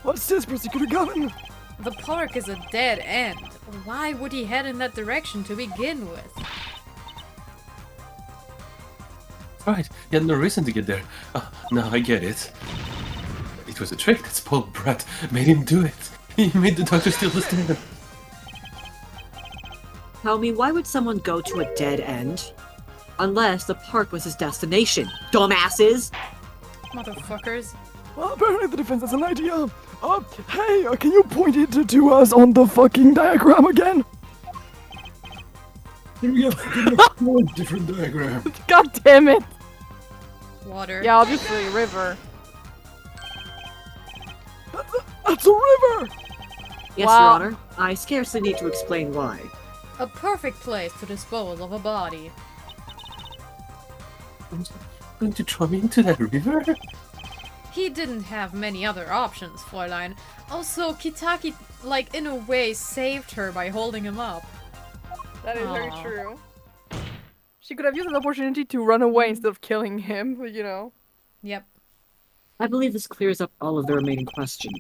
What's this, Prosecutor Gavin? The park is a dead end. Why would he head in that direction to begin with? Right, he had no reason to get there. Now I get it. It was a trick that spoiled Brett made him do it. He made the doctor steal the stand. Tell me, why would someone go to a dead end? Unless the park was his destination, dumbasses! Motherfuckers. Well, apparently the defense has an idea. Hey, can you point it to us on the fucking diagram again? Here we have a different diagram. God damn it. Water. Yeah, obviously, river. That's a river! Yes, Wow. Your Honor. I scarcely need to explain why. A perfect place to dispose of a body. Going to throw me into that river? He didn't have many other options, Fräulein. Also, Kitaki, like, in a way, saved her by holding him up. That is very Aw. true. She could have used the opportunity to run away instead of killing him, you know. Yep. I believe this clears up all of the remaining questions.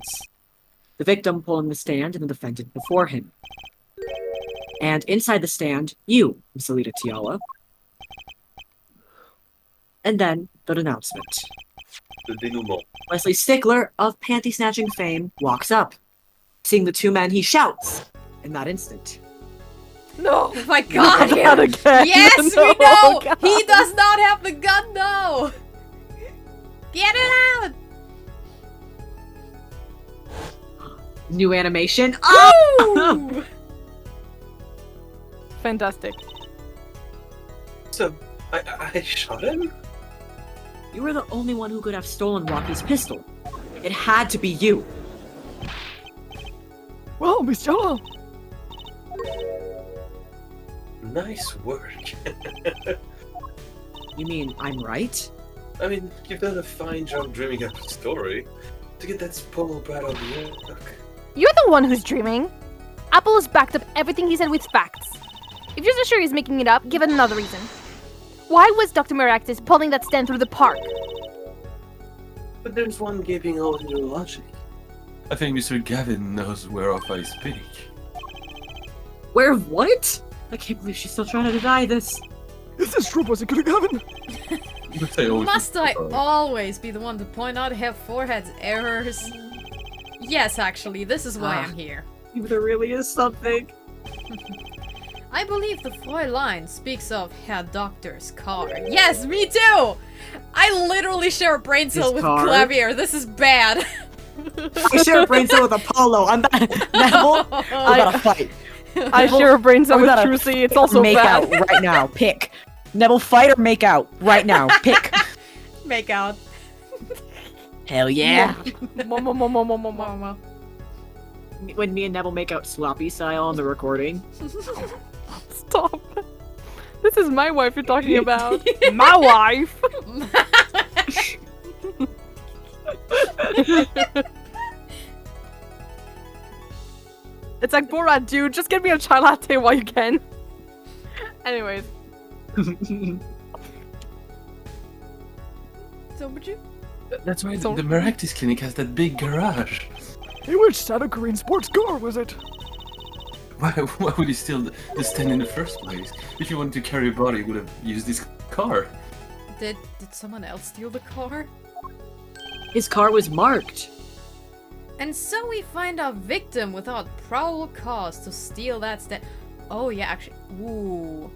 The victim pulling the stand and the defendant before him. And inside the stand, you, Miss Alita Tiala. And then the denouncement. The denouement. Wesley Stickler of panty snatching fame walks up. Seeing the two men, he shouts in that instant. No! Oh my god! Not again! Yes, No, we know! God. He does not have the gun, though! Get it out! New animation. Oh! Woo! Fantastic. So, I shot him? You were the only one who could have stolen Rocky's pistol. It had to be you. Well, Miss Jella, Nice work. You mean I'm right? I mean, you've done a fine job dreaming up a story. To get that spoiled brat on the hook. You're the one who's dreaming. Apple has backed up everything he said with facts. If you're so sure he's making it up, give it another reason. Why was Dr. Maractus pulling that stand through the park? But there's one gaping hole in your logic. I think Mr. Gavin knows whereof I speak. Where what? I can't believe she's still trying to deny this. is this true, Prosecutor Gavin? But I always Must I always be the one to point out Herr Forehead's errors? Yes, actually, this is why I'm here. If there really is something. I believe the Fräulein speaks of Herr Doctor's car. Yes, me too! I literally share a brain cell His with car? Clavier. This is bad. I share a brain cell with Apollo. I'm not. Neville, we gotta fight. I share a brain cell We with gotta Trucy, it's also make bad. out right now. Pick. Neville, fight or make out right now. Pick. Make out. Hell yeah. Mama. When me and Neville make out sloppy style on the recording. Stop. This is my wife you're talking about. My wife! It's like Borat, dude. Just get me a chai latte while you can. Anyways. So would you? That's why So- the Maractus Clinic has that big garage. In which side of green sports car was it? Why would he steal the stand in the first place? If you wanted to carry a body, he would have used this car. Did someone else steal the car? His car was marked. And so we find a victim without probable cause to steal that stand. Oh yeah, actually. Ooh.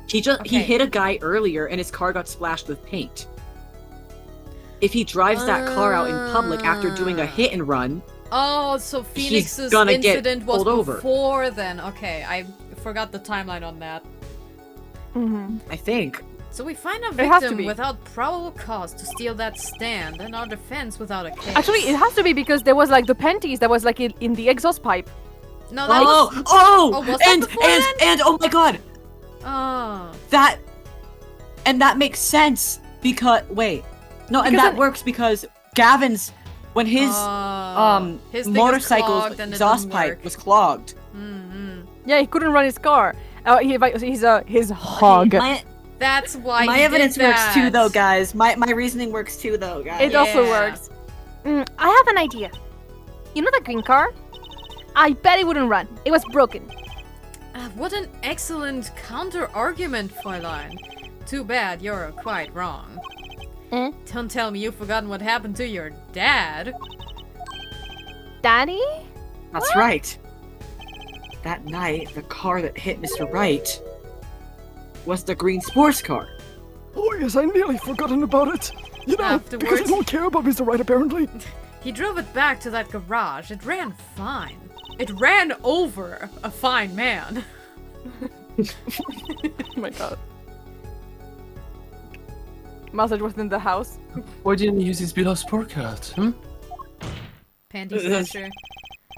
He Okay. hit a guy earlier and his car got splashed with paint. If he drives that car out in public after doing a hit and run, Oh, so He's Phoenix's gonna get incident was pulled over. before then. Okay, I forgot the timeline on that. Mm-hmm. I think. So we find a It has to victim be. without probable cause to steal that stand, and our defense without a case. Actually, it has to be because there was like the panties that was like in the exhaust pipe. no, that was. Oh, was that and before then? and oh my god, Oh, that makes sense because wait, no, and Because that it- works because Gavin's when his his thing was motorcycle's clogged and it exhaust didn't pipe work. was clogged. Mm-hmm. Yeah, he couldn't run his car. His hog. That's why My he evidence did works too, that. though, guys. My reasoning works too, though, guys. It also Yeah. works. I have an idea. You know that green car? I bet it wouldn't run. It was broken. What an excellent counter-argument, Fräulein. Too bad you're quite wrong. Eh? Don't tell me you've forgotten what happened to your dad. Daddy? That's right. That night, the car that hit Mr. Wright was the green sports car. Oh yes, I nearly forgotten about it. You know, because I Afterwards- don't care about Mr. Wright apparently. He drove it back to that garage. It ran fine. It ran over a fine man. Oh my god. Massage was in the house. Why didn't he use his beloved sport car? Panty snatcher.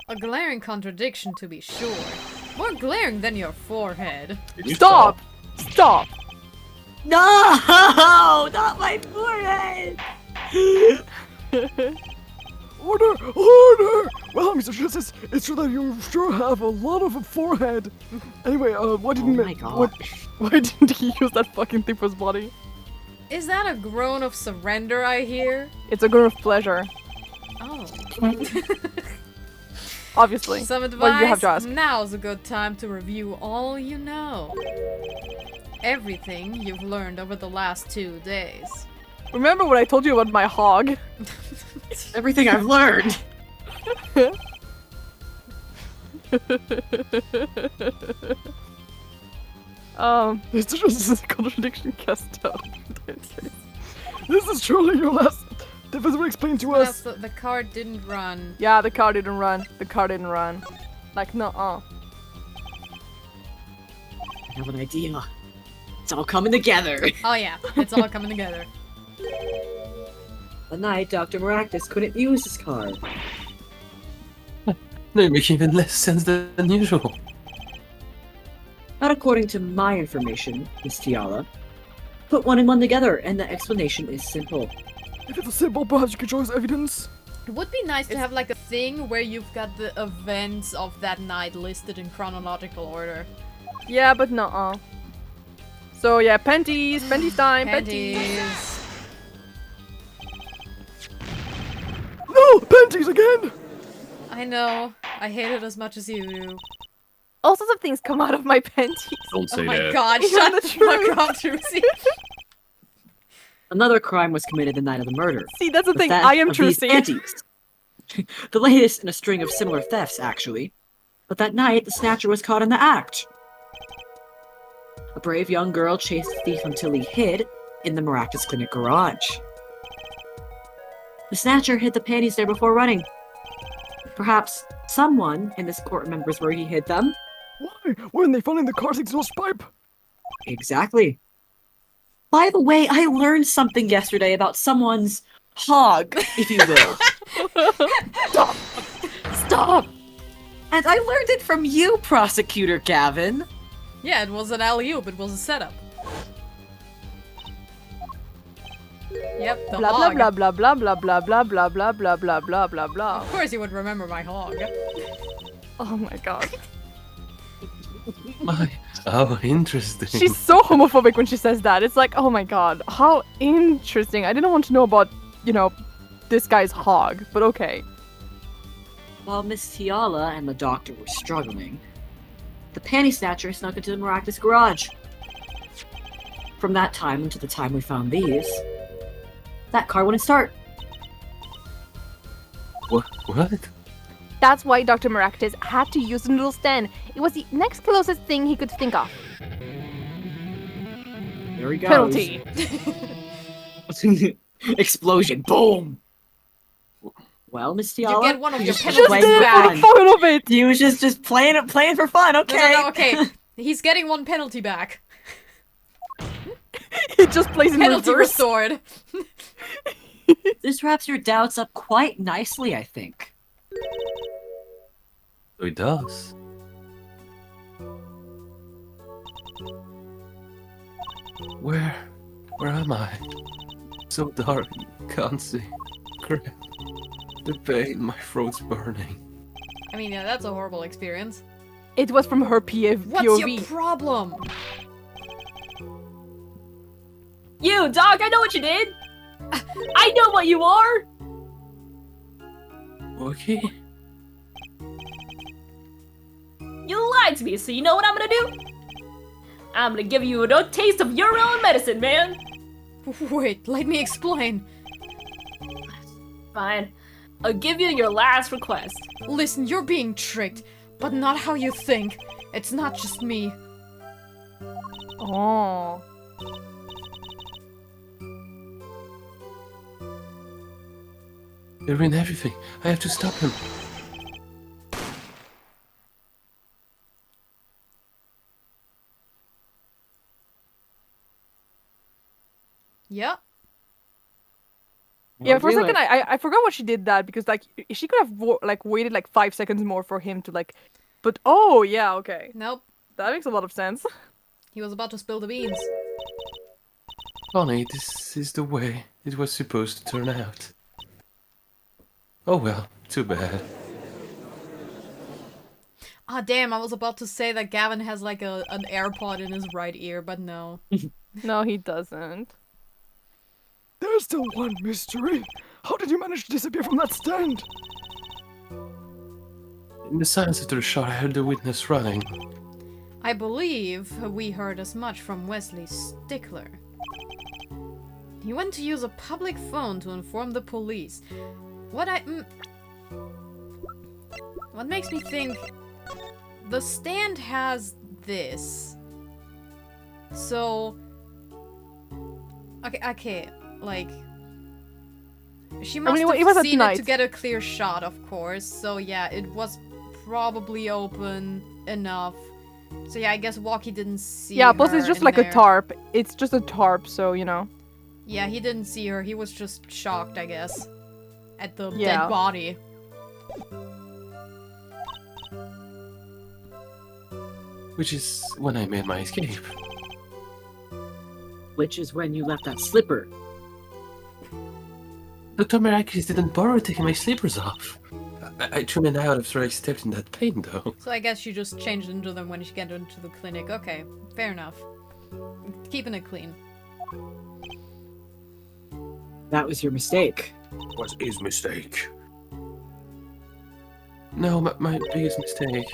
A glaring contradiction, to be sure. More glaring than your forehead. You Stop! Stop! No, not my forehead. Order! Order! Well, Mr. Justice, it's true that you sure have a lot of a forehead. Anyway, why didn't Oh my why didn't he use that fucking thing for his body? Is that a groan of surrender I hear? It's a groan of pleasure, Oh. obviously. Some advice? Well, you have to ask. Now's a good time to review all you know. Everything you've learned over the last 2 days. Remember what I told you about my hog? Everything I've learned. Mr. Justice is a contradiction cast out. This is truly your last. Defensor explain to us. The card didn't run. Yeah, the car didn't run. The car didn't run. Like, nuh-uh. I have an idea. It's all coming together. Oh yeah, it's all coming together. The night Dr. Maractus couldn't use his card. They make even less sense than usual. Not according to my information, Miss Tiala. Put one and one together, and the explanation is simple. If it's simple, perhaps you could show us evidence. It would be nice to have like a thing where you've got the events of that night listed in chronological order. Yeah, but nuh-uh. So yeah, panties time, panties. Panties. No! Panties again! I know. I hate it as much as you do. All sorts of things come out of my panties. Don't Oh say my that. god, Isn't shut that the fuck true? up, Trucy. Another crime was committed the night of the murder. See, that's the The thing. theft I am of these Trucy. panties. The latest in a string of similar thefts, actually. But that night, the snatcher was caught in the act. A brave young girl chased the thief until he hid in the Maractus Clinic garage. The snatcher hid the panties there before running. Perhaps someone in this court remembers where he hid them. Why? Weren't they found in the car's exhaust pipe? Exactly. By the way, I learned something yesterday about someone's hog, if you will. Stop! Stop! And I learned it from you, Prosecutor Gavin. Yeah, it was an alley-oop, it was a setup. Yep, the Blah blah hog. blah blah blah blah blah blah blah blah blah blah blah blah blah. Of course you would remember my hog. Oh my god. How interesting. She's so homophobic when she says that. It's like, oh my god, how interesting. I didn't want to know about, you know, this guy's hog, but okay. While Miss Tiala and the doctor were struggling, the panty snatcher snuck into the Maractus garage. From that time until the time we found these, that car wouldn't start. What? That's why Dr. Maractus had to use the noodle stand. It was the next closest thing he could think of. There he goes. Penalty. Explosion. Boom. Well, Miss Tiala, You get one of he your was penalties playing for back. fun. Fun of it. He was just playing for fun. Okay. No, okay. He's getting one penalty back. He just plays in Penalty reverse. restored. This wraps your doubts up quite nicely, I think. So it does. Where am I? So dark, can't see. Crap. The pain, my throat's burning. I mean, yeah, that's a horrible experience. It was from her POV. What's your problem? You, Doc, I know what you did! I know what you are! Okay. You lied to me, so you know what I'm gonna do? I'm gonna give you a taste of your own medicine, man! Wait, let me explain. Fine. I'll give you your last request. Listen, you're being tricked, but not how you think. It's not just me. Oh. They ruined everything. I have to stop him. Yep. Yeah, for a Do second, it. I forgot what she did that because like she could have waited like 5 seconds more for him to like But oh yeah, okay. Nope. That makes a lot of sense. He was about to spill the beans. Funny, this is the way it was supposed to turn out. Oh well, too bad. Ah, damn, I was about to say that Gavin has like an AirPod in his right ear, but no. No, he doesn't. There's still one mystery. How did you manage to disappear from that stand? In the silence after the shot, I heard the witness running. I believe we heard as much from Wesley Stickler. He went to use a public phone to inform the police. What makes me think the stand has this. So okay, like she must it was have at seen it night. to get a clear shot, of course. So yeah, it was probably open enough. So yeah, I guess Walkie didn't see Yeah, plus her it's just in like there. a tarp. It's just a tarp, so you know. Yeah, he didn't see her. He was just shocked, I guess, at the Yeah. dead body. Which is when I made my escape. Which is when you left that slipper. Dr. Merakis didn't bother taking my slippers off. I threw them out after I stepped in that pain, though. So I guess she just changed into them when she got into the clinic. Okay, fair enough. Keeping it clean. That was your mistake. Was his mistake. No, my biggest mistake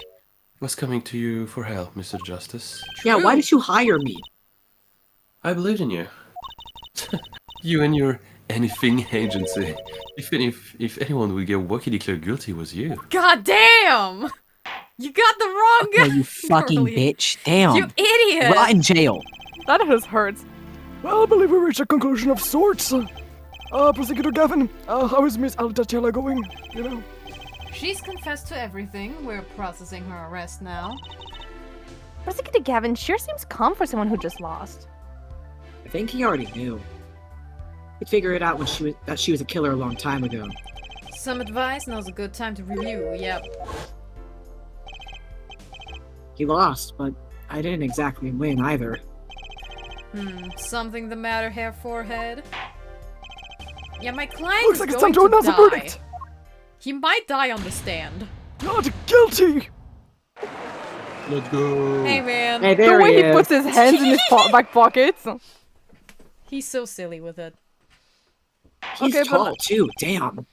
was coming to you for help, Mr. Justice. Yeah, why did you hire me? I believed in you. You and your anything agency. If anyone would get Walkie declared guilty, it was you. God damn! You got the wrong guy! Oh, you fucking Carly. bitch. Damn. You idiot! Rot in jail. That just hurts. Well, I believe we reached a conclusion of sorts. Prosecutor Gavin, how is Miss Altachella going? You know? She's confessed to everything. We're processing her arrest now. Prosecutor Gavin sure seems calm for someone who just lost. I think he already knew. He'd figure it out when she was a killer a long time ago. Some advice, now's a good time to review. Yep. He lost, but I didn't exactly win either. Something the matter, hair forehead? Yeah, my client Looks is like it's going time to announce die. a verdict. He might die on the stand. Not guilty! Let's go. Hey, man. Hey, The there way he he is. puts his hands in his back pockets. He's so silly with it. He's Okay, but- tall too. Damn.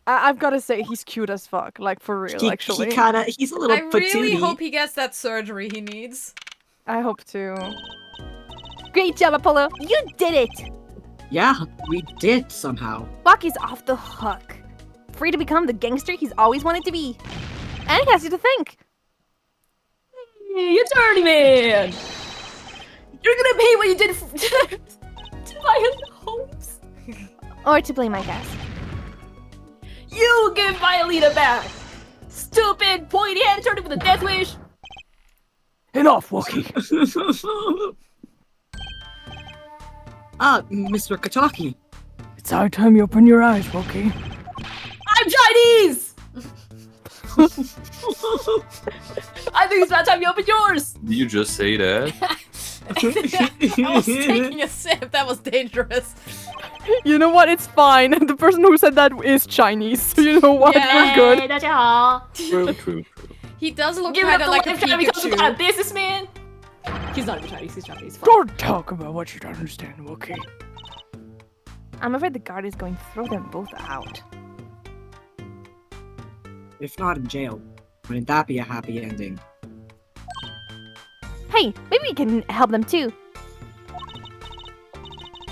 I've got to say, he's cute as fuck. Like, for real, actually. He's a little I really patootie. hope he gets that surgery he needs. I hope to. Great job, Apollo. You did it. Yeah, we did somehow. Bucky's off the hook. Free to become the gangster he's always wanted to be. And he has you to think. Hey, attorney man! You're gonna pay what you did to my hopes. Or to blame, I guess. You give Violeta back! Stupid, pointy-headed attorney with a death wish! Enough, Walkie. Mr. Kataki. It's high time you open your eyes, Walkie. I'm Chinese! I think it's about time you open yours! Did you just say that? I was taking a sip. That was dangerous. You know what? It's fine. The person who said that is Chinese, so you know what? Yeah. We're good. 大家好. True. He does look Give it kind up of the like a life trying to become some kind Pikachu. of businessman! He's not even Chinese, he's Japanese. Don't talk about what you don't understand, Walkie. I'm afraid the guard is going to throw them both out. If not in jail, wouldn't that be a happy ending? Hey, maybe we can help them too.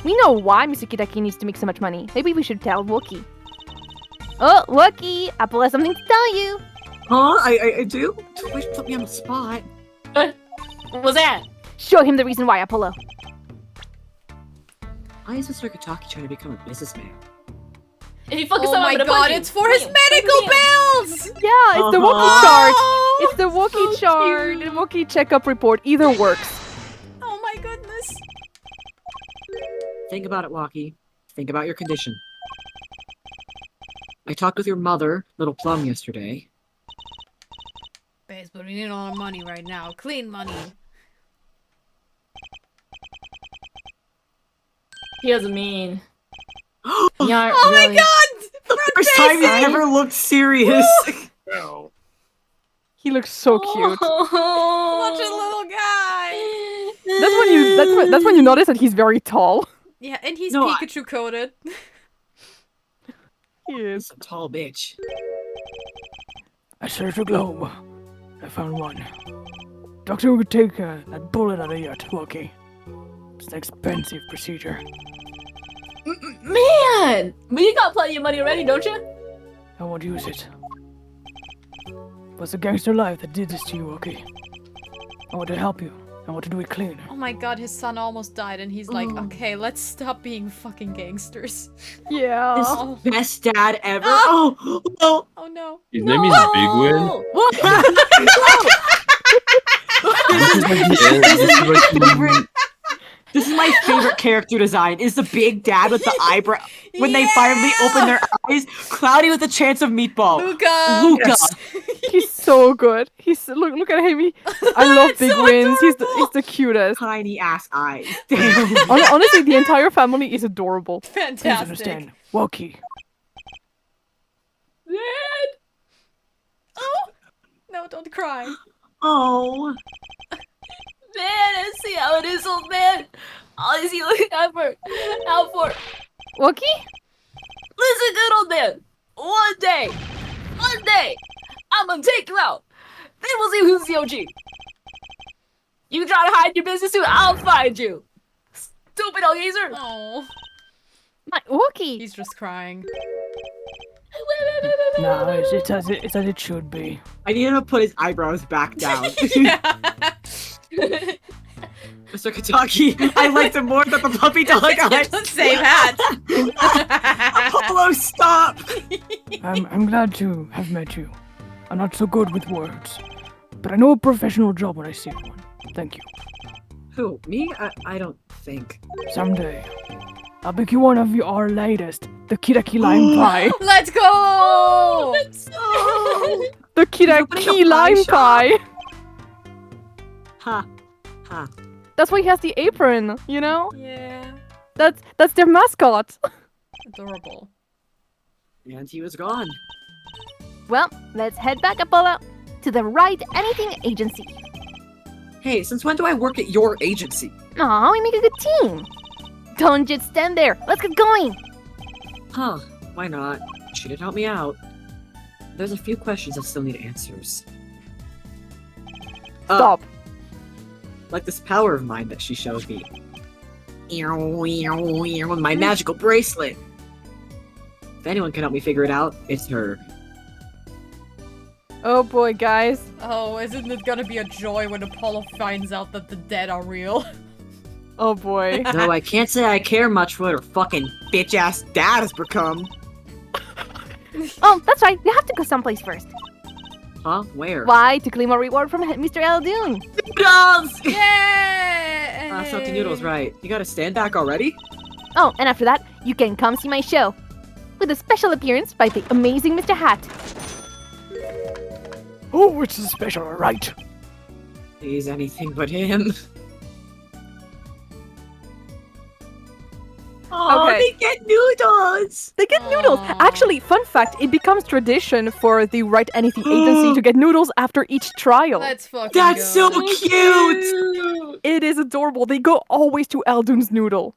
We know why Mr. Kitaki needs to make so much money. Maybe we should tell Wookie. Oh, Wookie! Apple has something to tell you. Huh? I do? Don't wait to put me on the spot. What was that? Show him the reason why, Apollo. Why is Mr. Kataki trying to become a businessman? If you focus Oh on my I'm gonna god, punch you. it's for his Bam, medical bam, bam. bills! Yeah, it's the Wookiee Uh-huh. chart. Oh, It's the Wookiee so chart. cute. The Wookiee checkup report. Either works. Oh my goodness. Think about it, Walkie. Think about your condition. I talked with your mother, Little Plum, yesterday. Baseball but we need a lot of money right now. Clean money. He doesn't mean. Oh my god! The first time he's ever looked serious. He looks so cute. Such a little guy! That's when you notice that he's very tall. Yeah, and he's No, Pikachu coated. He is. He's a tall bitch. I searched the globe. I found one. Doctor would take that bullet out of your Loki. It's an expensive procedure. Man! But you got plenty of money already, don't you? I won't use it. It was a gangster life that did this to you, Loki. I want to help you. I want to do it clean. Oh my god, his son almost died and he's like, okay, let's stop being fucking gangsters. Yeah. This Oh. best dad ever. Ah! Oh, Oh no. His name is Big Win. This is my favorite character design. Is the big dad with the eyebrow when they finally open their eyes, cloudy with a chance of meatball. Luca! He's so good. Look at him. I love Big so Wins. He's the cutest. Tiny ass eyes. Damn. Honestly, the entire family is adorable. Please Fantastic. understand. Loki. Oh! No, don't cry. Oh. Man, I see how it is, old man. All is he looking out for? Wookie? Listen, good old man. One day, I'm gonna take you out. Then we'll see who's the OG. You try to hide your business too, I'll find you. Stupid old geezer. Oh. My Wookie! He's just crying. No, it's as it should be. I need him to put his eyebrows back down. Mr. Kataki, I liked him more than the puppy dog eyes. Don't say that. Apollo, stop! I'm glad to have met you. I'm not so good with words, but I know a professional job when I see one. Thank you. Who, me? I don't think. Someday, I'll make you one of our latest, the Kiraki lime pie. Let's go! The Kiraki lime pie. Ha. Ha. That's why he has the apron, you know? Yeah. That's their mascot. Adorable. And he was gone. Well, let's head back, Apollo, to the Right Anything Agency. Hey, since when do I work at your agency? Aw, we make a good team. Don't just stand there. Let's get going. Huh, why not? She did help me out. There's a few questions I still need answers. Stop. Like this power of mine that she showed me. My magical bracelet. If anyone can help me figure it out, it's her. Oh boy, guys. Oh, isn't it gonna be a joy when Apollo finds out that the dead are real? Oh boy. Though I can't say I care much for what her fucking bitch-ass dad has become. Oh, that's right. We have to go someplace first. Huh? Where? Why? To claim a reward from Mr. Eldoon. Noodles! Yeah! Salty Noodles, right. You gotta stand back already? Oh, and after that, you can come see my show. With a special appearance by the amazing Mr. Hat. Oh, it's a special, right? He's anything but him. Oh, Okay. they get noodles! They get noodles. Aw. Actually, fun fact, it becomes tradition for the Right Anything Agency to get noodles after each trial. Let's fucking That's go. so cute! It is adorable. They go always to Eldoon's noodle.